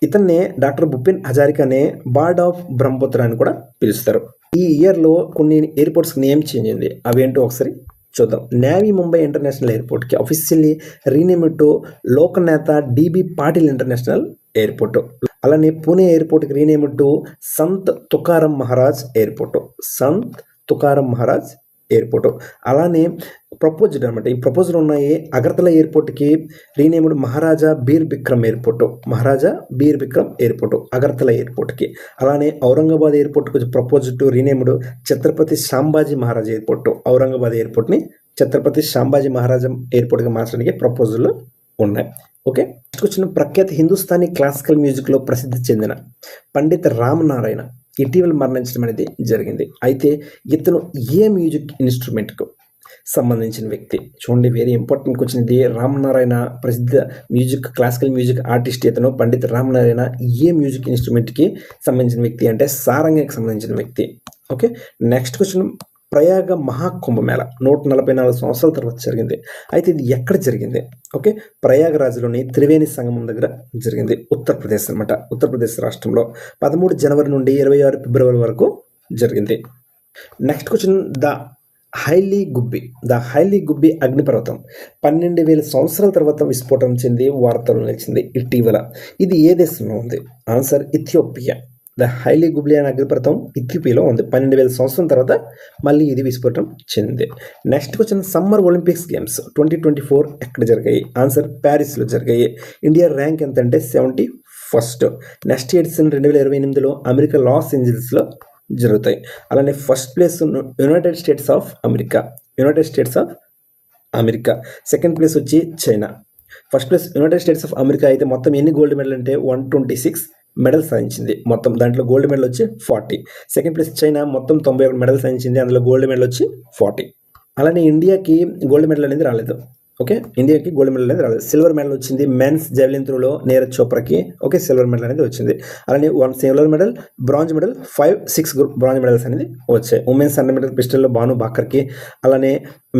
ఇతన్నే డాక్టర్ భూపేన్ హజారికానే బార్డ్ ఆఫ్ బ్రహ్మపుత్ర అని కూడా పిలుస్తారు. ఈ ఇయర్లో కొన్ని ఎయిర్పోర్ట్స్ నేమ్ చేంజ్ అయింది. అవేంటో ఒకసారి చూద్దాం. నేవీ ముంబై ఇంటర్నేషనల్ ఎయిర్పోర్ట్కి officially rename to Lokneta D B Patil international airport. అలానే పూణే ఎయిర్పోర్ట్కి rename to Sant Tukaram Maharaj airport. అలానే ప్రపోజ్డ్ అనమాట. ఈ ప్రపోజల్ ఉన్నాయి. అగర్తల ఎయిర్పోర్ట్కి రీనేమ్డ్ మహారాజా బీర్ బిక్రమ్ ఎయిర్పోర్ట్ అగర్తల ఎయిర్పోర్ట్కి. అలానే ఔరంగాబాద్ ఎయిర్పోర్ట్కి propose to renamed Chhatrapati Sambhaji Maharaj airport. Aurangabad ఎయిర్పోర్ట్ని ఛత్రపతి శాంబాజీ మహారాజా ఎయిర్పోర్ట్గా మార్చడానికి ప్రపోజల్ ఉన్నాయి. ఓకే నెక్స్ట్ వచ్చిన ప్రఖ్యాత హిందుస్థానీ క్లాసికల్ మ్యూజిక్లో ప్రసిద్ధి చెందిన పండిత్ రామ్ నారాయణ ఇటీవల మరణించడం అనేది జరిగింది. అయితే ఇతను ఏ మ్యూజిక్ ఇన్స్ట్రుమెంట్కు సంబంధించిన వ్యక్తి? చూడండి, వెరీ ఇంపార్టెంట్ క్వశ్చన్ ఇది. రామ్ నారాయణ ప్రసిద్ధ క్లాసికల్ మ్యూజిక్ ఆర్టిస్ట్. ఇతను పండిత్ రామ్ నారాయణ ఏ మ్యూజిక్ ఇన్స్ట్రుమెంట్కి సంబంధించిన వ్యక్తి అంటే సారంగికి సంబంధించిన వ్యక్తి. Okay next question, Prayag Maha Kumbh Mela 144 సంవత్సరాల తర్వాత జరిగింది. అయితే ఇది ఎక్కడ జరిగింది? ఓకే ప్రయాగరాజ్లోని త్రివేణి సంగమం దగ్గర జరిగింది. ఉత్తరప్రదేశ్ అనమాట. ఉత్తరప్రదేశ్ రాష్ట్రంలో 13 జనవరి నుండి 26 ఫిబ్రవరి వరకు జరిగింది. Next question, the Hayli Gubbi అగ్నిపర్వతం 12,000 సంవత్సరాల తర్వాత విస్ఫోటనం చెంది వార్తలు నిలిచింది ఇటీవల. ఇది ఏ దేశంలో ఉంది? Answer Ethiopia. ద హైలీ గుబ్లీ అనే అగ్నిపర్వతం ఇథియోపియాలో ఉంది. 12,000 సంవత్సరం తర్వాత మళ్ళీ ఇది విస్ఫోటనం చెందింది. Next question, summer Olympics games 2024 ఎక్కడ జరిగాయి? ఆన్సర్ ప్యారిస్లో జరిగాయి. ఇండియా ర్యాంక్ ఎంత అంటే 71st. నెక్స్ట్ ఎడిషన్ 2028లో అమెరికా లాస్ ఏంజల్స్లో జరుగుతాయి. అలానే first place United States of America. Second place వచ్చి China. First place United States of America అయితే మొత్తం ఎన్ని గోల్డ్ మెడల్ అంటే 126 మెడల్స్ సాధించింది. మొత్తం దాంట్లో గోల్డ్ మెడల్ వచ్చి 40. సెకండ్ ప్లేస్ చైనా మొత్తం 91 మెడల్స్ సాధించింది. అందులో గోల్డ్ మెడల్ వచ్చి 40. అలానే ఇండియాకి గోల్డ్ మెడల్ అనేది రాలేదు. ఓకే ఇండియాకి గోల్డ్ మెడల్ అనేది రాలేదు. సిల్వర్ మెడల్ వచ్చింది మెన్స్ జావెలిన్ త్రోలో నీరజ్ చోప్రాకి. ఓకే సిల్వర్ మెడల్ అనేది వచ్చింది. అలానే 1 silver medal, bronze medal, 5-6 bronze medals అనేది వచ్చాయి. ఉమెన్స్ 100 మీటర్ పిస్టల్లో భాను బాకర్కి, అలానే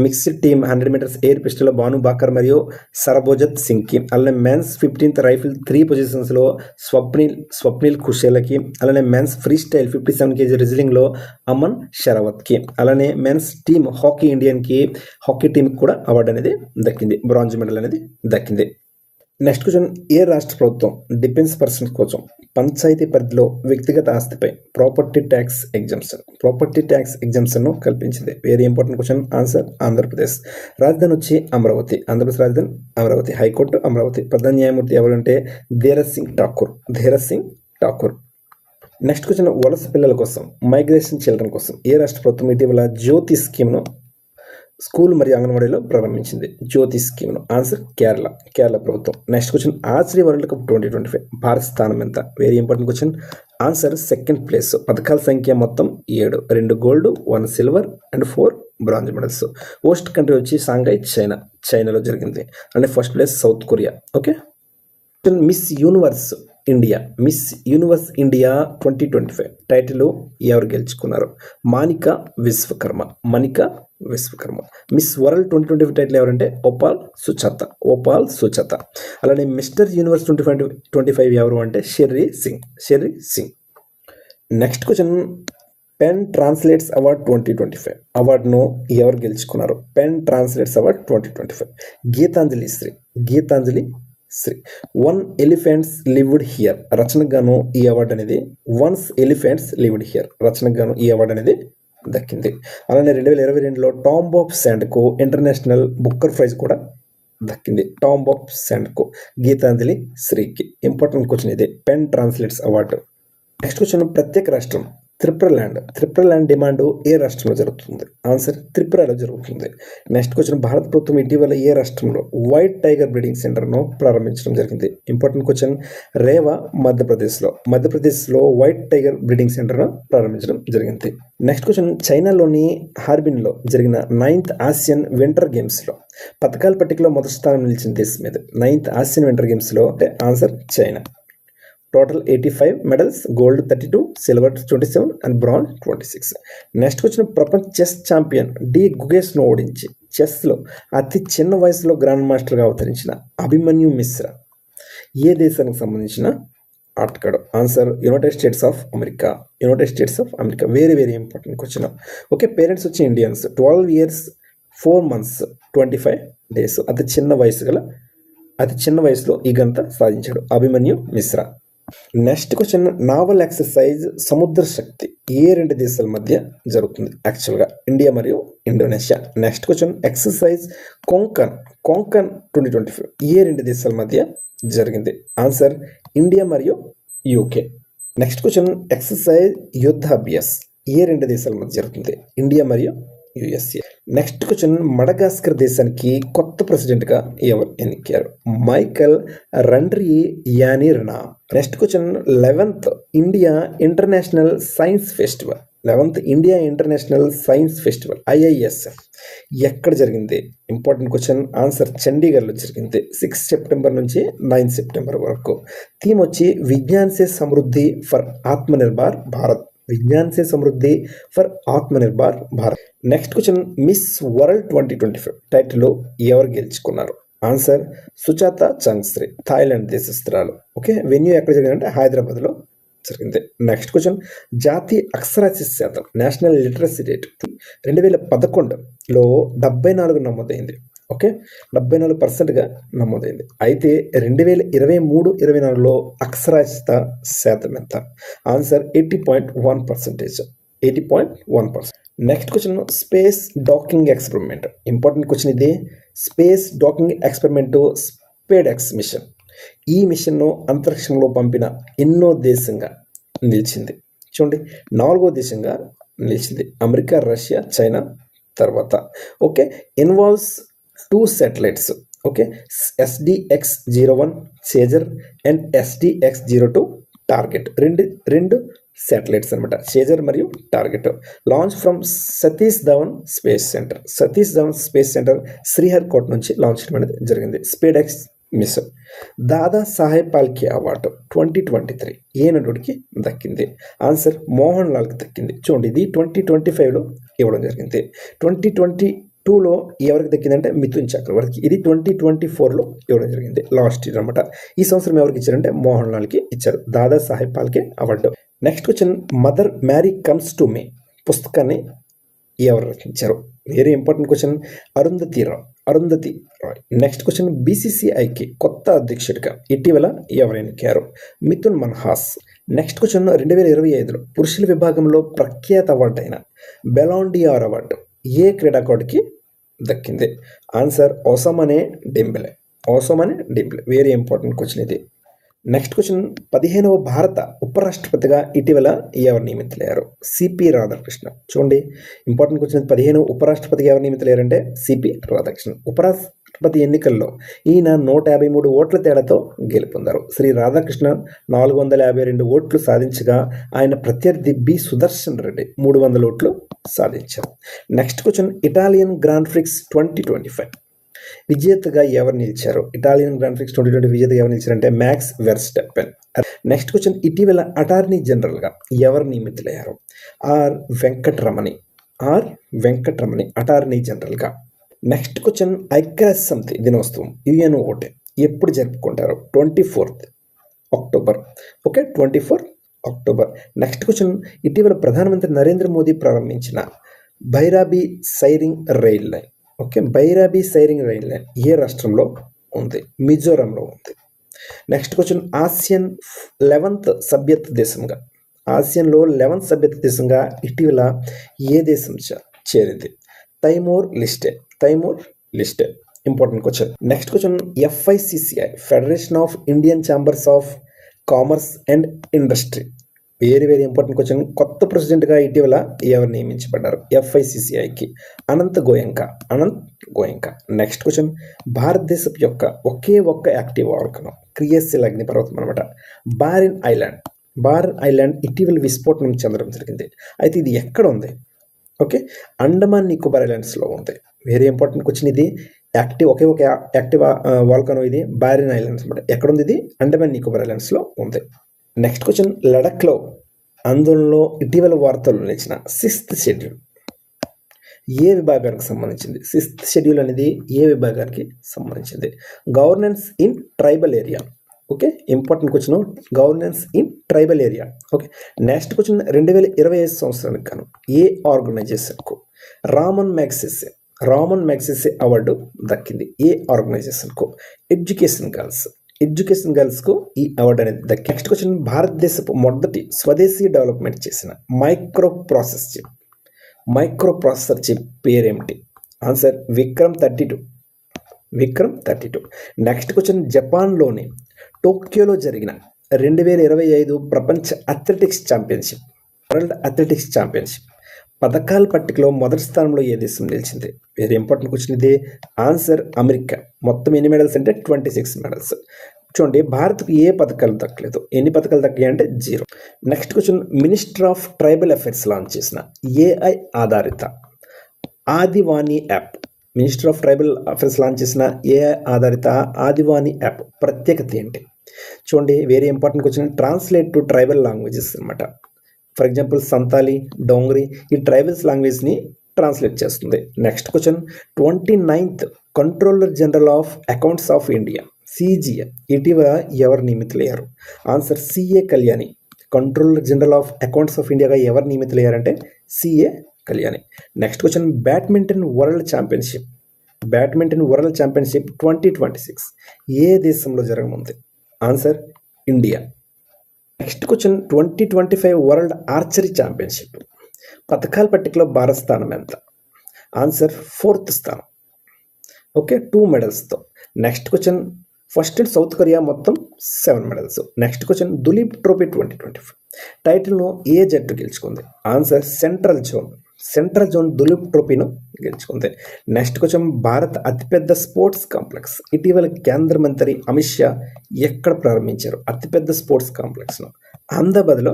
మిక్స్డ్ టీమ్ 100 మీటర్స్ ఎయిర్ పిస్టల్లో భాను బాకర్ మరియు సరబోజత్ సింగ్కి, అలానే మెన్స్ 15th రైఫిల్ 3 పొజిషన్స్లో స్వప్నిల్ ఖుషేలకి, అలానే మెన్స్ ఫ్రీ స్టైల్ 57 kg రిజ్లింగ్లో అమన్ షరావత్కి, అలానే మెన్స్ టీమ్ హాకీ టీంకి కూడా అవార్డు అనేది దక్కింది. బ్రాంజ్ మెడల్ అనేది దక్కింది. నెక్స్ట్ క్వశ్చన్, ఏ రాష్ట్ర ప్రభుత్వం డిఫెన్స్ పర్సన్స్ కోసం పంచాయతీ పరిధిలో వ్యక్తిగత ఆస్తిపై ప్రాపర్టీ ట్యాక్స్ ఎగ్జామ్షన్ను కల్పించింది? Very important question. Answer Andhra Pradesh. రాజధాని వచ్చి అమరావతి. ఆంధ్రప్రదేశ్ రాజధాని అమరావతి. హైకోర్టు అమరావతి. ప్రధాన న్యాయమూర్తి ఎవరంటే ధీరజ్ సింగ్ ఠాకూర్. నెక్స్ట్ క్వశ్చన్, వలస పిల్లల కోసం మైగ్రేషన్ చిల్డ్రన్ కోసం ఏ రాష్ట్ర ప్రభుత్వం ఇటీవల జ్యోతి స్కీమ్ను స్కూల్ మరియు అంగన్వాడీలో ప్రారంభించింది? జ్యోతి స్కీమ్ను. ఆన్సర్ కేరళ ప్రభుత్వం. Next question, archery world cup 2025 భారత స్థానం ఎంత? Very important question. Answer second place. పథకాల సంఖ్య మొత్తం 7, 2 gold, 1 silver and 4 bronze medals. Host country వచ్చి షాంఘై చైనాలో జరిగింది. అంటే first place south Korea. Okay miss universe India 2025 title ఎవరు గెలుచుకున్నారు? Manika Vishwakarma. Miss World 2025 title ఎవరంటే ఓపాల్ సుచాత. అలానే మిస్టర్ యూనివర్స్ 2025 ఎవరు అంటే Sherry Singh. Next question, pen translates award 2025 అవార్డును ఎవరు గెలుచుకున్నారు? PEN translates award 2025 Geetanjali Shree. One elephants lived here రచనకు గాను ఈ అవార్డు అనేది వన్స్ ఎలిఫెంట్స్ లివ్డ్ హియర్ రచనకు గాను ఈ అవార్డు అనేది దక్కింది. అలానే 2022లో టాంబ్ ఆఫ్ శాండ్కు ఇంటర్నేషనల్ బుక్కర్ ప్రైజ్ కూడా దక్కింది. టాంబ్ ఆఫ్ శాండ్కు గీతాంజలి శ్రీకి. ఇంపార్టెంట్ క్వశ్చన్ ఇది, pen translates award. Next question, ప్రత్యేక రాష్ట్రం త్రిపుర ల్యాండ్ డిమాండ్ ఏ రాష్ట్రంలో జరుగుతుంది? ఆన్సర్ త్రిపురలో జరుగుతుంది. నెక్స్ట్ క్వశ్చన్, భారత ప్రభుత్వం ఇటీవల ఏ రాష్ట్రంలో వైట్ టైగర్ బ్రీడింగ్ సెంటర్ను ప్రారంభించడం జరిగింది? ఇంపార్టెంట్ క్వశ్చన్, రేవా మధ్యప్రదేశ్లో వైట్ టైగర్ బ్రీడింగ్ సెంటర్ను ప్రారంభించడం జరిగింది. నెక్స్ట్ క్వశ్చన్, చైనాలోని హార్బిన్లో జరిగిన 9th ఆసియన్ వింటర్ గేమ్స్లో పథకాల పట్టికలో మొదటి స్థానం నిలిచిన దేశం మీద 9th ఆసియన్ వింటర్ గేమ్స్లో అంటే answer China. Total 85 medals, gold 32, silver 27 and bronze 26. Next వచ్చిన ప్రపంచ చెస్ ఛాంపియన్ డి గుగేష్ను ఓడించి చెస్లో అతి చిన్న వయసులో గ్రాండ్ మాస్టర్గా అవతరించిన అభిమన్యు మిశ్రా ఏ దేశానికి సంబంధించిన ఆటగాడు? Answer United States of America. Very very important question. Okay, parents వచ్చి ఇండియన్స్. 12 years 4 months 25 days అతి చిన్న వయసులో ఈ ఘనత సాధించాడు Abhimanyu Mishra. Next question, naval exercise Samudra Shakti ఏ రెండు దేశాల మధ్య జరుగుతుంది? యాక్చువల్గా ఇండియా మరియు Indonesia. Next question, exercise Konkan 2025 ఏ రెండు దేశాల మధ్య జరిగింది? ఆన్సర్ ఇండియా మరియు యూకే. నెక్స్ట్ క్వశ్చన్, ఎక్సర్సైజ్ యుద్ధాభ్యాస్ ఏ రెండు దేశాల మధ్య జరుగుతుంది? ఇండియా మరియు యుఎస్ఏ. నెక్స్ట్ క్వశ్చన్, మడగాస్కర్ దేశానికి కొత్త ప్రెసిడెంట్గా ఎవరు ఎన్నికారు? Michael Randrianirina. Next question, 11th India international science festival IISF ఎక్కడ జరిగింది? Important question. ఆన్సర్ చండీగఢ్లో జరిగింది. 6 September నుంచి 9 September వరకు. థీమ్ వచ్చి Vigyan se Samriddhi for Aatmanirbhar Bharat. Next question, Miss World 2025 title ఎవరు గెలుచుకున్నారు? ఆన్సర్ సుచాత చంగ్శ్రీ, థాయిలాండ్ దేశస్తురాలు. ఓకే, వెన్యూ ఎక్కడ జరిగిందంటే హైదరాబాద్లో జరిగింది. నెక్స్ట్ క్వశ్చన్, జాతీయ అక్షరాస్యత శాతం నేషనల్ లిటరసీ రేట్ 2011లో 74 నమోదైంది. ఓకే, 74%గా నమోదైంది. అయితే 2023-24లో అక్షరాస్యత శాతం ఎంత? Answer 80.1%. Next question, space docking experiment. Important question ఇది. Space docking experiment SpaDeX mission. ఈ మిషన్ను అంతరిక్షంలో పంపిన ఎన్నో దేశంగా నిలిచింది? చూడండి, 4వ దేశంగా నిలిచింది. అమెరికా, రష్యా, చైనా తర్వాత. Okay, involves 2 satellites. Okay, SDX-01 chaser and SDX-02 target. రెండు శాటిలైట్స్ అనమాట, చేజర్ మరియు target. Launch from Satish Dhawan space centre Sriharikota నుంచి లాంచ్ అనేది జరిగింది. స్పేడెక్స్ మిషన్. దాదా సాహెబ్ పాల్కే అవార్డు 2023 ఏ నటుడికి దక్కింది? ఆన్సర్ మోహన్ లాల్కి దక్కింది. చూడండి, ఇది 2025లో ఇవ్వడం జరిగింది. 2022లో ఎవరికి దక్కిందంటే మిథున్ చక్రవర్తికి. ఇది 2024లో ఇవ్వడం జరిగింది, లాస్ట్ ఇయర్ అనమాట. ఈ సంవత్సరం ఎవరికి ఇచ్చారంటే మోహన్ లాల్కి ఇచ్చారు Dada Saheb Phalke award. Next question, mother Mary comes to me పుస్తకాన్ని ఎవరు రచించారు? Very important question. Arundhati Roy. Next question, BCCIకి కొత్త అధ్యక్షుడిగా ఇటీవల ఎవరు ఎన్నికారు? మిథున్ మన్హాస్. నెక్స్ట్ క్వశ్చన్, 2025లో పురుషుల విభాగంలో ప్రఖ్యాత అవార్డు అయిన బెలాండియార్ అవార్డు ఏ క్రీడాకారుడికి దక్కింది? Answer Ousmane Dembele. Very important question ఇది. నెక్స్ట్ క్వశ్చన్, 15వ భారత ఉపరాష్ట్రపతిగా ఇటీవల ఎవరు నియమితులయ్యారు? సిపి రాధాకృష్ణ. చూడండి, ఇంపార్టెంట్ క్వశ్చన్. 15వ ఉపరాష్ట్రపతిగా ఎవరు నియమితులయ్యారంటే సిపి రాధాకృష్ణ. ఉపరాష్ట్రపతి ఎన్నికల్లో ఈయన 153 ఓట్ల తేడాతో గెలుపొందారు. శ్రీ రాధాకృష్ణ 452 ఓట్లు సాధించగా ఆయన ప్రత్యర్థి బి సుదర్శన్ రెడ్డి 300 ఓట్లు సాధించారు. Next question, Italian grand prix 2025 విజేతగా ఎవరు నిలిచారు? ఇటాలియన్ గ్రాండ్ ప్రిక్స్ 2020 విజేతగా ఎవరు నిలిచారంటే మ్యాక్స్ వెర్స్టెప్పెన్. నెక్స్ట్ క్వశ్చన్, ఇటీవల అటార్నీ జనరల్గా ఎవరు నియమితులయ్యారు? ఆర్ వెంకటరమణి అటార్నీ జనరల్గా. నెక్స్ట్ క్వశ్చన్, ఐక్యరాజ్య సమితి దినోత్సవం UNO ఎప్పుడు జరుపుకుంటారు? 24th October. Okay, 24th October. Next question, ఇటీవల ప్రధానమంత్రి నరేంద్ర మోదీ ప్రారంభించిన Bhairabi Sairang rail line. Okay, Bhairabi Sairang rail line ఏ రాష్ట్రంలో ఉంది? మిజోరంలో ఉంది. నెక్స్ట్ క్వశ్చన్, ఆసియన్ 11th సభ్యత్వ దేశంగా, ఆసియన్లో 11th సభ్యత్వ దేశంగా ఇటీవల ఏ దేశం చేరింది? Timor Leste. Important question. Next question, FICCI federation of Indian chambers of commerce and industry, very important question. కొత్త ప్రెసిడెంట్గా ఇటీవల ఎవరు నియమించబడ్డారు FICCIకి? అనంత్ గోయంకా. నెక్స్ట్ క్వశ్చన్, భారతదేశం యొక్క ఒకే ఒక్క యాక్టివ్ వాల్కనో, క్రియాశీల అగ్నిపర్వతం అనమాట, బారిన్ ఐలాండ్ ఇటీవల విస్ఫోటనం చెందడం జరిగింది. అయితే ఇది ఎక్కడ ఉంది? ఓకే, అండమాన్ నికోబార్ ఐలాండ్స్లో ఉంది. Very important question. ఇది ఒకే ఒక యాక్టివ్ వాల్కనో, ఇది బారిన్ ఐలాండ్స్ అనమాట. ఎక్కడ ఉంది ఇది? అండమాన్ నికోబార్ ఐలాండ్స్లో ఉంది. నెక్స్ట్ క్వశ్చన్, లడఖ్లో ఆందోళనలో ఇటీవల వార్తల్లో నిలిచిన 6th షెడ్యూల్ ఏ విభాగానికి సంబంధించింది? 6th షెడ్యూల్ అనేది ఏ విభాగానికి సంబంధించింది? Governance in tribal area. Okay, important question, governance in tribal area. Okay, next question, 2025 సంవత్సరానికి గాను ఏ ఆర్గనైజేషన్కు రామన్ మ్యాగ్సెసే అవార్డు దక్కింది? ఏ ఆర్గనైజేషన్కు? ఎడ్యుకేషన్ గర్ల్స్కు ఈ అవార్డు అనేది దక్కి. నెక్స్ట్ క్వశ్చన్, భారతదేశపు మొదటి స్వదేశీ డెవలప్మెంట్ చేసిన మైక్రో ప్రాసెసర్ చిప్ పేరేమిటి? ఆన్సర్ విక్రమ్ 32. నెక్స్ట్ క్వశ్చన్, జపాన్లోని టోక్యోలో జరిగిన 2025 ప్రపంచ athletics championship, world athletics championship పథకాల పట్టికలో మొదటి స్థానంలో ఏ దేశం నిలిచింది? వెరీ ఇంపార్టెంట్ క్వశ్చన్ ఇది. Answer America. మొత్తం ఎన్ని మెడల్స్ అంటే 26 మెడల్స్. చూడండి, భారత్కు ఏ పథకాలు దక్కలేదు. ఎన్ని పథకాలు దక్కాయి అంటే 0. Next question, minister of tribal affairs launch చేసిన AI ఆధారిత Adivani app, minister of tribal affairs launch చేసిన AI ఆధారిత ఆదివాణి యాప్ ప్రత్యేకత ఏంటి? చూడండి, very important question. Translate to tribal languages అనమాట. ఫర్ ఎగ్జాంపుల్ సంతాలి, డోంగ్రీ, ఈ ట్రైబల్స్ లాంగ్వేజ్ని ట్రాన్స్లేట్ చేస్తుంది. Next question, 29th controller general of accounts of India CGA ఇటీవల ఎవరు నియమితులయ్యారు? Answer CA Kalyani. Controller general of accounts of ఇండియాగా ఎవరు నియమితులయ్యారంటే CA Kalyani. Next question, badminton world championship 2026 ఏ దేశంలో జరగనుంది? Answer India. Next question, 2025 world archery championship పథకాల పట్టికలో భారత్ స్థానం ఎంత? ఆన్సర్ 4th స్థానం. ఓకే, 2 మెడల్స్తో. Next question, first and South Korea మొత్తం 7 medals. Next question, Duleep trophy 2025 టైటిల్ను ఏ జట్టు గెలుచుకుంది? ఆన్సర్ సెంట్రల్ జోన్ దులీప్ ట్రోఫీను గెలుచుకుంది. నెక్స్ట్ క్వశ్చన్, భారత్ అతిపెద్ద స్పోర్ట్స్ కాంప్లెక్స్ ఇటీవల కేంద్ర మంత్రి అమిత్ షా ఎక్కడ ప్రారంభించారు? అతిపెద్ద స్పోర్ట్స్ కాంప్లెక్స్ను అహ్మదాబాద్లో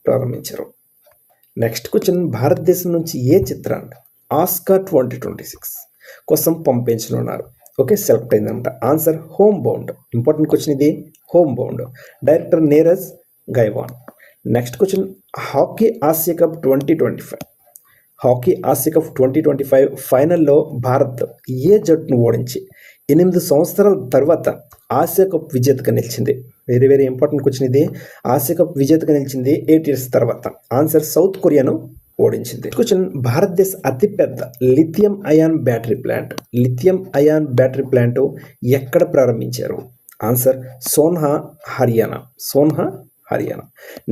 ప్రారంభించారు. నెక్స్ట్ క్వశ్చన్, భారతదేశం నుంచి ఏ చిత్రాన్ని ఆస్కార్ 2026 కోసం పంపించనున్నారు? ఓకే, సెలెక్ట్ అయిందన్నమాట. Answer home bound. Important question ఇది, home bound. Director Neeraj Ghaywan. Next question, hockey Asia cup 2025 ఫైనల్లో భారత్ ఏ జట్టును ఓడించి 8 సంవత్సరాల తర్వాత ఆసియా కప్ విజేతగా నిలిచింది? వెరీ ఇంపార్టెంట్ క్వశ్చన్ ఇది. ఆసియా కప్ విజేతగా నిలిచింది 8 years తర్వాత. ఆన్సర్ సౌత్ కొరియాను ఓడించింది. క్వశ్చన్, భారతదేశ అతిపెద్ద లిథియం అయాన్ బ్యాటరీ ప్లాంట్ ఎక్కడ ప్రారంభించారు? ఆన్సర్ సోన్హా, హర్యానా.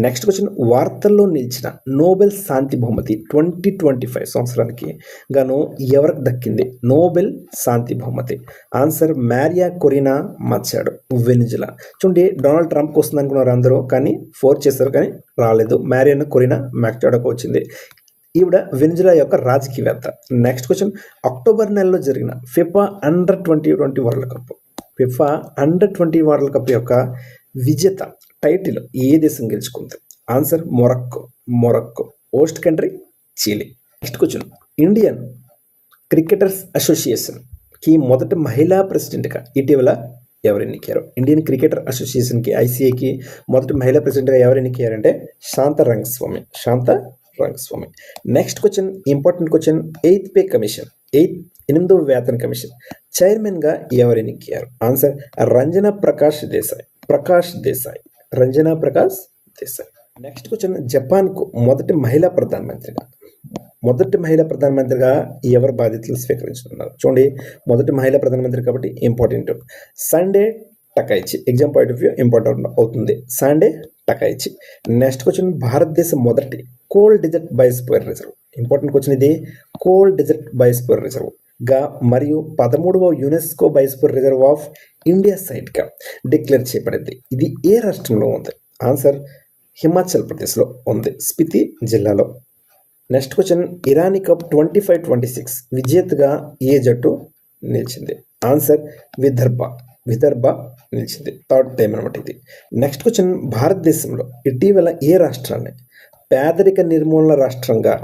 నెక్స్ట్ క్వశ్చన్, వార్తల్లో నిలిచిన నోబెల్ శాంతి బహుమతి 2025 సంవత్సరానికి గాను ఎవరికి దక్కింది? నోబెల్ శాంతి బహుమతి. Answer Maria Corina Machado, Venezuela. చూడండి, డొనాల్డ్ ట్రంప్కి వస్తుంది అనుకున్నారు అందరూ, కానీ ఫోర్స్ చేశారు కానీ రాలేదు. మారియా కొరినా మచ్చాడోకి వచ్చింది. ఈవిడ వెనిజులా యొక్క రాజకీయవేత్త. నెక్స్ట్ క్వశ్చన్, అక్టోబర్ నెలలో జరిగిన ఫిఫా అండర్-20 వరల్డ్ కప్ యొక్క విజేత టైటిల్ ఏ దేశం గెలుచుకుంది? Answer Morocco. Host country Chile. Next question, Indian cricketers అసోసియేషన్కి మొదటి మహిళా ప్రెసిడెంట్గా ఇటీవల ఎవరు ఎన్నికయ్యారు? ఇండియన్ క్రికెటర్ అసోసియేషన్కి, ICAకి మొదటి మహిళా ప్రెసిడెంట్గా ఎవరు ఎన్నికయ్యారంటే Shantha Rangaswamy. Next question, important question, 8th pay commission 8వ వేతన కమిషన్ చైర్మన్గా ఎవరు ఎన్నికయ్యారు? Answer Ranjana Prakash Desai. Next question, జపాన్కు మొదటి మహిళా ప్రధానమంత్రిగా ఎవరు బాధ్యతలు స్వీకరించుతున్నారు? చూడండి, మొదటి మహిళా ప్రధానమంత్రి కాబట్టి important. Sanae Takaichi, exam point of view important అవుతుంది. Sanae Takaichi. నెక్స్ట్ క్వశ్చన్, భారతదేశం మొదటి cold desert biosphere reserve. Important question ఇది. కోల్డ్ డెజర్ట్ బయోస్ఫియర్ రిజర్వ్ గా మరియు 13వ UNESCO biosphere reserve of India సైట్గా డిక్లేర్ చేయబడింది. ఇది ఏ రాష్ట్రంలో ఉంది? ఆన్సర్ హిమాచల్ ప్రదేశ్లో ఉంది, స్పితి జిల్లాలో. నెక్స్ట్ క్వశ్చన్, ఇరానీ కప్ 25-26 విజేతగా ఏ జట్టు నిలిచింది? ఆన్సర్ విదర్భ నిలిచింది. థర్డ్ టైం అనమాట ఇది. నెక్స్ట్ క్వశ్చన్, భారతదేశంలో ఇటీవల ఏ రాష్ట్రాన్ని పేదరిక నిర్మూలన రాష్ట్రంగా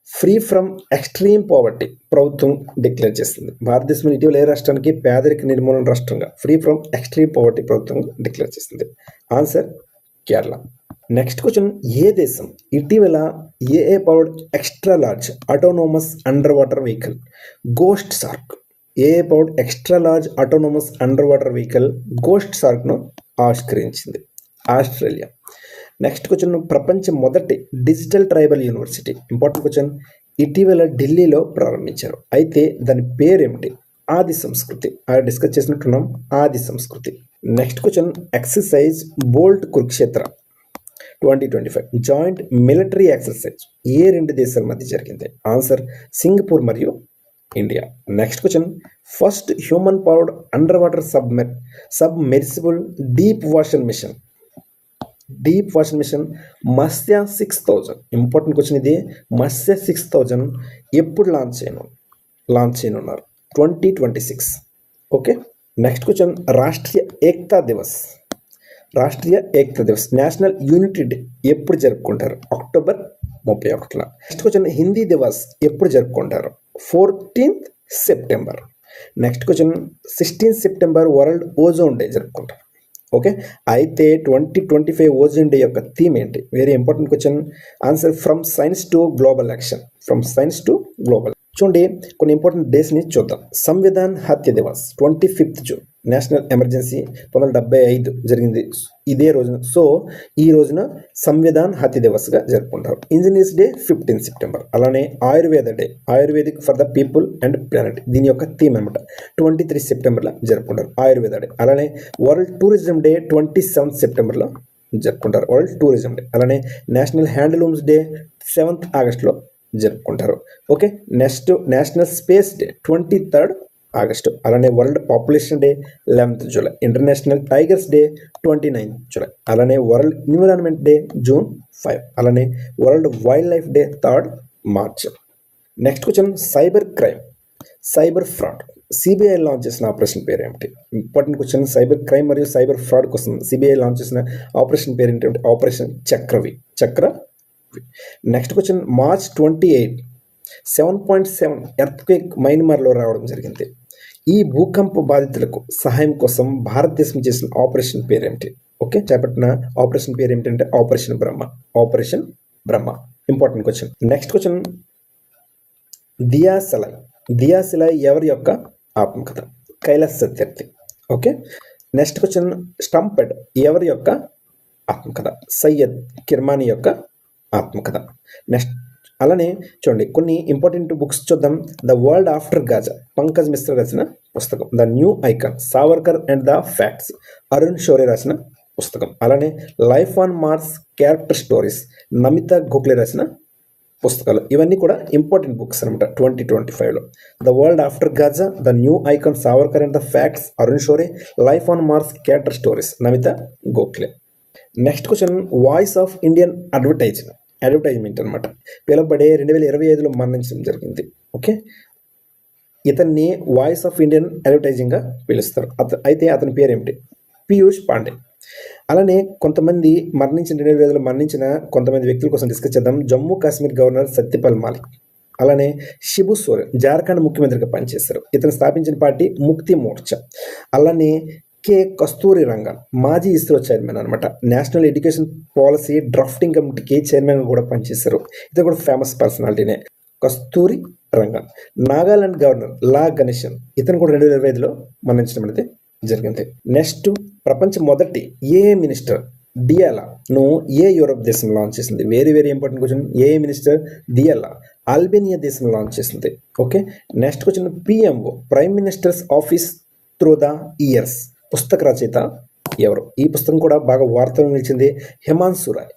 ఫ్రీ ఫ్రమ్ ఎక్స్ట్రీమ్ పావర్టీ ప్రభుత్వం డిక్లేర్ చేస్తుంది? భారతదేశంలో ఇటీవల ఏ రాష్ట్రానికి పేదరిక నిర్మూలన రాష్ట్రంగా ఫ్రీ ఫ్రమ్ ఎక్స్ట్రీమ్ పావర్టీ ప్రభుత్వం డిక్లేర్ చేస్తుంది? ఆన్సర్ కేరళ. నెక్స్ట్ క్వశ్చన్, ఏ దేశం ఇటీవల AI powered extra large autonomous under water vehicle ghost shark ghost సార్క్ను ఆవిష్కరించింది? ఆస్ట్రేలియా. నెక్స్ట్ క్వశ్చన్, ప్రపంచ మొదటి digital tribal university. Important question, ఇటీవల ఢిల్లీలో ప్రారంభించారు. అయితే దాని పేరేమిటి? ఆది సంస్కృతి. డిస్కస్ చేసినట్టున్నాం, Adi Sanskriti. Next question, exercise bolt Kurukshetra 2025 joint military exercise ఏ రెండు దేశాల మధ్య జరిగింది? ఆన్సర్ సింగపూర్ మరియు India. Next question, first human powered under water submersible deep ocean mission Matsya 6000. Important question ఇది. మత్స్య 6000 ఎప్పుడు లాంచ్ చేయనున్నారు? 2026. Okay. Next question, Rashtriya Ekta Diwas national unity day ఎప్పుడు జరుపుకుంటారు? October 31. Next question, Hindi Diwas ఎప్పుడు జరుపుకుంటారు? 14th September. Next question, 16th September world ozone day జరుపుకుంటారు. Okay. అయితే 2025 ఓజోన్ డే యొక్క థీమ్ ఏంటి? Very important question. Answer from science to global action. చూడండి, కొన్ని ఇంపార్టెంట్ డేస్ని చూద్దాం. సంవిధాన్ హత్య Divas 25th June. National emergency 1975 జరిగింది ఇదే రోజున. సో ఈ రోజున సంవిధాన్ హత్య దివస్గా జరుపుకుంటారు. Engineers day 15th September. అలానే Ayurveda day, Ayurvedic for the people and planet, దీని యొక్క థీమ్ అనమాట. 23 సెప్టెంబర్లో జరుపుకుంటారు ఆయుర్వేద డే. అలానే వరల్డ్ టూరిజం డే 27th సెప్టెంబర్లో జరుపుకుంటారు, వరల్డ్ టూరిజం డే. అలానే నేషనల్ హ్యాండ్లూమ్స్ డే 7th ఆగస్టులో జరుపుకుంటారు. Okay. Next national space day 23rd August. అలానే world population day 11th July. International tigers day 29th July. అలానే వరల్డ్ ఎన్విరాన్మెంట్ డే June 5. అలానే world wild life day 3rd March. Next question, cyber fraud CBI launch చేసిన operation పేరు ఏమిటి? Important question. Cyber crime మరియు cyber fraud కోసం CBI launch చేసిన operation పేరు ఏంటి? Operation Chakra V. Next question, March 28 7.7 earthquake మయన్మార్లో రావడం జరిగింది. ఈ భూకంప బాధితులకు సహాయం కోసం భారతదేశం చేసిన ఆపరేషన్ పేరు ఏమిటి? ఓకే, చేపట్టిన ఆపరేషన్ పేరు ఏమిటంటే operation Brahma. Important question. Next question, Diyasalai ఎవరి యొక్క ఆత్మకథ? Kailash Satyarthi. Okay. Next question, stampede ఎవరి యొక్క ఆత్మకథ? సయ్యద్ కిర్మానీ యొక్క ఆత్మకథ. నెక్స్ట్ అలానే చూడండి, కొన్ని ఇంపార్టెంట్ బుక్స్ చూద్దాం. The world after Gaza Pankaj Mishra రాసిన పుస్తకం. The new icon Savarkar and the facts Arun Shourie రాసిన పుస్తకం. అలానే life on Mars character stories Namita Gokhale రాసిన పుస్తకాలు. ఇవన్నీ కూడా ఇంపార్టెంట్ బుక్స్ అనమాట 2025లో. The world after Gaza, the new icon Savarkar and the facts Arun Shourie, life on Mars character stories Namita Gokhale. Next question, voice of Indian advertisement అనమాట పిలువబడే 2025లో మరణించడం జరిగింది. ఓకే, ఇతన్ని వాయిస్ ఆఫ్ ఇండియన్ అడ్వర్టైజింగ్గా పిలుస్తారు. అయితే అతని పేరు ఏమిటి? పీయూష్ పాండే. అలానే కొంతమంది 2025లో మరణించిన కొంతమంది వ్యక్తుల కోసం డిస్కస్ చేద్దాం. జమ్మూ కాశ్మీర్ గవర్నర్ సత్యపాల్ మాలిక్. అలానే శిబు సోరెన్ జార్ఖండ్ ముఖ్యమంత్రిగా పనిచేశారు. ఇతను స్థాపించిన పార్టీ ముక్తి మోర్చా. అలానే కె కస్తూరి రంగన్ మాజీ ఇస్రో చైర్మన్ అనమాట. నేషనల్ ఎడ్యుకేషన్ పాలసీ డ్రాఫ్టింగ్ కమిటీకి చైర్మన్గా కూడా పనిచేశారు. ఇతను కూడా ఫేమస్ పర్సనాలిటీనే, కస్తూరి రంగన్. నాగాలాండ్ గవర్నర్ లా గణేశన్, ఇతను కూడా 2025లో మరణించడం అనేది జరిగింది. నెక్స్ట్, ప్రపంచ మొదటి ఏఏ మినిస్టర్ డియాలాను ఏ యూరోప్ దేశం లాంచ్ చేసింది? Very very important question. ఏ మినిస్టర్? డియాలా అల్బేనియా దేశం లాంచ్ చేసింది. Okay, next question. PMO prime minister's office through the years పుస్తక రచయిత ఎవరు? ఈ పుస్తకం కూడా బాగా వార్తలు నిలిచింది. Himanshu Roy.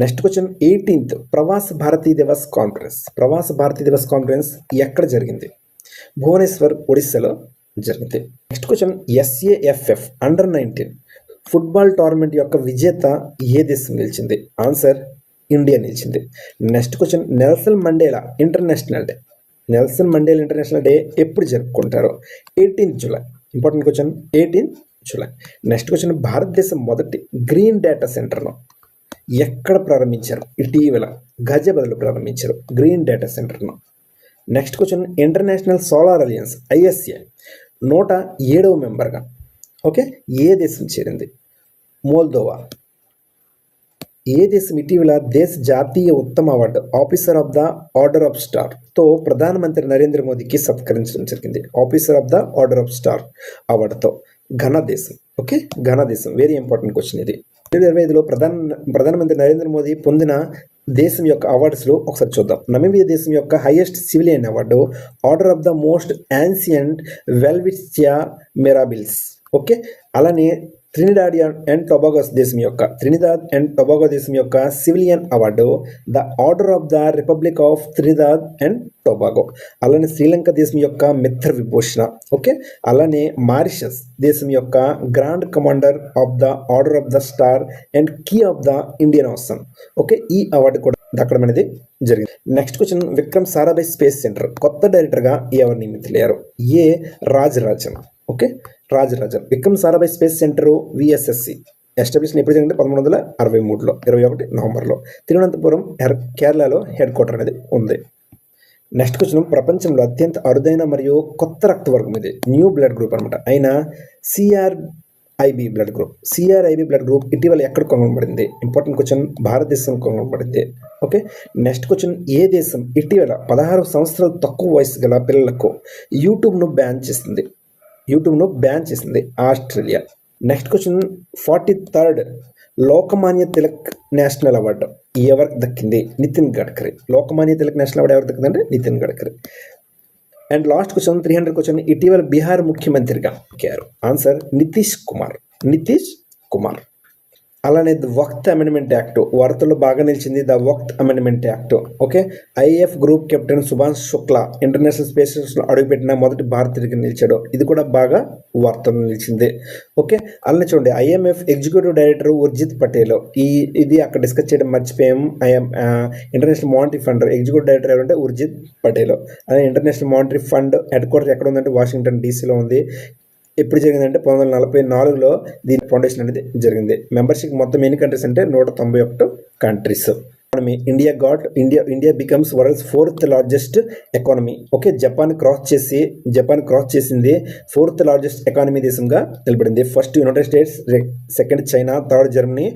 Next question. 18th Pravasi Bharatiya Divas conference. Pravasi Bharatiya Divas conference ఎక్కడ జరిగింది? భువనేశ్వర్, ఒడిస్సాలో జరిగింది. Next question. SAFF under nineteen football tournament యొక్క విజేత ఏ దేశం నిలిచింది? ఆన్సర్ ఇండియా నిలిచింది. Next question. Nelson Mandela international day. Nelson Mandela international day ఎప్పుడు జరుపుకుంటారో? 18th July. Important question. 18th July. Next question. భారతదేశం మొదటి గ్రీన్ డేటా సెంటర్ను ఎక్కడ ప్రారంభించారు? ఇటీవల గజబదలో ప్రారంభించారు గ్రీన్ డేటా సెంటర్ను. Next question. International Solar Alliance ISA 107వ మెంబర్గా ఓకే ఏ దేశం చేరింది? మోల్దోవా. ఏ దేశం ఇటీవల దేశ జాతీయ ఉత్తమ award Officer of the Order of స్టార్తో ప్రధానమంత్రి నరేంద్ర మోదీకి సత్కరించడం జరిగింది? Officer of the Order of Star అవార్డుతో ఘన దేశం. ఓకే, ఘన దేశం. వెరీ ఇంపార్టెంట్ క్వశ్చన్ ఇది. 2025లో ప్రధానమంత్రి నరేంద్ర మోదీ పొందిన దేశం యొక్క అవార్డ్స్లో ఒకసారి చూద్దాం. నమీబియా దేశం యొక్క highest civilian award Order of the Most Ancient Welwitschia Mirabilis. Okay, అలానే ట్రినిడాడ్ అండ్ టొబాగో దేశం యొక్క civilian award the Order of the Republic of Trinidad and Tobago. అలానే శ్రీలంక దేశం యొక్క మిత్ర విభూషణ. ఓకే, అలానే మారిషస్ దేశం యొక్క Grand Commander of the Order of the Star and Key of the Indian Ocean. Okay, ఈ అవార్డు కూడా దక్కడం అనేది జరిగింది. Next question. Vikram Sarabhai Space Centre కొత్త డైరెక్టర్గా ఎవరు నియమితులయ్యారు? A Rajarajan. Okay, Rajarajan. Vikram Sarabhai Space Centre VSSC establish ఎప్పుడు జరిగింది? 1963లో 21 నవంబర్లో తిరువనంతపురం కేరళలో హెడ్ క్వార్టర్ అనేది ఉంది. Next question. ప్రపంచంలో అత్యంత అరుదైన మరియు కొత్త రక్తవర్గం ఇది న్యూ బ్లడ్ గ్రూప్ అనమాట అయిన సిఆర్ఐబి బ్లడ్ గ్రూప్ ఇటీవల ఎక్కడ కనుగొనబడింది? Important question. భారతదేశం కనుగొనబడింది. Okay, next question. ఏ దేశం ఇటీవల 16 సంవత్సరాలు తక్కువ వయసు గల పిల్లలకు యూట్యూబ్ను బ్యాన్ చేసింది? Australia. Next question. 43rd Lokmanya Tilak National Award ఎవరికి దక్కింది? నితిన్ గడ్కరీ. లోకమాన్య తిలక్ నేషనల్ అవార్డు ఎవరికి దక్కిందంటే Nitin Gadkari. And last question 300 question. ఇటీవల బీహార్ ముఖ్యమంత్రిగా ఎక్కారు? ఆన్సర్ నితీష్ కుమార్. అలానే ద వక్త్ అమెండ్మెంట్ యాక్ట్ వార్తల్లో బాగా నిలిచింది. The Waqf amendment act. Okay, IAF group captain Subhash Shukla international space స్టేషన్లో అడుగుపెట్టిన మొదటి భారతీయుడిగా నిలిచాడు. ఇది కూడా బాగా వార్తల్లో నిలిచింది. ఓకే, అలానే చూడండి. IMF executive director Urjit Patel. ఇది అక్కడ డిస్కస్ చేయడం మర్చిపోయాం. International monetary fund executive director ఎవరంటే ఉర్జిత్ పటేల్. అలానే international monetary fund head quarter ఎక్కడ ఉందంటే వాషింగ్టన్ డీసీలో ఉంది. ఎప్పుడు జరిగిందంటే 1944లో దీని ఫౌండేషన్ అనేది జరిగింది. మెంబర్షిప్ మొత్తం ఎన్ని కంట్రీస్ అంటే 191 countries. India becomes world's 4th largest economy. Okay, Japan cross చేసింది 4th లార్జెస్ట్ ఎకానమీ దేశంగా నిలబడింది. First United states, second China, third Germany,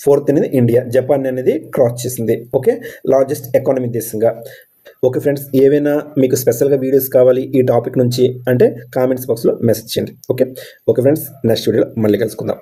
4th అనేది ఇండియా. జపాన్ అనేది క్రాస్ చేసింది. ఓకే, లార్జెస్ట్ ఎకానమీ దేశంగా. ఓకే ఫ్రెండ్స్, ఏవైనా మీకు స్పెషల్గా వీడియోస్ కావాలి ఈ టాపిక్ నుంచి అంటే కామెంట్స్ బాక్స్లో మెసేజ్ చేయండి. ఓకే ఫ్రెండ్స్, నెక్స్ట్ వీడియోలో మళ్ళీ కలుసుకుందాం.